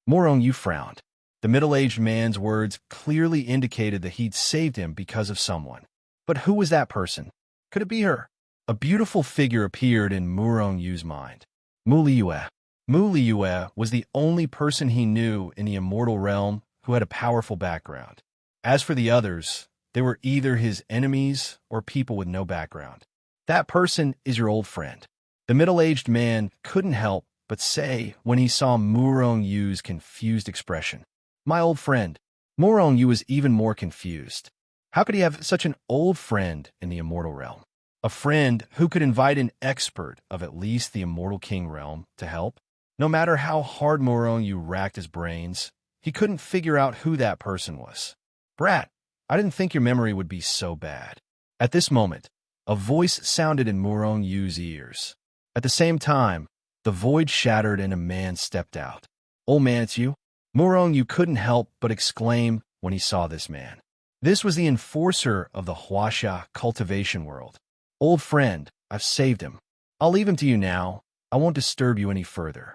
Moronu frowned. The middle-aged man's words clearly indicated that he'd saved him because of someone. But who was that person? Could it be her? A beautiful figure appeared in Moronu's mind. Muliue. Muliue was the only person he knew in the immortal realm who had a powerful background. As for the others, they were either his enemies or people with no background. That person is your old friend. The middle-aged man couldn't help but say when he saw Moronu's confused expression. My old friend. Moronu was even more confused. How could he have such an old friend in the immortal realm? A friend who could invite an expert of at least the Immortal King realm to help? No matter how hard Moronu racked his brains, he couldn't figure out who that person was. Brat, I didn't think your memory would be so bad. At this moment, a voice sounded in Moronu's ears. At the same time, the void shattered and a man stepped out. Old man, it's you? Moronu couldn't help but exclaim when he saw this man. This was the enforcer of the Huasha cultivation world. Old friend, I've saved him. I'll leave him to you now. I won't disturb you any further.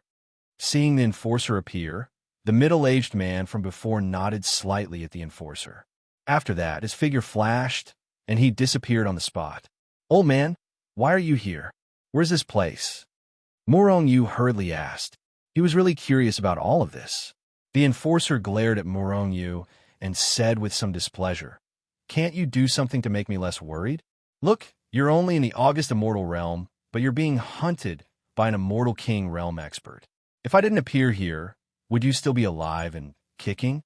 Seeing the enforcer appear, the middle-aged man from before nodded slightly at the enforcer. After that, his figure flashed, and he disappeared on the spot. Old man, why are you here? Where's this place? Moronu hurriedly asked. He was really curious about all of this. The enforcer glared at Moronu and said with some displeasure, Can't you do something to make me less worried? Look, you're only in the August Immortal Realm, but you're being hunted by an Immortal King realm expert. If I didn't appear here, would you still be alive and kicking?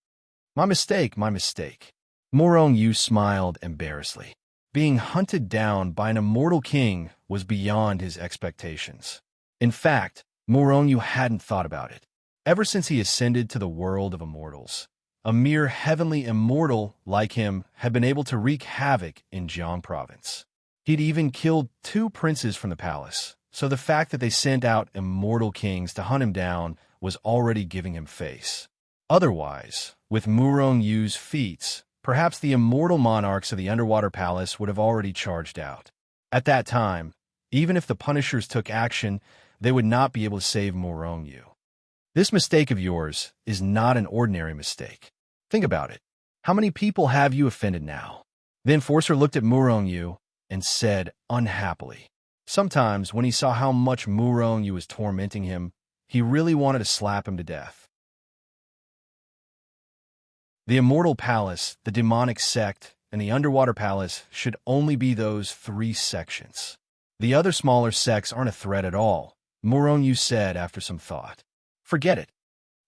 My mistake, my mistake. Moronu smiled embarrassedly. Being hunted down by an Immortal King was beyond his expectations. In fact, Moronu hadn't thought about it. Ever since he ascended to the world of immortals, a mere heavenly immortal like him had been able to wreak havoc in Jiang Province. He'd even killed 2 princes from the palace, so the fact that they sent out immortal kings to hunt him down was already giving him face. Otherwise, with Moronu's feats, perhaps the immortal monarchs of the underwater palace would have already charged out. At that time, even if the Punishers took action, they would not be able to save Moronu. This mistake of yours is not an ordinary mistake. Think about it. How many people have you offended now? The enforcer looked at Moronu and said unhappily. Sometimes, when he saw how much Moronu was tormenting him, he really wanted to slap him to death. The Immortal Palace, the Demonic Sect, and the Underwater Palace should only be those 3 sections. The other smaller sects aren't a threat at all, Moronu said after some thought. Forget it.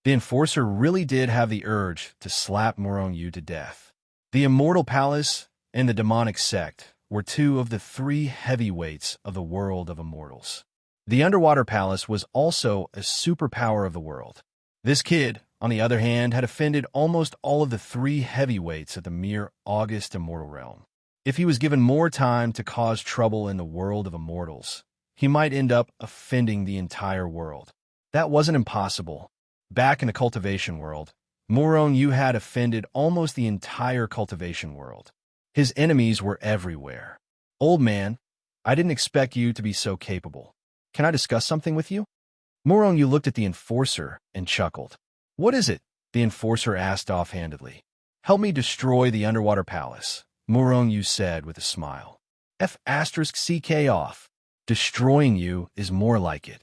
The enforcer really did have the urge to slap Moronu to death. The Immortal Palace and the Demonic Sect were 2 of the 3 heavyweights of the world of immortals. The Underwater Palace was also a superpower of the world. This kid, on the other hand, had offended almost all of the 3 heavyweights of the mere August Immortal Realm. If he was given more time to cause trouble in the world of immortals, he might end up offending the entire world. That wasn't impossible. Back in the cultivation world, Murong Yu had offended almost the entire cultivation world. His enemies were everywhere. Old man, I didn't expect you to be so capable. Can I discuss something with you? Murong Yu looked at the enforcer and chuckled. What is it? The enforcer asked offhandedly. Help me destroy the underwater palace, Murong Yu said with a smile. F***CK off. Destroying you is more like it.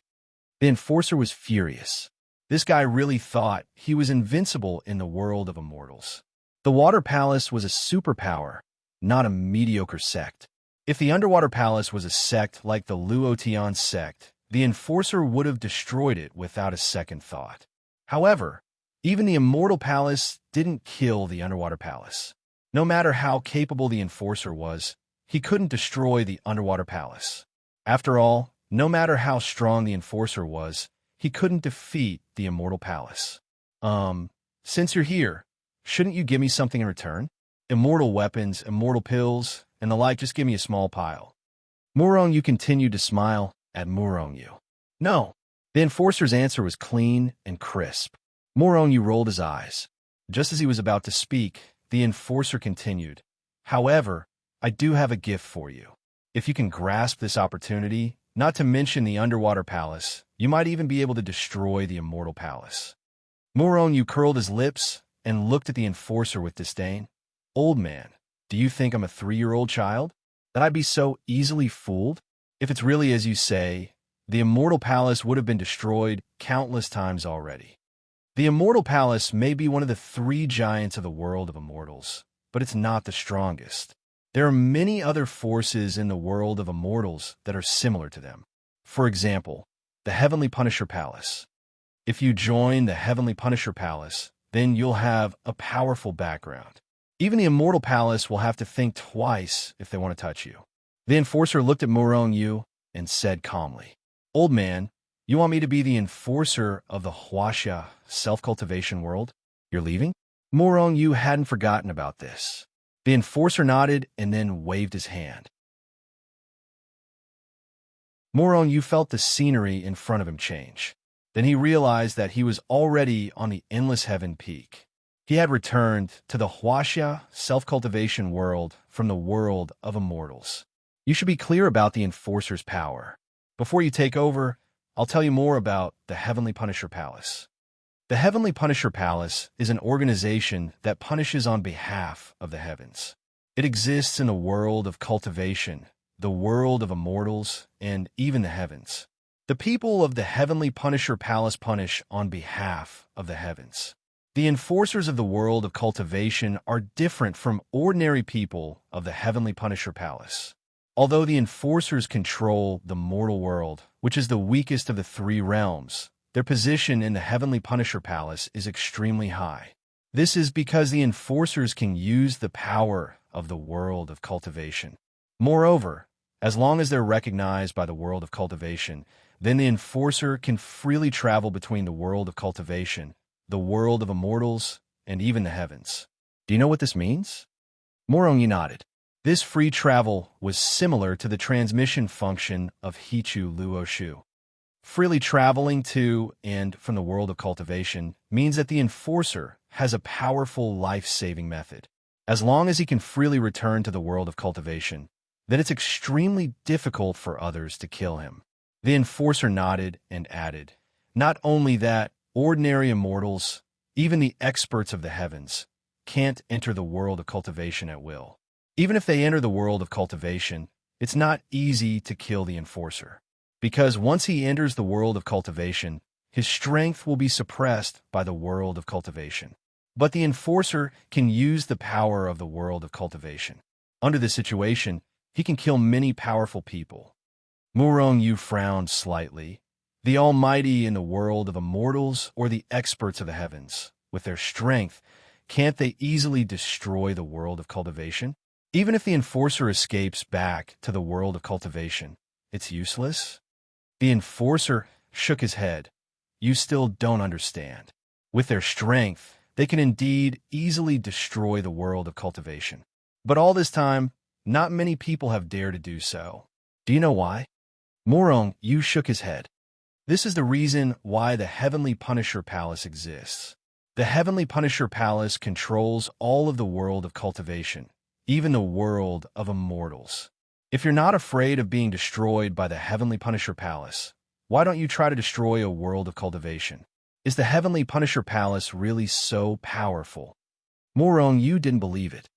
The enforcer was furious. This guy really thought he was invincible in the world of immortals. The water palace was a superpower, not a mediocre sect. If the underwater palace was a sect like the Luotian sect, the enforcer would have destroyed it without a second thought. However, even the immortal palace didn't kill the underwater palace. No matter how capable the enforcer was, he couldn't destroy the underwater palace. After all, no matter how strong the enforcer was, he couldn't defeat the immortal palace. Since you're here, shouldn't you give me something in return? Immortal weapons, immortal pills, and the like, just give me a small pile. Murong Yu continued to smile at Murong Yu. No. The enforcer's answer was clean and crisp. Murong Yu rolled his eyes. Just as he was about to speak, the enforcer continued. However, I do have a gift for you. If you can grasp this opportunity, not to mention the underwater palace, you might even be able to destroy the immortal palace. Murong Yu curled his lips and looked at the enforcer with disdain. Old man, do you think I'm a 3-year-old child? That I'd be so easily fooled? If it's really as you say, the immortal palace would have been destroyed countless times already. The immortal palace may be one of the 3 giants of the world of immortals, but it's not the strongest. There are many other forces in the world of immortals that are similar to them. For example, the Heavenly Punisher Palace. If you join the Heavenly Punisher Palace, then you'll have a powerful background. Even the Immortal Palace will have to think twice if they want to touch you. The enforcer looked at Murong Yu and said calmly, Old man, you want me to be the enforcer of the Huaxia self-cultivation world? You're leaving? Murong Yu hadn't forgotten about this. The enforcer nodded and then waved his hand. Murong Yu felt the scenery in front of him change. Then he realized that he was already on the Endless Heaven peak. He had returned to the Huaxia self-cultivation world from the world of immortals. You should be clear about the enforcer's power. Before you take over, I'll tell you more about the Heavenly Punisher Palace. The Heavenly Punisher Palace is an organization that punishes on behalf of the heavens. It exists in the world of cultivation, the world of immortals, and even the heavens. The people of the Heavenly Punisher Palace punish on behalf of the heavens. The enforcers of the world of cultivation are different from ordinary people of the Heavenly Punisher Palace. Although the enforcers control the mortal world, which is the weakest of the 3 realms, their position in the Heavenly Punisher Palace is extremely high. This is because the enforcers can use the power of the world of cultivation. Moreover, as long as they're recognized by the world of cultivation, then the enforcer can freely travel between the world of cultivation, the world of immortals, and even the heavens. Do you know what this means? Murong Yu nodded. This free travel was similar to the transmission function of Hichu Luoshu. Freely traveling to and from the world of cultivation means that the enforcer has a powerful life-saving method. As long as he can freely return to the world of cultivation, then it's extremely difficult for others to kill him. The enforcer nodded and added, not only that, ordinary immortals, even the experts of the heavens, can't enter the world of cultivation at will. Even if they enter the world of cultivation, it's not easy to kill the enforcer. Because once he enters the world of cultivation, his strength will be suppressed by the world of cultivation. But the enforcer can use the power of the world of cultivation. Under this situation, he can kill many powerful people. Murong Yu frowned slightly. The Almighty in the world of immortals or the experts of the heavens, with their strength, can't they easily destroy the world of cultivation? Even if the enforcer escapes back to the world of cultivation, it's useless? The enforcer shook his head. You still don't understand. With their strength, they can indeed easily destroy the world of cultivation. But all this time, not many people have dared to do so. Do you know why? Murong Yu shook his head. This is the reason why the Heavenly Punisher Palace exists. The Heavenly Punisher Palace controls all of the world of cultivation, even the world of immortals. If you're not afraid of being destroyed by the Heavenly Punisher Palace, why don't you try to destroy a world of cultivation? Is the Heavenly Punisher Palace really so powerful? Morong, you didn't believe it.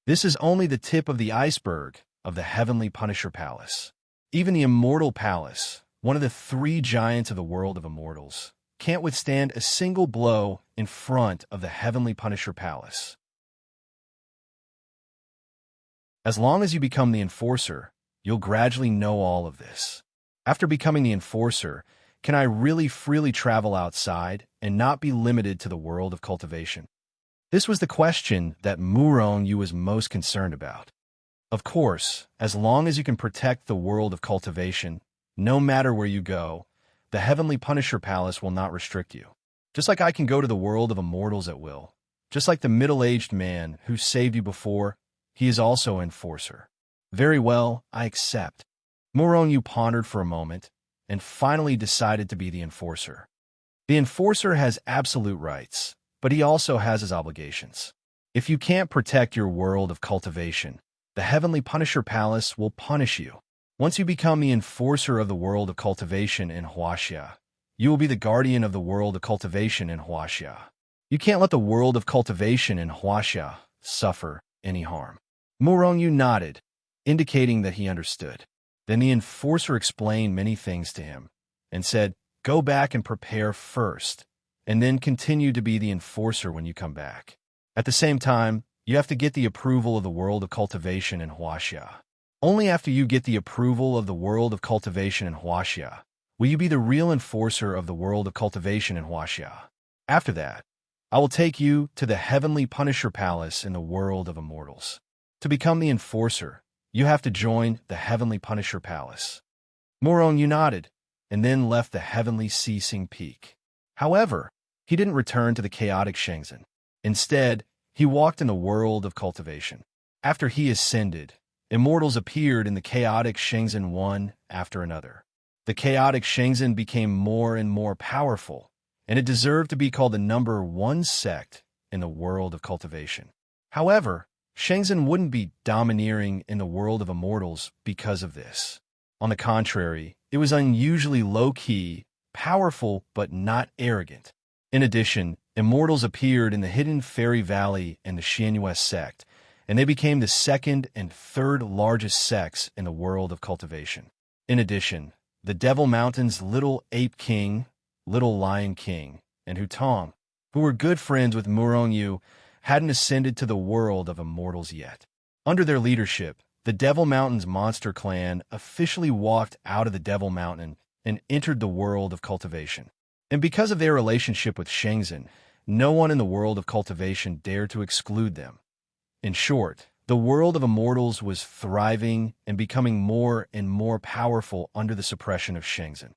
This is only the tip of the iceberg of the Heavenly Punisher Palace. Even the Immortal Palace, one of the three giants of the world of immortals, can't withstand a single blow in front of the Heavenly Punisher Palace. As long as you become the Enforcer, you'll gradually know all of this. After becoming the Enforcer, can I really freely travel outside and not be limited to the world of cultivation? This was the question that Murong Yu was most concerned about. Of course, as long as you can protect the world of cultivation, no matter where you go, the Heavenly Punisher Palace will not restrict you. Just like I can go to the world of immortals at will. Just like the middle-aged man who saved you before, he is also an Enforcer. Very well, I accept. Murong Yu pondered for a moment and finally decided to be the Enforcer. The Enforcer has absolute rights, but he also has his obligations. If you can't protect your world of cultivation, the Heavenly Punisher Palace will punish you. Once you become the Enforcer of the world of cultivation in Huaxia, you will be the guardian of the world of cultivation in Huaxia. You can't let the world of cultivation in Huaxia suffer any harm. Murong Yu nodded, indicating that he understood. Then the Enforcer explained many things to him and said, "Go back and prepare first, and then continue to be the Enforcer when you come back. At the same time, you have to get the approval of the world of cultivation in Huaxia. Only after you get the approval of the world of cultivation in Huaxia will you be the real Enforcer of the world of cultivation in Huaxia. After that, I will take you to the Heavenly Punisher Palace in the world of immortals. To become the Enforcer, you have to join the Heavenly Punisher Palace." Murong Yu nodded, and then left the Heavenly Ceasing Peak. However, he didn't return to the chaotic Shenzhen. Instead, he walked in the world of cultivation. After he ascended, immortals appeared in the chaotic Shenzhen one after another. The chaotic Shenzhen became more and more powerful, and it deserved to be called the number one sect in the world of cultivation. However, Shenzhen wouldn't be domineering in the world of immortals because of this. On the contrary, it was unusually low-key, powerful, but not arrogant. In addition, immortals appeared in the hidden Fairy Valley and the Xianyue sect, and they became the second and third largest sects in the world of cultivation. In addition, the Devil Mountain's Little Ape King, Little Lion King, and Hutong, who were good friends with Murong Yu, hadn't ascended to the world of immortals yet. Under their leadership, the Devil Mountain's monster clan officially walked out of the Devil Mountain and entered the world of cultivation. And because of their relationship with Shenzhen, no one in the world of cultivation dared to exclude them. In short, the world of immortals was thriving and becoming more and more powerful under the suppression of Shenzhen.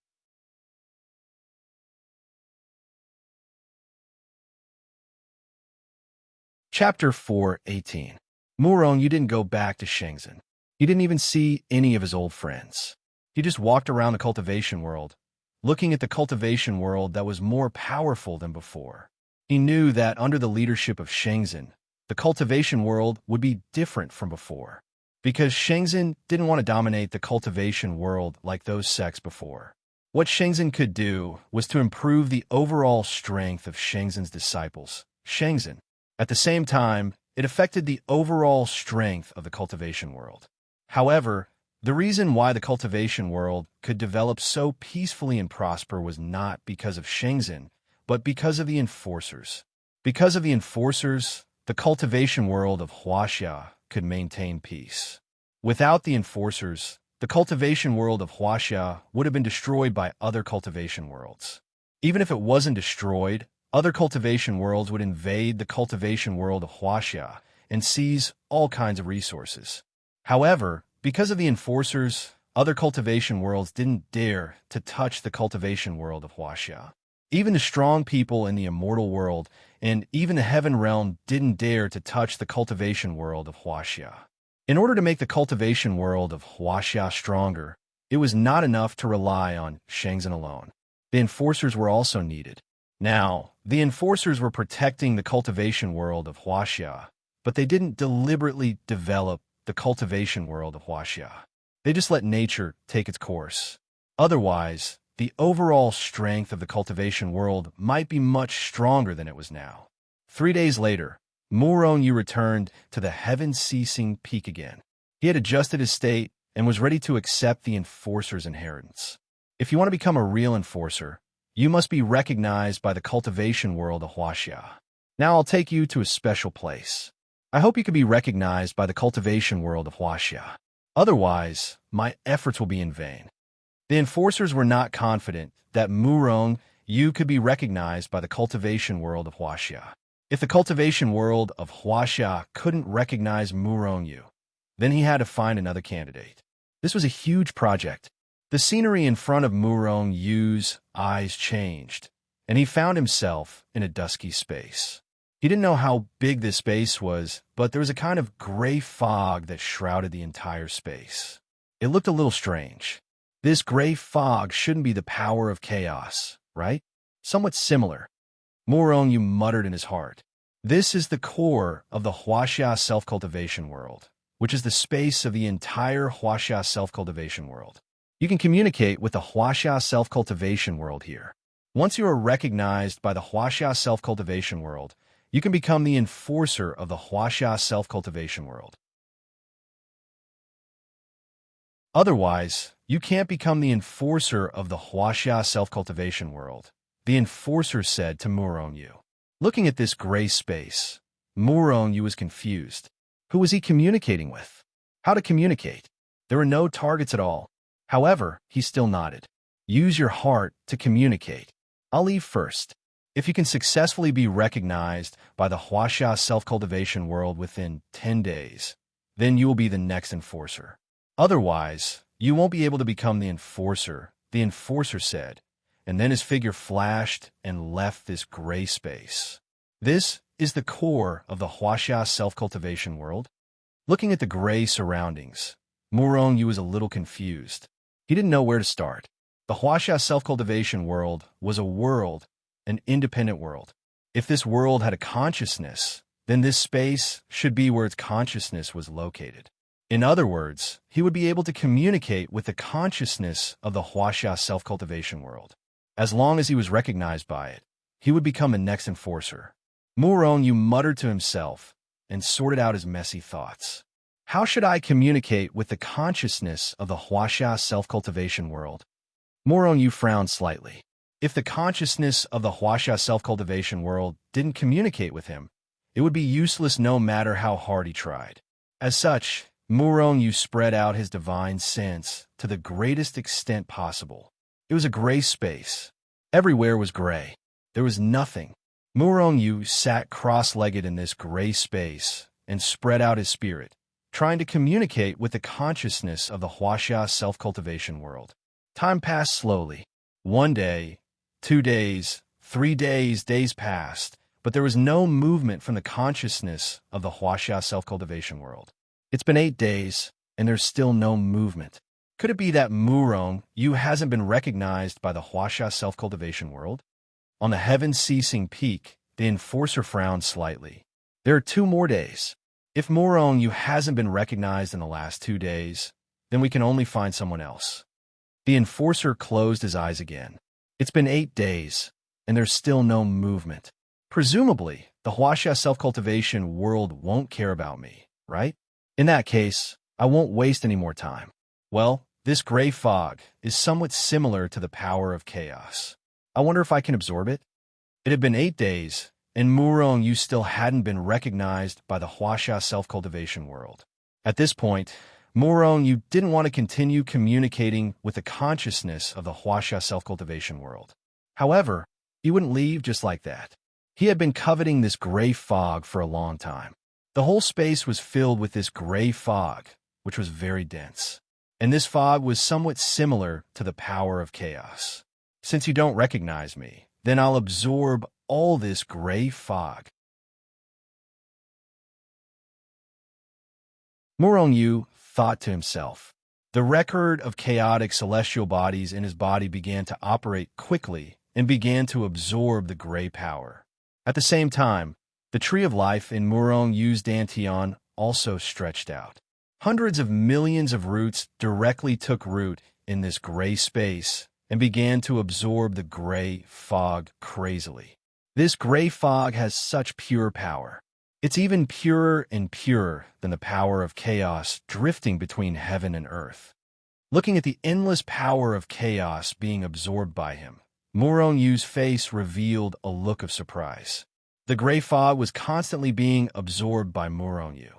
Chapter 4:18. Murong Yu didn't go back to Shenzhen. He didn't even see any of his old friends. He just walked around the cultivation world, looking at the cultivation world that was more powerful than before. He knew that under the leadership of Shenzhen, the cultivation world would be different from before, because Shenzhen didn't want to dominate the cultivation world like those sects before. What Shenzhen could do was to improve the overall strength of Shenzhen's disciples, Shenzhen. At the same time, it affected the overall strength of the cultivation world. However, the reason why the cultivation world could develop so peacefully and prosper was not because of Shenzhen, but because of the Enforcers. Because of the Enforcers, the cultivation world of Huaxia could maintain peace. Without the Enforcers, the cultivation world of Huaxia would have been destroyed by other cultivation worlds. Even if it wasn't destroyed, other cultivation worlds would invade the cultivation world of Huaxia and seize all kinds of resources. However, because of the Enforcers, other cultivation worlds didn't dare to touch the cultivation world of Huaxia. Even the strong people in the immortal world and even the heaven realm didn't dare to touch the cultivation world of Huaxia. In order to make the cultivation world of Huaxia stronger, it was not enough to rely on Shenzhen alone. The enforcers were also needed. Now, the enforcers were protecting the cultivation world of Huaxia, but they didn't deliberately develop the cultivation world of Huaxia. They just let nature take its course. Otherwise, the overall strength of the cultivation world might be much stronger than it was now. 3 days later, Murong returned to the heaven-ceasing peak again. He had adjusted his state and was ready to accept the enforcer's inheritance. If you want to become a real enforcer, you must be recognized by the cultivation world of Huaxia. Now I'll take you to a special place. I hope you can be recognized by the cultivation world of Huaxia. Otherwise, my efforts will be in vain. The enforcers were not confident that Murong could be recognized by the cultivation world of Huaxia. If the cultivation world of Huaxia couldn't recognize Murong, then he had to find another candidate. This was a huge project. The scenery in front of Murong's eyes changed, and he found himself in a dusky space. He didn't know how big this space was, but there was a kind of gray fog that shrouded the entire space. It looked a little strange. This gray fog shouldn't be the power of chaos, right? Somewhat similar. Murong muttered in his heart. This is the core of the Huaxia self-cultivation world, which is the space of the entire Huaxia self-cultivation world. You can communicate with the Huaxia self-cultivation world here. Once you are recognized by the Huaxia self-cultivation world, you can become the enforcer of the Huaxia self-cultivation world. Otherwise, you can't become the enforcer of the Huaxia self-cultivation world, the enforcer said to Murong. Looking at this gray space, Murong was confused. Who was he communicating with? How to communicate? There were no targets at all. However, he still nodded. Use your heart to communicate. I'll leave first. If you can successfully be recognized by the Huaxia self-cultivation world within 10 days, then you will be the next enforcer. Otherwise, you won't be able to become the enforcer said, and then his figure flashed and left this gray space. This is the core of the Huaxia self-cultivation world. Looking at the gray surroundings, Murong was a little confused. He didn't know where to start. The Huaxia self-cultivation world was a world, an independent world. If this world had a consciousness, then this space should be where its consciousness was located. In other words, he would be able to communicate with the consciousness of the Huaxia self-cultivation world. As long as he was recognized by it, he would become the next enforcer. Murong muttered to himself and sorted out his messy thoughts. How should I communicate with the consciousness of the Huaxia self-cultivation world? Murong frowned slightly. If the consciousness of the Huaxia self-cultivation world didn't communicate with him, it would be useless no matter how hard he tried. As such, Murong spread out his divine sense to the greatest extent possible. It was a gray space. Everywhere was gray. There was nothing. Murong sat cross-legged in this gray space and spread out his spirit, trying to communicate with the consciousness of the Huaxia self-cultivation world. Time passed slowly. 1 day, 2 days, 3 days, days passed, but there was no movement from the consciousness of the Huaxia self-cultivation world. It's been 8 days, and there's still no movement. Could it be that Murong hasn't been recognized by the Huaxia self-cultivation world? On the heaven-ceasing peak, the enforcer frowned slightly. There are 2 more days. If Murong hasn't been recognized in the last 2 days, then we can only find someone else. The enforcer closed his eyes again. It's been 8 days, and there's still no movement. Presumably, the Huaxia self-cultivation world won't care about me, right? In that case, I won't waste any more time. Well, this gray fog is somewhat similar to the power of chaos. I wonder if I can absorb it? It had been 8 days, and Murong still hadn't been recognized by the Huaxia self-cultivation world. At this point, Murong didn't want to continue communicating with the consciousness of the Huaxia self-cultivation world. However, he wouldn't leave just like that. He had been coveting this gray fog for a long time. The whole space was filled with this gray fog, which was very dense. And this fog was somewhat similar to the power of chaos. Since you don't recognize me, then I'll absorb all this gray fog. Murong thought to himself. The record of chaotic celestial bodies in his body began to operate quickly and began to absorb the gray power. At the same time, the tree of life in Murong Yu's dantian also stretched out. Hundreds of millions of roots directly took root in this gray space and began to absorb the gray fog crazily. This gray fog has such pure power. It's even purer and purer than the power of chaos drifting between heaven and earth. Looking at the endless power of chaos being absorbed by him, Murong Yu's face revealed a look of surprise. The gray fog was constantly being absorbed by Murong Yu.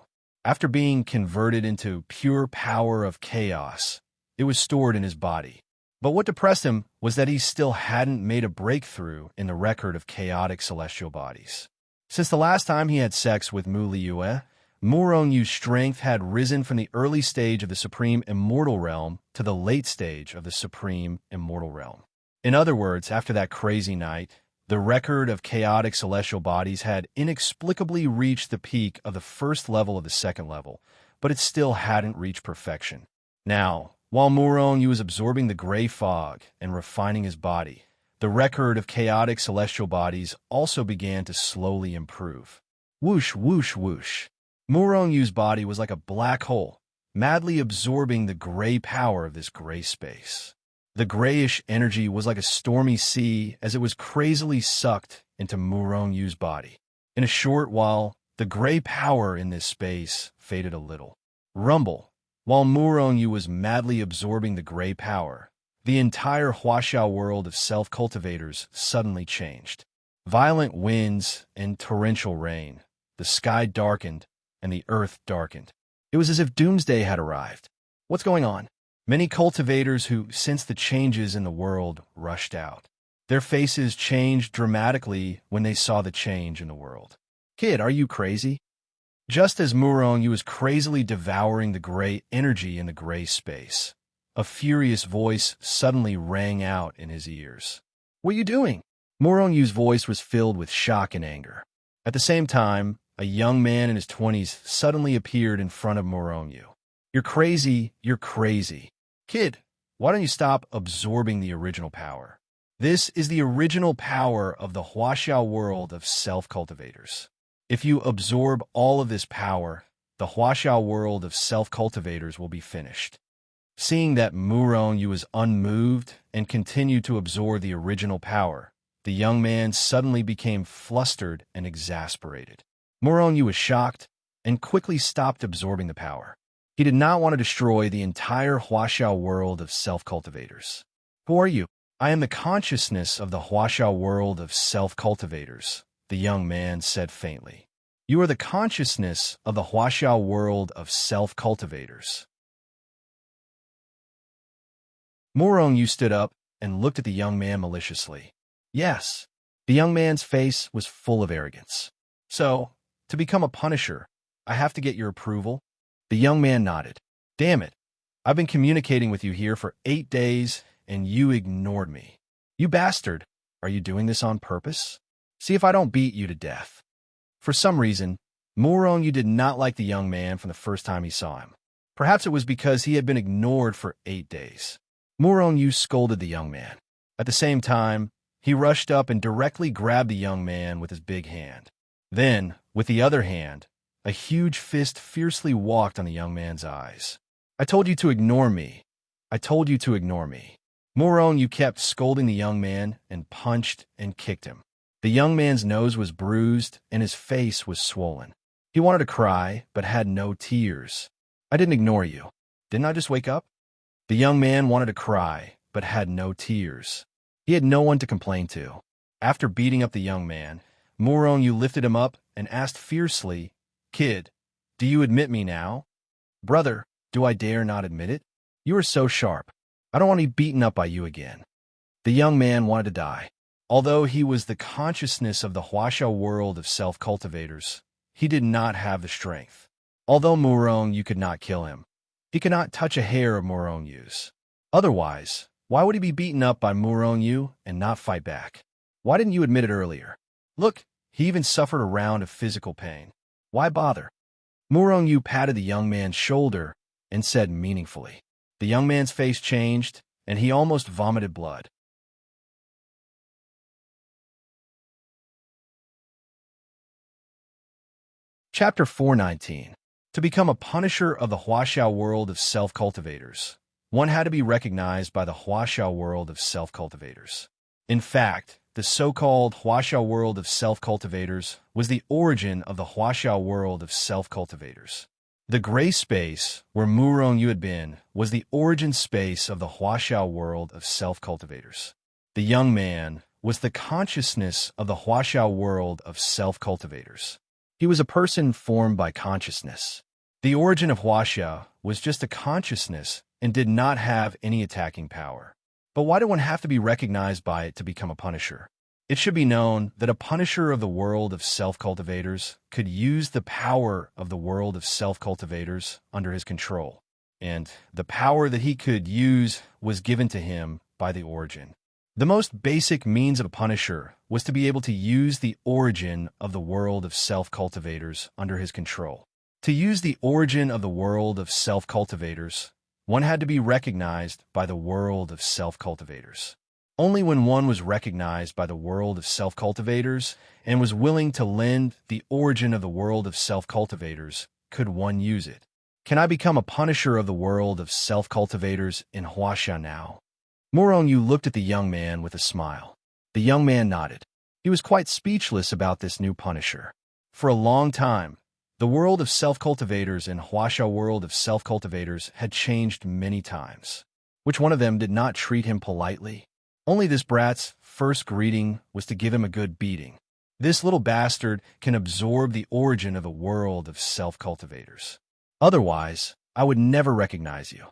After being converted into pure power of chaos, it was stored in his body. But what depressed him was that he still hadn't made a breakthrough in the record of chaotic celestial bodies. Since the last time he had sex with Mu Liyue, Murong Yu's strength had risen from the early stage of the Supreme Immortal Realm to the late stage of the Supreme Immortal Realm. In other words, after that crazy night, the record of chaotic celestial bodies had inexplicably reached the peak of the first level of the second level, but it still hadn't reached perfection. Now, while Murong Yu was absorbing the gray fog and refining his body, the record of chaotic celestial bodies also began to slowly improve. Whoosh, whoosh, whoosh. Murong Yu's body was like a black hole, madly absorbing the gray power of this gray space. The grayish energy was like a stormy sea as it was crazily sucked into Murong Yu's body. In a short while, the gray power in this space faded a little. Rumble. While Murong Yu was madly absorbing the gray power, the entire Huaxiao world of self-cultivators suddenly changed. Violent winds and torrential rain. The sky darkened and the earth darkened. It was as if doomsday had arrived. What's going on? Many cultivators who sensed the changes in the world rushed out. Their faces changed dramatically when they saw the change in the world. Kid, are you crazy? Just as Murong Yu was crazily devouring the gray energy in the gray space, a furious voice suddenly rang out in his ears. What are you doing? Murong Yu's voice was filled with shock and anger. At the same time, a young man in his 20s suddenly appeared in front of Murong Yu. You're crazy, you're crazy. Kid, why don't you stop absorbing the original power? This is the original power of the Huaxiao world of self-cultivators. If you absorb all of this power, the Huaxiao world of self-cultivators will be finished. Seeing that Murong Yu was unmoved and continued to absorb the original power, the young man suddenly became flustered and exasperated. Murong Yu was shocked and quickly stopped absorbing the power. He did not want to destroy the entire Huaxiao world of self-cultivators. Who are you? I am the consciousness of the Huaxiao world of self-cultivators, the young man said faintly. You are the consciousness of the Huaxiao world of self-cultivators. Murong Yu stood up and looked at the young man maliciously. Yes, the young man's face was full of arrogance. So, to become a punisher, I have to get your approval? The young man nodded. Damn it, I've been communicating with you here for 8 days and you ignored me. You bastard, are you doing this on purpose? See if I don't beat you to death. For some reason, Murong Yu did not like the young man from the first time he saw him. Perhaps it was because he had been ignored for 8 days. Murong Yu scolded the young man. At the same time, he rushed up and directly grabbed the young man with his big hand. Then, with the other hand, a huge fist fiercely walked on the young man's eyes. I told you to ignore me. I told you to ignore me. Murong Yu kept scolding the young man and punched and kicked him. The young man's nose was bruised and his face was swollen. He wanted to cry, but had no tears. I didn't ignore you. Didn't I just wake up? The young man wanted to cry, but had no tears. He had no one to complain to. After beating up the young man, Murong Yu lifted him up and asked fiercely, Kid, do you admit me now? Brother, do I dare not admit it? You are so sharp. I don't want to be beaten up by you again. The young man wanted to die. Although he was the consciousness of the Huaxiao world of self-cultivators, he did not have the strength. Although Murong Yu could not kill him, he could not touch a hair of Murong Yu's. Otherwise, why would he be beaten up by Murong Yu and not fight back? Why didn't you admit it earlier? Look, he even suffered a round of physical pain. Why bother? Murong Yu patted the young man's shoulder and said meaningfully, The young man's face changed, and he almost vomited blood. Chapter 419. To become a punisher of the Huaxiao world of self-cultivators, one had to be recognized by the Huaxiao world of self-cultivators. In fact, the so-called Huaxiao world of self-cultivators was the origin of the Huaxiao world of self-cultivators. The gray space, where Murong Yu had been, was the origin space of the Huaxiao world of self-cultivators. The young man was the consciousness of the Huaxiao world of self-cultivators. He was a person formed by consciousness. The origin of Huaxia was just a consciousness and did not have any attacking power. But why did one have to be recognized by it to become a punisher? It should be known that a punisher of the world of self-cultivators could use the power of the world of self-cultivators under his control, and the power that he could use was given to him by the origin. The most basic means of a punisher was to be able to use the origin of the world of self-cultivators under his control. To use the origin of the world of self-cultivators, one had to be recognized by the world of self-cultivators. Only when one was recognized by the world of self-cultivators and was willing to lend the origin of the world of self-cultivators could one use it. Can I become a punisher of the world of self-cultivators in Huaxia now? Murong Yu looked at the young man with a smile. The young man nodded. He was quite speechless about this new punisher. For a long time, the world of self-cultivators and Huaxia world of self-cultivators had changed many times. Which one of them did not treat him politely? Only this brat's first greeting was to give him a good beating. This little bastard can absorb the origin of the world of self-cultivators. Otherwise, I would never recognize you.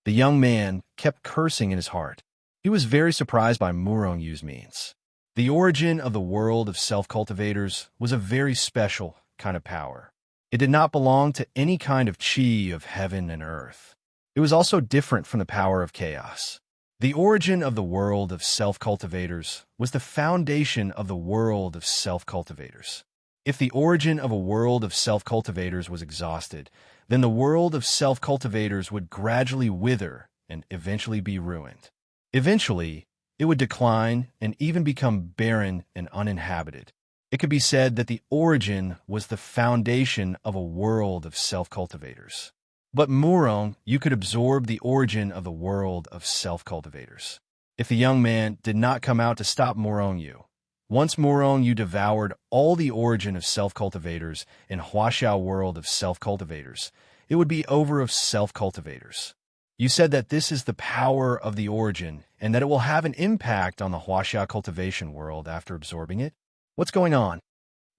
The young man kept cursing in his heart. He was very surprised by Murong Yu's means. The origin of the world of self-cultivators was a very special kind of power. It did not belong to any kind of chi of heaven and earth. It was also different from the power of chaos. The origin of the world of self-cultivators was the foundation of the world of self-cultivators. If the origin of a world of self-cultivators was exhausted, then the world of self-cultivators would gradually wither and eventually be ruined. Eventually, it would decline and even become barren and uninhabited. It could be said that the origin was the foundation of a world of self-cultivators. But Murong Yu could absorb the origin of the world of self-cultivators. If the young man did not come out to stop Murong Yu, once Murong Yu devoured all the origin of self-cultivators in Huaxiao world of self-cultivators, it would be over of self-cultivators. You said that this is the power of the origin and that it will have an impact on the Huaxia cultivation world after absorbing it? What's going on?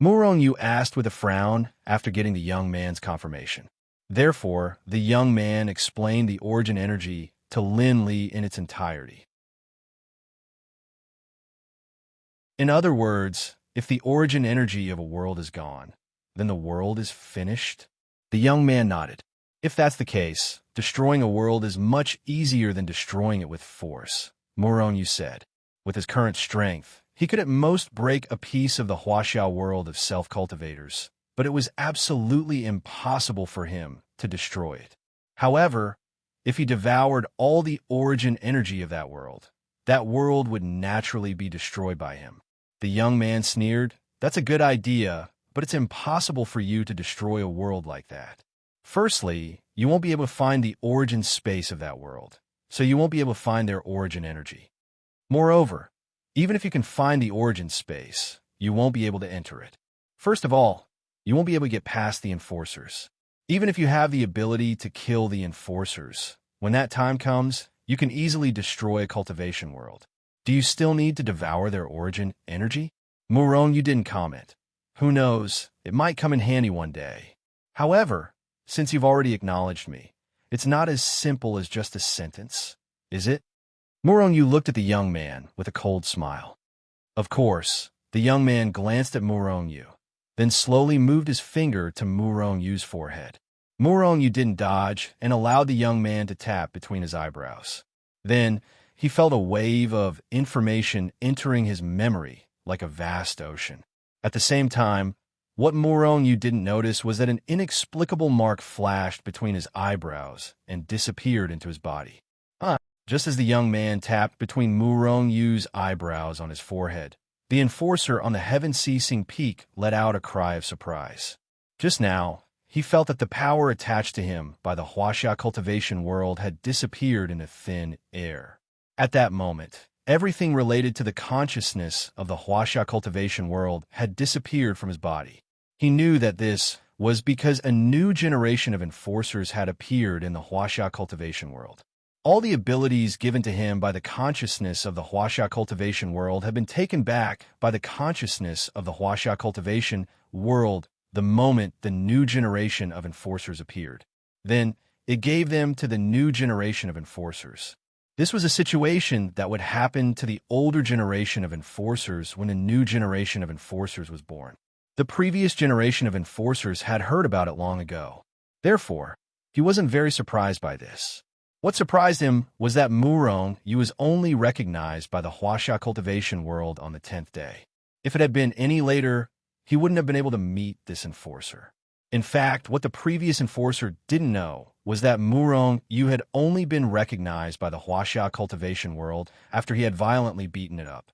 Murong Yu asked with a frown after getting the young man's confirmation. Therefore, the young man explained the origin energy to Lin Li in its entirety. In other words, if the origin energy of a world is gone, then the world is finished? The young man nodded. If that's the case, destroying a world is much easier than destroying it with force, Murong Yu said. With his current strength, he could at most break a piece of the Huaxiao world of self-cultivators, but it was absolutely impossible for him to destroy it. However, if he devoured all the origin energy of that world would naturally be destroyed by him. The young man sneered, "That's a good idea, but it's impossible for you to destroy a world like that. Firstly, you won't be able to find the origin space of that world, so you won't be able to find their origin energy. Moreover, even if you can find the origin space, you won't be able to enter it. First of all, you won't be able to get past the enforcers. Even if you have the ability to kill the enforcers, when that time comes, you can easily destroy a cultivation world. Do you still need to devour their origin energy?" Murong Yu didn't comment. Who knows, it might come in handy one day. However, since you've already acknowledged me, it's not as simple as just a sentence, is it? Murong Yu looked at the young man with a cold smile. Of course, the young man glanced at Murong Yu, then slowly moved his finger to Murong Yu's forehead. Murong Yu didn't dodge and allowed the young man to tap between his eyebrows. Then, he felt a wave of information entering his memory like a vast ocean. At the same time, What Murong didn't notice was that an inexplicable mark flashed between his eyebrows and disappeared into his body. Just as the young man tapped between Murong's eyebrows on his forehead, the enforcer on the heaven-ceasing peak let out a cry of surprise. Just now, he felt that the power attached to him by the Huaxia cultivation world had disappeared into thin air. At that moment, everything related to the consciousness of the Huaxia cultivation world had disappeared from his body. He knew that this was because a new generation of enforcers had appeared in the Huaxia cultivation world. All the abilities given to him by the consciousness of the Huaxia cultivation world had been taken back by the consciousness of the Huaxia cultivation world the moment the new generation of enforcers appeared. Then, it gave them to the new generation of enforcers. This was a situation that would happen to the older generation of enforcers when a new generation of enforcers was born. The previous generation of enforcers had heard about it long ago. Therefore, he wasn't very surprised by this. What surprised him was that Murong was only recognized by the Huaxia cultivation world on the 10th day. If it had been any later, he wouldn't have been able to meet this enforcer. In fact, what the previous enforcer didn't know was that Murong had only been recognized by the Huaxia cultivation world after he had violently beaten it up.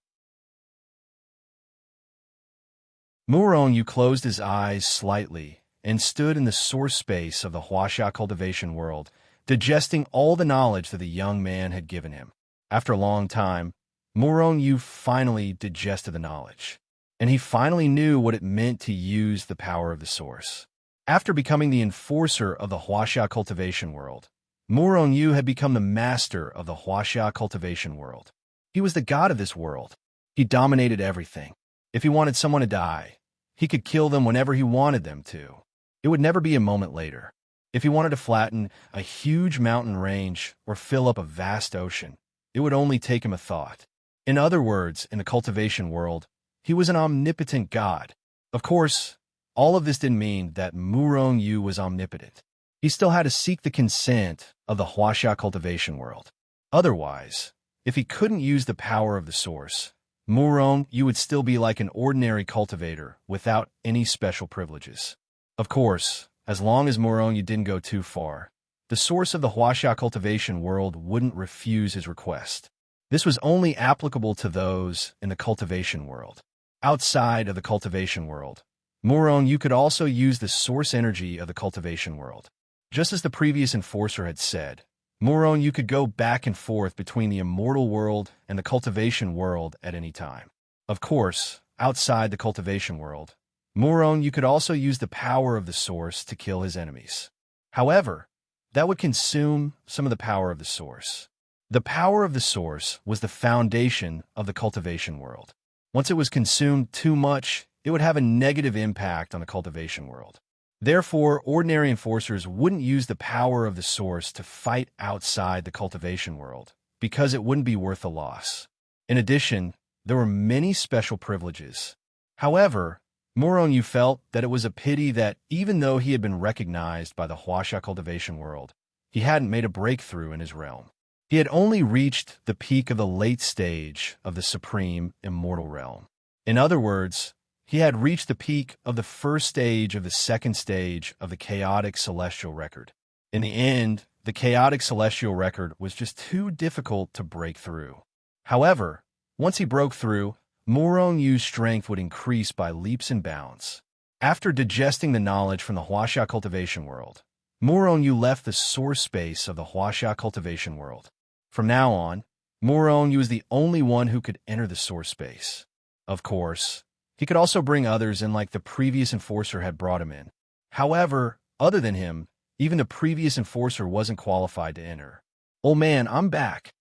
Murong closed his eyes slightly and stood in the source space of the Huaxia cultivation world, digesting all the knowledge that the young man had given him. After a long time, Murong finally digested the knowledge, and he finally knew what it meant to use the power of the source. After becoming the enforcer of the Huaxia cultivation world, Murong had become the master of the Huaxia cultivation world. He was the god of this world. He dominated everything. If he wanted someone to die, he could kill them whenever he wanted them to. It would never be a moment later. If he wanted to flatten a huge mountain range or fill up a vast ocean, it would only take him a thought. In other words, in the cultivation world, he was an omnipotent god. Of course, all of this didn't mean that Murong was omnipotent. He still had to seek the consent of the Huaxia cultivation world. Otherwise, if he couldn't use the power of the source, Murong would still be like an ordinary cultivator without any special privileges. Of course, as long as Murong didn't go too far, the source of the Huaxia cultivation world wouldn't refuse his request. This was only applicable to those in the cultivation world. Outside of the cultivation world, Murong could also use the source energy of the cultivation world. Just as the previous enforcer had said, Murong could go back and forth between the immortal world and the cultivation world at any time. Of course, outside the cultivation world, Murong could also use the power of the source to kill his enemies. However, that would consume some of the power of the source. The power of the source was the foundation of the cultivation world. Once it was consumed too much, it would have a negative impact on the cultivation world. Therefore, ordinary enforcers wouldn't use the power of the source to fight outside the cultivation world, because it wouldn't be worth the loss. In addition, there were many special privileges. However, Murong felt that it was a pity that even though he had been recognized by the Huaxia cultivation world, he hadn't made a breakthrough in his realm. He had only reached the peak of the late stage of the supreme immortal realm. In other words, he had reached the peak of the first stage of the second stage of the chaotic celestial record. In the end, the chaotic celestial record was just too difficult to break through. However, once he broke through, Murong's strength would increase by leaps and bounds. After digesting the knowledge from the Huaxia cultivation world, Murong left the source space of the Huaxia cultivation world. From now on, Murong was the only one who could enter the source space. Of course, he could also bring others in like the previous enforcer had brought him in. However, other than him, even the previous enforcer wasn't qualified to enter. "Old man, I'm back."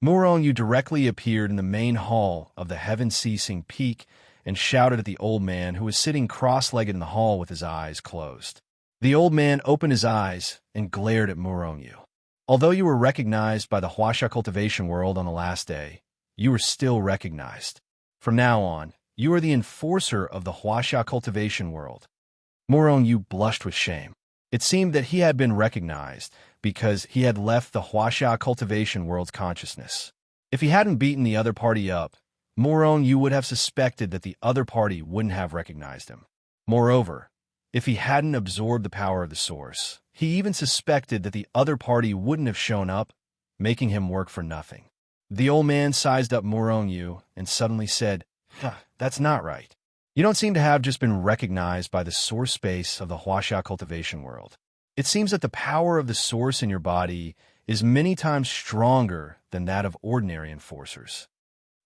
Murong directly appeared in the main hall of the heaven-ceasing peak and shouted at the old man who was sitting cross-legged in the hall with his eyes closed. The old man opened his eyes and glared at Murong. "Although you were recognized by the Huaxia cultivation world on the last day, you were still recognized. From now on, you are the enforcer of the Huaxia cultivation world." Murong blushed with shame. It seemed that he had been recognized because he had left the Huaxia cultivation world's consciousness. If he hadn't beaten the other party up, Moron, you would have suspected that the other party wouldn't have recognized him. Moreover, if he hadn't absorbed the power of the source, he even suspected that the other party wouldn't have shown up, making him work for nothing. The old man sized up Moron Yu and suddenly said, That's not right. You don't seem to have just been recognized by the source space of the Huaxia cultivation world. It seems that the power of the source in your body is many times stronger than that of ordinary enforcers.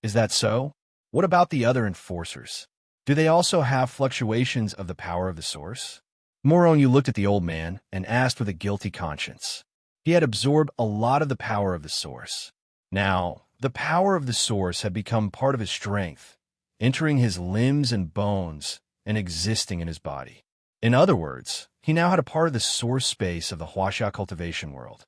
Is that so? What about the other enforcers? Do they also have fluctuations of the power of the source? Moron Yu looked at the old man and asked with a guilty conscience. He had absorbed a lot of the power of the source. Now, the power of the source had become part of his strength, entering his limbs and bones and existing in his body. In other words, he now had a part of the source space of the Huaxia cultivation world.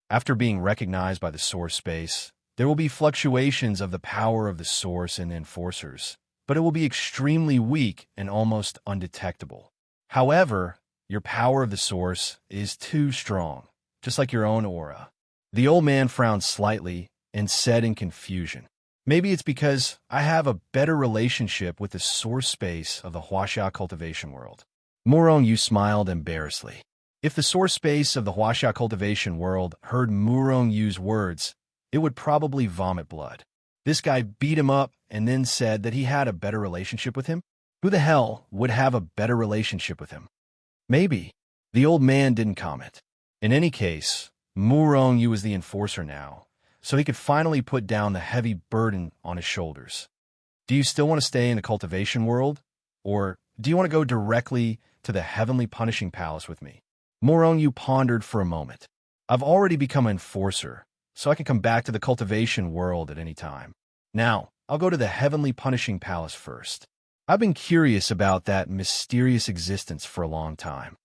After being recognized by the source space, there will be fluctuations of the power of the source in the enforcers, but it will be extremely weak and almost undetectable. However, your power of the source is too strong, just like your own aura. The old man frowned slightly and said in confusion, Maybe it's because I have a better relationship with the source space of the Huaxia cultivation world. Moron Yu smiled embarrassedly. If the source space of the Huaxia cultivation world heard Moron Yu's words, it would probably vomit blood. This guy beat him up and then said that he had a better relationship with him? Who the hell would have a better relationship with him? Maybe. The old man didn't comment. In any case, Moron Yu was the enforcer now, so he could finally put down the heavy burden on his shoulders. Do you still want to stay in the cultivation world? Or do you want to go directly to the heavenly punishing palace with me? Moron Yu pondered for a moment. I've already become an enforcer, so I can come back to the cultivation world at any time. Now, I'll go to the heavenly punishing palace first. I've been curious about that mysterious existence for a long time.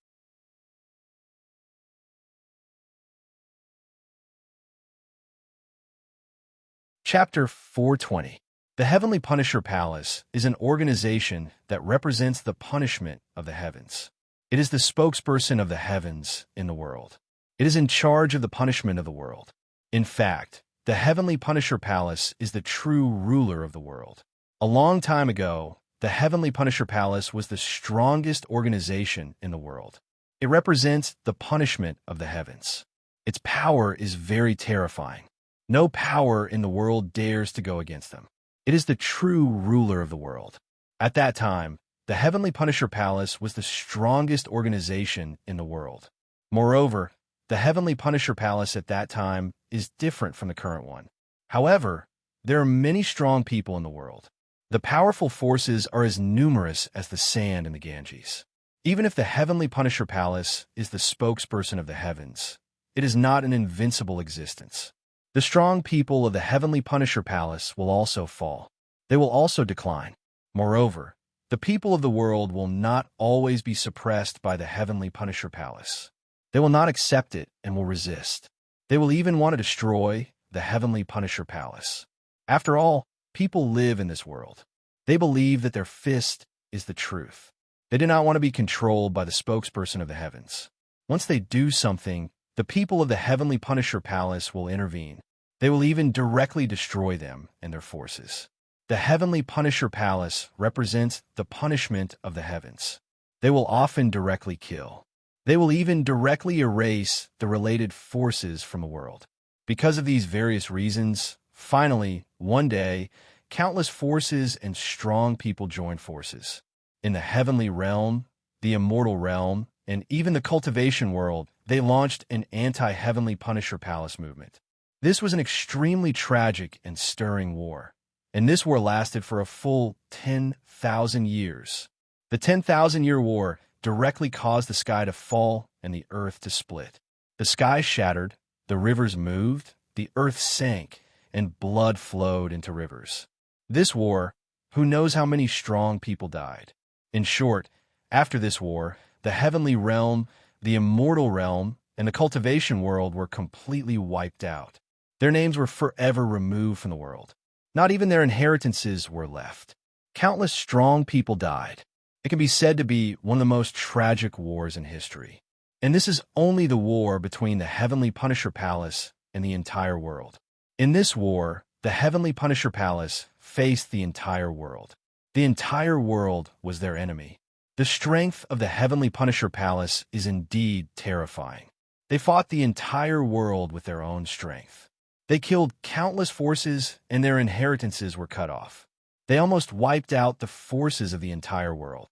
Chapter 420. The Heavenly Punisher Palace is an organization that represents the punishment of the heavens. It is the spokesperson of the heavens in the world. It is in charge of the punishment of the world. In fact, the Heavenly Punisher Palace is the true ruler of the world. A long time ago, the Heavenly Punisher Palace was the strongest organization in the world. It represents the punishment of the heavens. Its power is very terrifying. No power in the world dares to go against them. It is the true ruler of the world. At that time, the Heavenly Punisher Palace was the strongest organization in the world. Moreover, the Heavenly Punisher Palace at that time is different from the current one. However, there are many strong people in the world. The powerful forces are as numerous as the sand in the Ganges. Even if the Heavenly Punisher Palace is the spokesperson of the heavens, it is not an invincible existence. The strong people of the Heavenly Punisher Palace will also fall. They will also decline. Moreover, the people of the world will not always be suppressed by the Heavenly Punisher Palace. They will not accept it and will resist. They will even want to destroy the Heavenly Punisher Palace. After all, people live in this world. They believe that their fist is the truth. They do not want to be controlled by the spokesperson of the heavens. Once they do something, the people of the Heavenly Punisher Palace will intervene. They will even directly destroy them and their forces. The Heavenly Punisher Palace represents the punishment of the heavens. They will often directly kill. They will even directly erase the related forces from the world. Because of these various reasons, finally, one day, countless forces and strong people join forces. In the heavenly realm, the immortal realm, and even the cultivation world, they launched an anti-Heavenly Punisher Palace movement. This was an extremely tragic and stirring war, and this war lasted for a full 10,000 years. The 10,000-year war directly caused the sky to fall and the earth to split. The sky shattered, the rivers moved, the earth sank, and blood flowed into rivers. This war, who knows how many strong people died? In short, after this war, the heavenly realm, the immortal realm, and the cultivation world were completely wiped out. Their names were forever removed from the world. Not even their inheritances were left. Countless strong people died. It can be said to be one of the most tragic wars in history. And this is only the war between the Heavenly Punisher Palace and the entire world. In this war, the Heavenly Punisher Palace faced the entire world. The entire world was their enemy. The strength of the Heavenly Punisher Palace is indeed terrifying. They fought the entire world with their own strength. They killed countless forces, and their inheritances were cut off. They almost wiped out the forces of the entire world.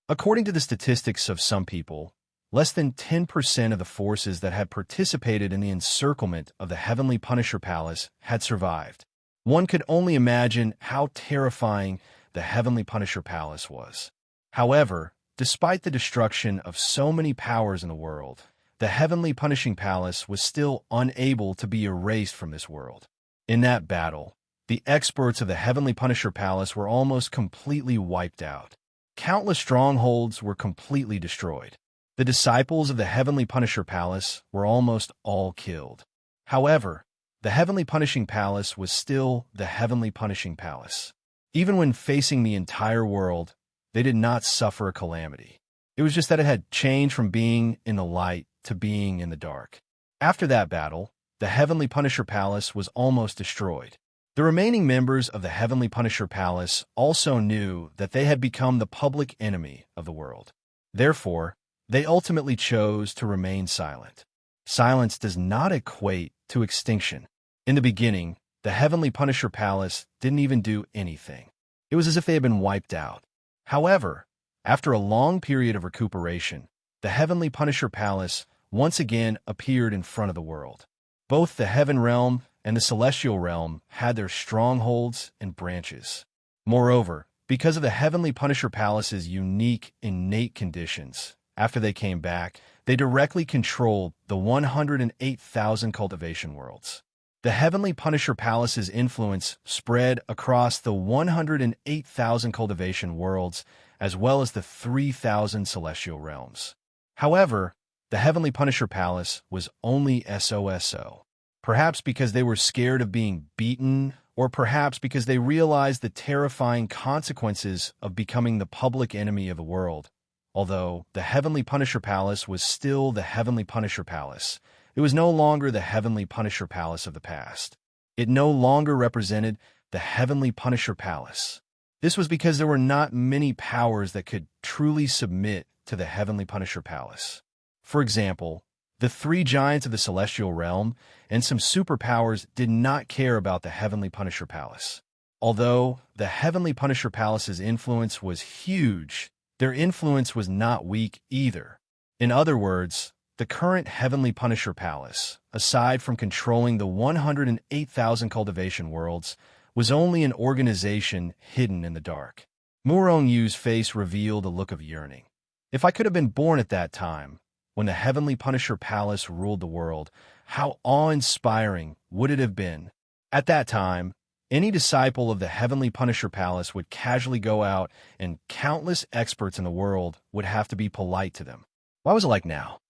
According to the statistics of some people, less than 10% of the forces that had participated in the encirclement of the Heavenly Punisher Palace had survived. One could only imagine how terrifying the Heavenly Punisher Palace was. However, despite the destruction of so many powers in the world, the Heavenly Punishing Palace was still unable to be erased from this world. In that battle, the experts of the Heavenly Punisher Palace were almost completely wiped out. Countless strongholds were completely destroyed. The disciples of the Heavenly Punisher Palace were almost all killed. However, the Heavenly Punishing Palace was still the Heavenly Punishing Palace. Even when facing the entire world, they did not suffer a calamity. It was just that it had changed from being in the light to being in the dark. After that battle, the Heavenly Punisher Palace was almost destroyed. The remaining members of the Heavenly Punisher Palace also knew that they had become the public enemy of the world. Therefore, they ultimately chose to remain silent. Silence does not equate to extinction. In the beginning, the Heavenly Punisher Palace didn't even do anything. It was as if they had been wiped out. However, after a long period of recuperation, the Heavenly Punisher Palace once again appeared in front of the world. Both the Heaven Realm and the Celestial Realm had their strongholds and branches. Moreover, because of the Heavenly Punisher Palace's unique innate conditions, after they came back, they directly controlled the 108,000 cultivation worlds. The Heavenly Punisher Palace's influence spread across the 108,000 cultivation worlds as well as the 3,000 celestial realms. However, the Heavenly Punisher Palace was only SOSO. Perhaps because they were scared of being beaten, or perhaps because they realized the terrifying consequences of becoming the public enemy of the world. Although the Heavenly Punisher Palace was still the Heavenly Punisher Palace, it was no longer the Heavenly Punisher Palace of the past. It no longer represented the Heavenly Punisher Palace. This was because there were not many powers that could truly submit to the Heavenly Punisher Palace. For example, the three giants of the Celestial Realm and some superpowers did not care about the Heavenly Punisher Palace. Although the Heavenly Punisher Palace's influence was huge, their influence was not weak either. In other words, the current Heavenly Punisher Palace, aside from controlling the 108,000 cultivation worlds, was only an organization hidden in the dark. Murong Yu's face revealed a look of yearning. If I could have been born at that time, when the Heavenly Punisher Palace ruled the world, how awe-inspiring would it have been? At that time, any disciple of the Heavenly Punisher Palace would casually go out, and countless experts in the world would have to be polite to them. Why was it like now?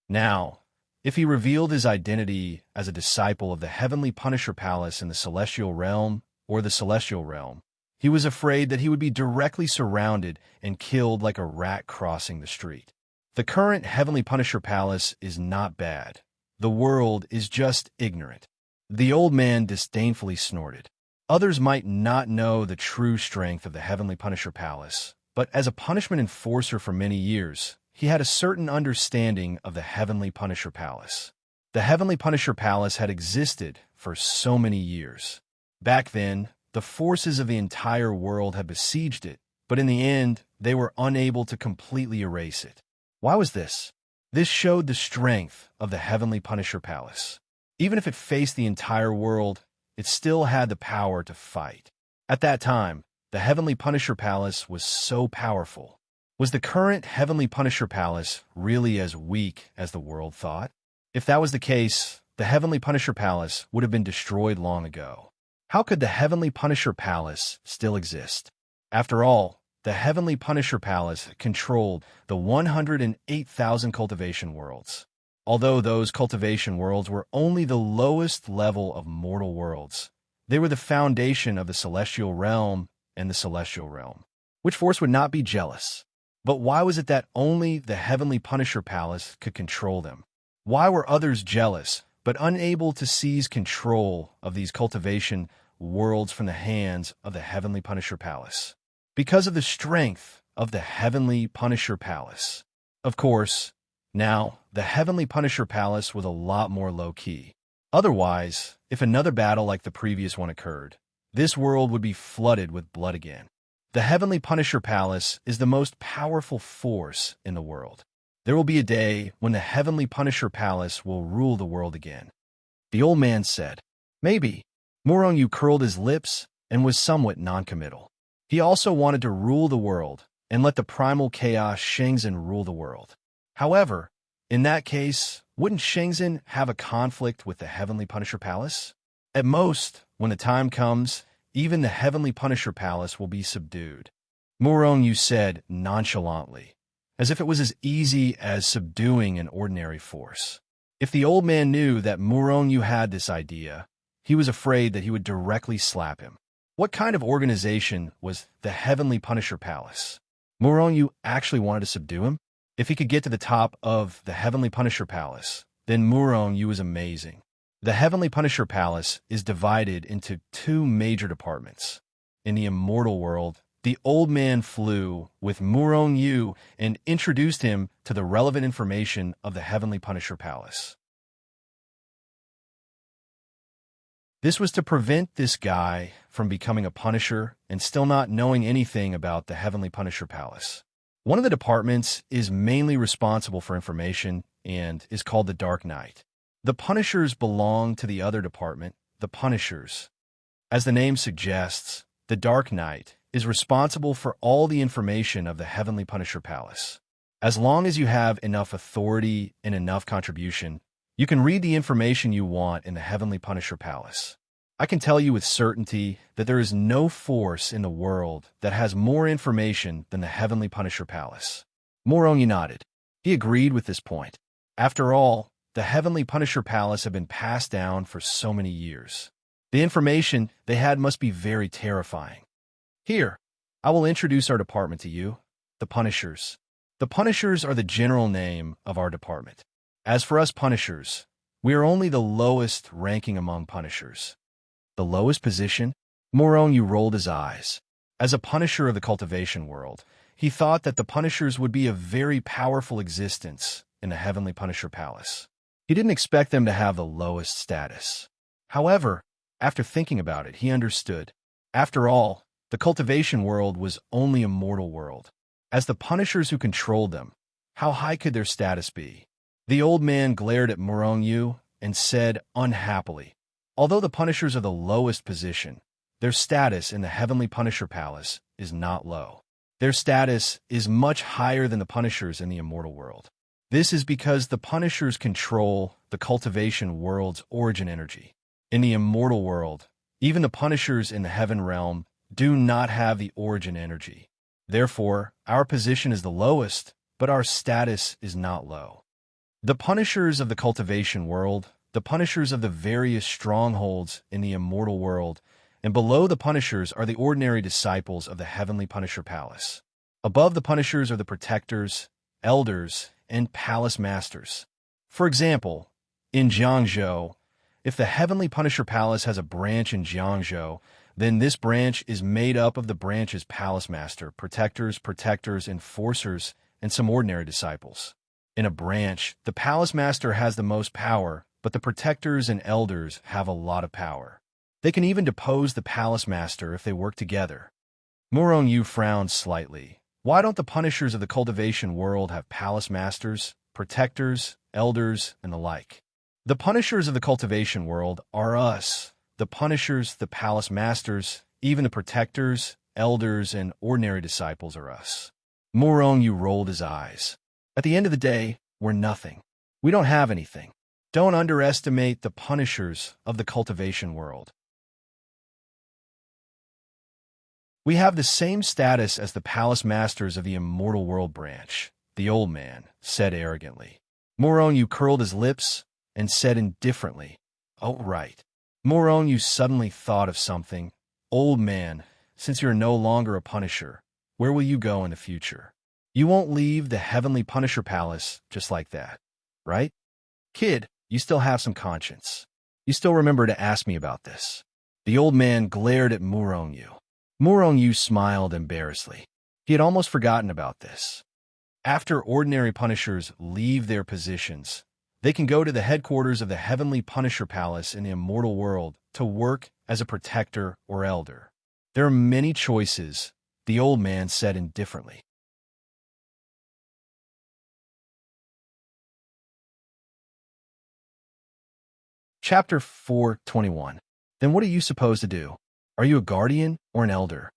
Now, if he revealed his identity as a disciple of the Heavenly Punisher Palace in the Celestial Realm or the Celestial Realm, he was afraid that he would be directly surrounded and killed like a rat crossing the street. The current Heavenly Punisher Palace is not bad. The world is just ignorant. The old man disdainfully snorted. Others might not know the true strength of the Heavenly Punisher Palace, but as a punishment enforcer for many years, he had a certain understanding of the Heavenly Punisher Palace. The Heavenly Punisher Palace had existed for so many years. Back then, the forces of the entire world had besieged it, but in the end, they were unable to completely erase it. Why was this? This showed the strength of the Heavenly Punisher Palace. Even if it faced the entire world, it still had the power to fight. At that time, the Heavenly Punisher Palace was so powerful. Was the current Heavenly Punisher Palace really as weak as the world thought? If that was the case, the Heavenly Punisher Palace would have been destroyed long ago. How could the Heavenly Punisher Palace still exist? After all, the Heavenly Punisher Palace controlled the 108,000 cultivation worlds. Although those cultivation worlds were only the lowest level of mortal worlds, they were the foundation of the Celestial Realm and the Celestial Realm. Which force would not be jealous? But why was it that only the Heavenly Punisher Palace could control them? Why were others jealous, but unable to seize control of these cultivation worlds from the hands of the Heavenly Punisher Palace? Because of the strength of the Heavenly Punisher Palace. Of course, now, the Heavenly Punisher Palace was a lot more low-key. Otherwise, if another battle like the previous one occurred, this world would be flooded with blood again. The Heavenly Punisher Palace is the most powerful force in the world. There will be a day when the Heavenly Punisher Palace will rule the world again. The old man said. Maybe. Muronyu curled his lips and was somewhat noncommittal. He also wanted to rule the world and let the primal chaos Shenzhen rule the world. However, in that case, wouldn't Shenzhen have a conflict with the Heavenly Punisher Palace? At most, when the time comes, even the Heavenly Punisher Palace will be subdued. Muronyu said nonchalantly, as if it was as easy as subduing an ordinary force. If the old man knew that Muronyu had this idea, he was afraid that he would directly slap him. What kind of organization was the Heavenly Punisher Palace? Muronyu actually wanted to subdue him? If he could get to the top of the Heavenly Punisher Palace, then Muronyu was amazing. The Heavenly Punisher Palace is divided into two major departments. In the immortal world, the old man flew with Muronyu and introduced him to the relevant information of the Heavenly Punisher Palace. This was to prevent this guy from becoming a Punisher and still not knowing anything about the Heavenly Punisher Palace. One of the departments is mainly responsible for information and is called the Dark Knight. The Punishers belong to the other department, the Punishers. As the name suggests, the Dark Knight is responsible for all the information of the Heavenly Punisher Palace. As long as you have enough authority and enough contribution, you can read the information you want in the Heavenly Punisher Palace. I can tell you with certainty that there is no force in the world that has more information than the Heavenly Punisher Palace. Muronyu nodded. He agreed with this point. After all, the Heavenly Punisher Palace had been passed down for so many years. The information they had must be very terrifying. Here, I will introduce our department to you, the Punishers. The Punishers are the general name of our department. As for us Punishers, we are only the lowest ranking among Punishers. The lowest position? Muronyu rolled his eyes. As a Punisher of the cultivation world, he thought that the Punishers would be a very powerful existence in the Heavenly Punisher Palace. He didn't expect them to have the lowest status. However, after thinking about it, he understood. After all, the cultivation world was only a mortal world. As the Punishers who controlled them, how high could their status be? The old man glared at Muronyu and said unhappily, although the Punishers are the lowest position, their status in the Heavenly Punisher Palace is not low. Their status is much higher than the Punishers in the immortal world. This is because the Punishers control the cultivation world's origin energy. In the immortal world, even the Punishers in the Heaven Realm do not have the origin energy. Therefore, our position is the lowest, but our status is not low. The Punishers of the cultivation world, the Punishers of the various strongholds in the immortal world, and below the Punishers are the ordinary disciples of the Heavenly Punisher Palace. Above the Punishers are the Protectors, Elders, and Palace Masters. For example, in Jiangzhou, if the Heavenly Punisher Palace has a branch in Jiangzhou, then this branch is made up of the branch's Palace Master, Protectors, Enforcers, and some ordinary disciples. In a branch, the Palace Master has the most power, but the Protectors and Elders have a lot of power. They can even depose the Palace Master if they work together. Muronyu frowned slightly. Why don't the Punishers of the cultivation world have Palace Masters, Protectors, Elders, and the like? The Punishers of the cultivation world are us. The Punishers, the Palace Masters, even the Protectors, Elders, and ordinary disciples are us. Muronyu rolled his eyes. At the end of the day, we're nothing. We don't have anything. Don't underestimate the Punishers of the cultivation world. We have the same status as the Palace Masters of the Immortal World branch, the old man said arrogantly. Muronyu curled his lips and said indifferently, "Oh, right." Muronyu suddenly thought of something. "Old man, since you're no longer a Punisher, where will you go in the future?" You won't leave the Heavenly Punisher Palace just like that, right? Kid, you still have some conscience. You still remember to ask me about this. The old man glared at Murong-yu. Murong-yu smiled embarrassedly. He had almost forgotten about this. After ordinary punishers leave their positions, they can go to the headquarters of the Heavenly Punisher Palace in the immortal world to work as a protector or elder. There are many choices, the old man said indifferently. Chapter 421. Then what are you supposed to do? Are you a guardian or an elder?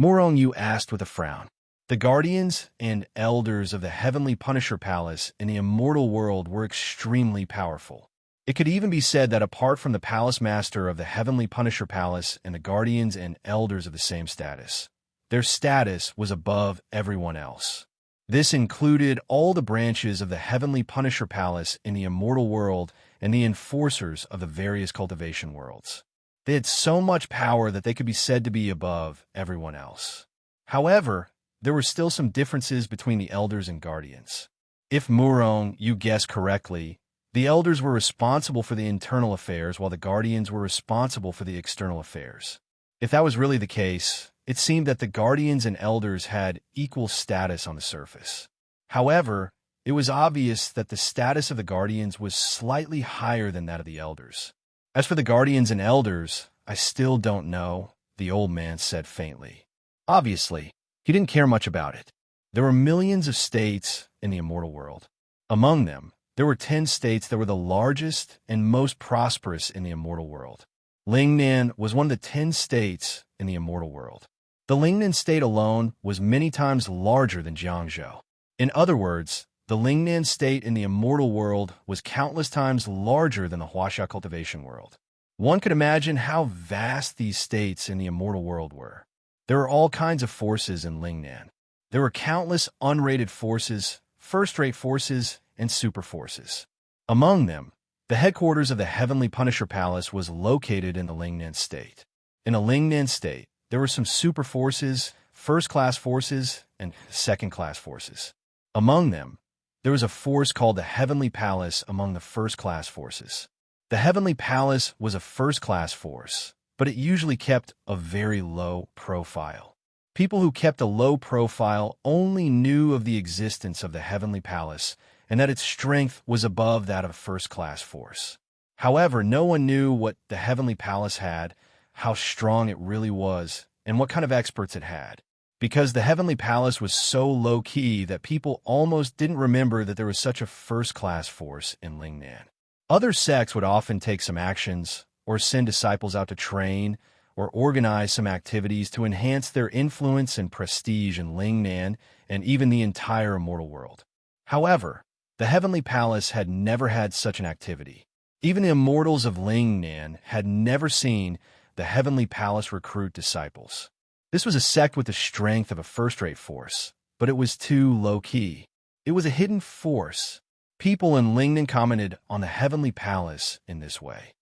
Murong-yu asked with a frown. The guardians and elders of the Heavenly Punisher Palace in the immortal world were extremely powerful. It could even be said that apart from the palace master of the Heavenly Punisher Palace and the guardians and elders of the same status, their status was above everyone else. This included all the branches of the Heavenly Punisher Palace in the immortal world and the enforcers of the various cultivation worlds. They had so much power that they could be said to be above everyone else. However, there were still some differences between the elders and guardians. If Murong, you guessed correctly, the elders were responsible for the internal affairs while the guardians were responsible for the external affairs. If that was really the case, it seemed that the guardians and elders had equal status on the surface. However, it was obvious that the status of the guardians was slightly higher than that of the elders. As for the guardians and elders, I still don't know, the old man said faintly. Obviously, he didn't care much about it. There were millions of states in the immortal world. Among them, there were 10 states that were the largest and most prosperous in the immortal world. Lingnan was one of the 10 states in the immortal world. The Lingnan state alone was many times larger than Jiangzhou. In other words, the Lingnan state in the immortal world was countless times larger than the Huaxia cultivation world. One could imagine how vast these states in the immortal world were. There were all kinds of forces in Lingnan. There were countless unrated forces, first-rate forces, and super forces. Among them, the headquarters of the Heavenly Punisher Palace was located in the Lingnan state. In the Lingnan state, there were some super forces, first-class forces, and second-class forces. Among them, there was a force called the Heavenly Palace among the first-class forces. The Heavenly Palace was a first-class force, but it usually kept a very low profile. People who kept a low profile only knew of the existence of the Heavenly Palace and that its strength was above that of a first-class force. However, no one knew what the Heavenly Palace had, how strong it really was, and what kind of experts it had. Because the Heavenly Palace was so low-key that people almost didn't remember that there was such a first-class force in Lingnan. Other sects would often take some actions, or send disciples out to train, or organize some activities to enhance their influence and prestige in Lingnan and even the entire immortal world. However, the Heavenly Palace had never had such an activity. Even the immortals of Lingnan had never seen the Heavenly Palace recruit disciples. This was a sect with the strength of a first-rate force, but it was too low-key. It was a hidden force. People in Lingnan commented on the Heavenly Palace in this way.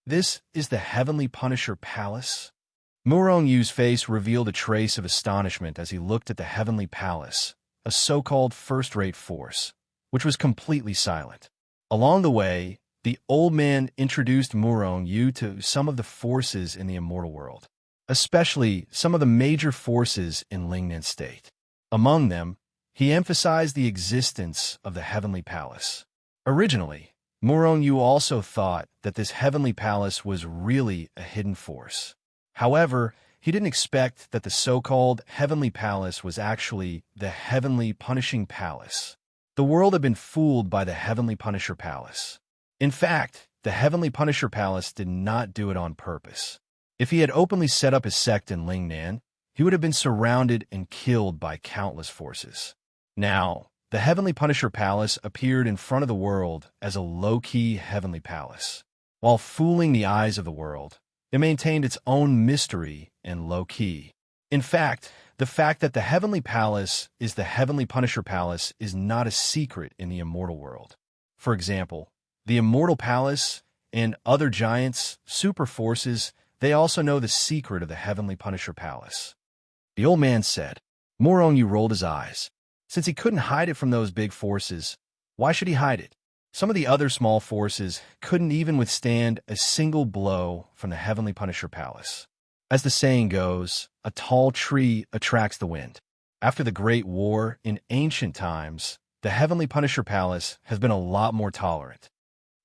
This is the Heavenly Punisher Palace? Murong-yu's face revealed a trace of astonishment as he looked at the Heavenly Palace, a so-called first-rate force, which was completely silent. Along the way, the old man introduced Murong-yu to some of the forces in the immortal world, especially some of the major forces in Lingnan State. Among them, he emphasized the existence of the Heavenly Palace. Originally, Murong-yu also thought that this Heavenly Palace was really a hidden force. However, he didn't expect that the so-called Heavenly Palace was actually the Heavenly Punishing Palace. The world had been fooled by the Heavenly Punisher Palace. In fact, the Heavenly Punisher Palace did not do it on purpose. If he had openly set up his sect in Lingnan, he would have been surrounded and killed by countless forces. Now, the Heavenly Punisher Palace appeared in front of the world as a low-key Heavenly Palace. While fooling the eyes of the world, it maintained its own mystery and low-key. In fact that the Heavenly Palace is the Heavenly Punisher Palace is not a secret in the immortal world. For example, the Immortal Palace and other giants, super forces, they also know the secret of the Heavenly Punisher Palace. The old man said. Muronyu rolled his eyes. Since he couldn't hide it from those big forces, why should he hide it? Some of the other small forces couldn't even withstand a single blow from the Heavenly Punisher Palace. As the saying goes, a tall tree attracts the wind. After the Great War in ancient times, the Heavenly Punisher Palace has been a lot more tolerant.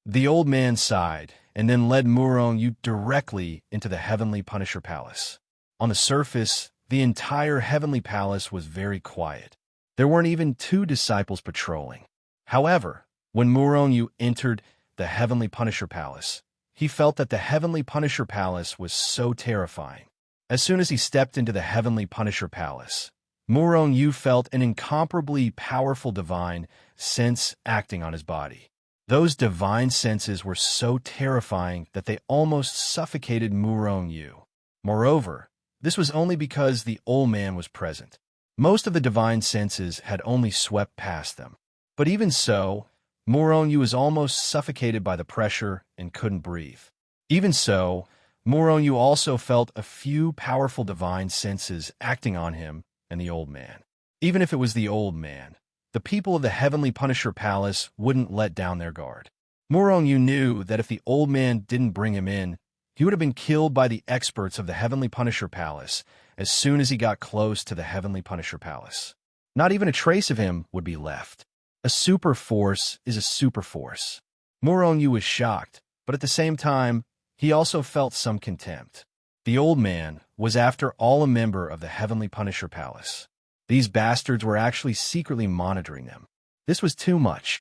The old man sighed and then led Muronyu directly into the Heavenly Punisher Palace. On the surface, the entire Heavenly Palace was very quiet. There weren't even 2 disciples patrolling. However, when Muronyu entered the Heavenly Punisher Palace, he felt that the Heavenly Punisher Palace was so terrifying. As soon as he stepped into the Heavenly Punisher Palace, Muronyu felt an incomparably powerful divine sense acting on his body. Those divine senses were so terrifying that they almost suffocated Muronyu. Moreover, this was only because the old man was present. Most of the divine senses had only swept past them. But even so, Muronyu was almost suffocated by the pressure and couldn't breathe. Even so, Muronyu also felt a few powerful divine senses acting on him and the old man. Even if it was the old man, the people of the Heavenly Punisher Palace wouldn't let down their guard. Muronyu knew that if the old man didn't bring him in, he would have been killed by the experts of the Heavenly Punisher Palace as soon as he got close to the Heavenly Punisher Palace. Not even a trace of him would be left. A super force is a super force. Muronyu was shocked, but at the same time, he also felt some contempt. The old man was after all a member of the Heavenly Punisher Palace. These bastards were actually secretly monitoring them. This was too much.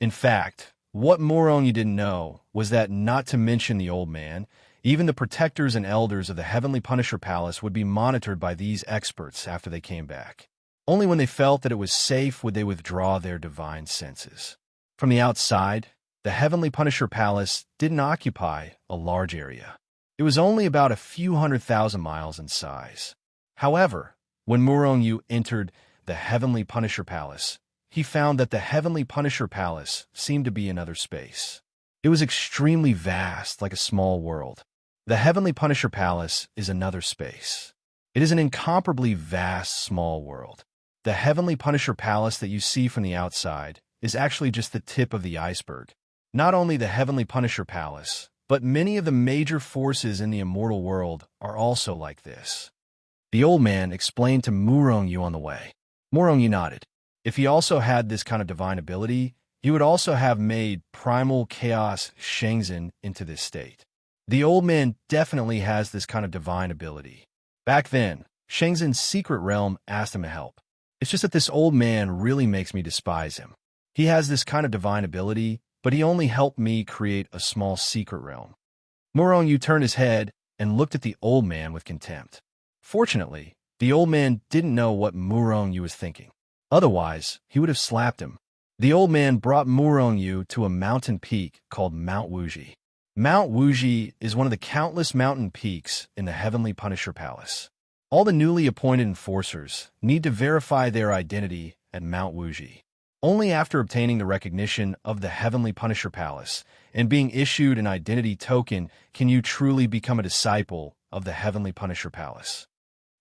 In fact, what Muronyu didn't know was that, not to mention the old man, even the protectors and elders of the Heavenly Punisher Palace would be monitored by these experts after they came back. Only when they felt that it was safe would they withdraw their divine senses. From the outside, the Heavenly Punisher Palace didn't occupy a large area. It was only about a few 100,000 miles in size. However, when Muronyu entered the Heavenly Punisher Palace, he found that the Heavenly Punisher Palace seemed to be another space. It was extremely vast, like a small world. The Heavenly Punisher Palace is another space. It is an incomparably vast, small world. The Heavenly Punisher Palace that you see from the outside is actually just the tip of the iceberg. Not only the Heavenly Punisher Palace, but many of the major forces in the immortal world are also like this. The old man explained to Muronyu on the way. Muronyu nodded. If he also had this kind of divine ability, he would also have made primal chaos Shenzhen into this state. The old man definitely has this kind of divine ability. Back then, Shenzhen's secret realm asked him to help. It's just that this old man really makes me despise him. He has this kind of divine ability, but he only helped me create a small secret realm. Muronyu turned his head and looked at the old man with contempt. Fortunately, the old man didn't know what Muronyu was thinking. Otherwise, he would have slapped him. The old man brought Muronyu to a mountain peak called Mount Wuji. Mount Wuji is one of the countless mountain peaks in the Heavenly Punisher Palace. All the newly appointed enforcers need to verify their identity at Mount Wuji. Only after obtaining the recognition of the Heavenly Punisher Palace and being issued an identity token can you truly become a disciple of the Heavenly Punisher Palace.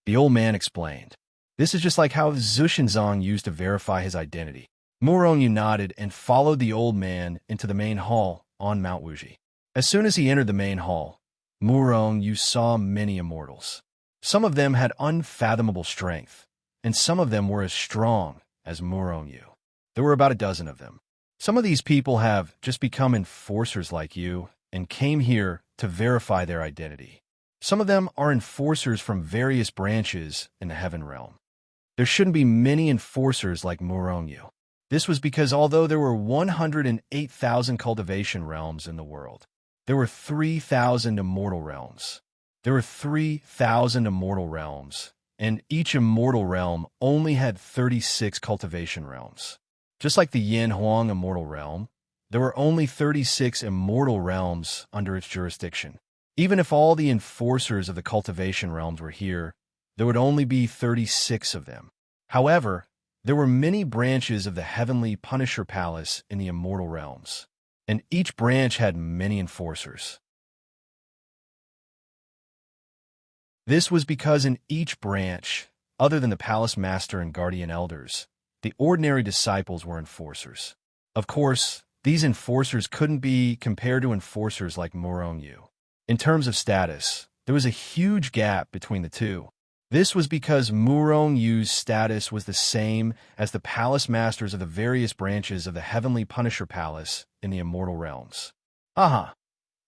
The old man explained. This is just like how Zushinzong used to verify his identity. Muronyu nodded and followed the old man into the main hall on Mount Wuji. As soon as he entered the main hall, Muronyu saw many immortals. Some of them had unfathomable strength, and some of them were as strong as Muronyu. There were about a dozen of them. Some of these people have just become enforcers like you and came here to verify their identity. Some of them are enforcers from various branches in the Heaven Realm. There shouldn't be many enforcers like Muronyu. This was because although there were 108,000 cultivation realms in the world, there were 3,000 immortal realms. There were 3,000 immortal realms, and each immortal realm only had 36 cultivation realms. Just like the Yin Huang immortal realm, there were only 36 immortal realms under its jurisdiction. Even if all the enforcers of the cultivation realms were here, there would only be 36 of them. However, there were many branches of the Heavenly Punisher Palace in the immortal realms. and each branch had many enforcers. This was because in each branch, other than the palace master and guardian elders, the ordinary disciples were enforcers. Of course, these enforcers couldn't be compared to enforcers like Murong-yu. In terms of status, there was a huge gap between the two. This was because Murong-yu's status was the same as the palace masters of the various branches of the Heavenly Punisher Palace in the Immortal Realms. Aha!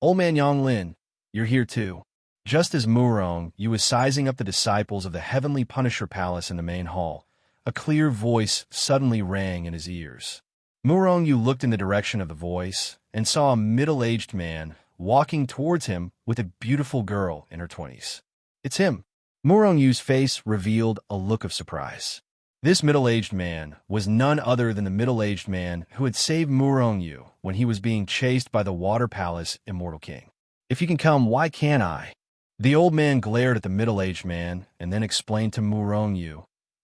Old man Yonglin, you're here too. Just as Murong-yu was sizing up the disciples of the Heavenly Punisher Palace in the main hall, a clear voice suddenly rang in his ears. Murong-yu looked in the direction of the voice and saw a middle-aged man walking towards him with a beautiful girl in her 20s. It's him. Murong-yu's face revealed a look of surprise. This middle-aged man was none other than the middle-aged man who had saved Murong-yu when he was being chased by the Water Palace Immortal King. If you can come, why can't I? The old man glared at the middle-aged man and then explained to Murong-yu,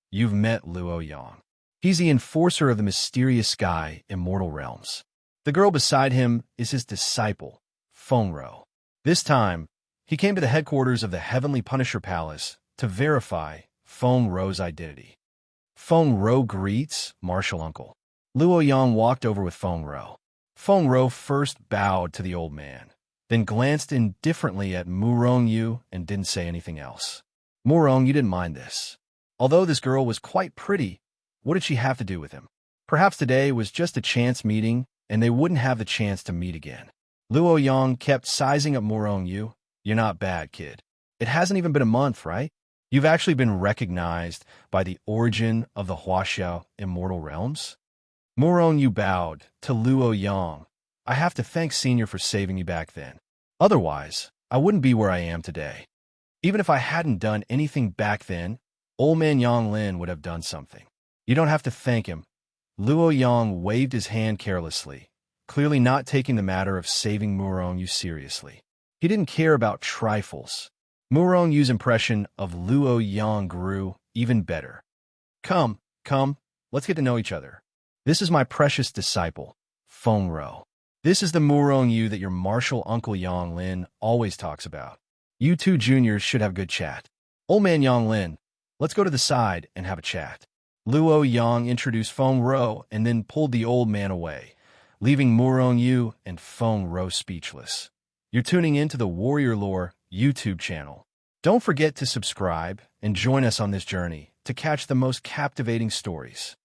"You've met Luo Yang. He's the enforcer of the mysterious sky Immortal Realms. The girl beside him is his disciple, Fengro. This time, he came to the headquarters of the Heavenly Punisher Palace to verify Fengro's identity." Fengro greets martial uncle. Luo Yang walked over with Fengro. Fengro first bowed to the old man, then glanced indifferently at Murong-yu and didn't say anything else. Murong-yu didn't mind this. Although this girl was quite pretty, what did she have to do with him? Perhaps today was just a chance meeting, and they wouldn't have the chance to meet again. Luo Yang kept sizing up Murong-yu. "You're not bad, kid. It hasn't even been a month, right? You've actually been recognized by the origin of the Huaxiao Immortal Realms?" Murong-yu bowed to Luo Yang. "I have to thank Senior for saving me back then. Otherwise, I wouldn't be where I am today. Even if I hadn't done anything back then, Old Man Yonglin would have done something." "You don't have to thank him." Luo Yang waved his hand carelessly, clearly not taking the matter of saving Murong-yu seriously. He didn't care about trifles. Murong-yu's impression of Luo Yang grew even better. Come, let's get to know each other. This is my precious disciple, Fengro. This is the Murong-yu that your martial uncle Yonglin always talks about. You two juniors should have good chat. Old man Yonglin, let's go to the side and have a chat." Luo Yang introduced Fengro and then pulled the old man away, leaving Murong-yu and Fengro speechless. You're tuning in to the Warrior Lore YouTube channel. Don't forget to subscribe and join us on this journey to catch the most captivating stories.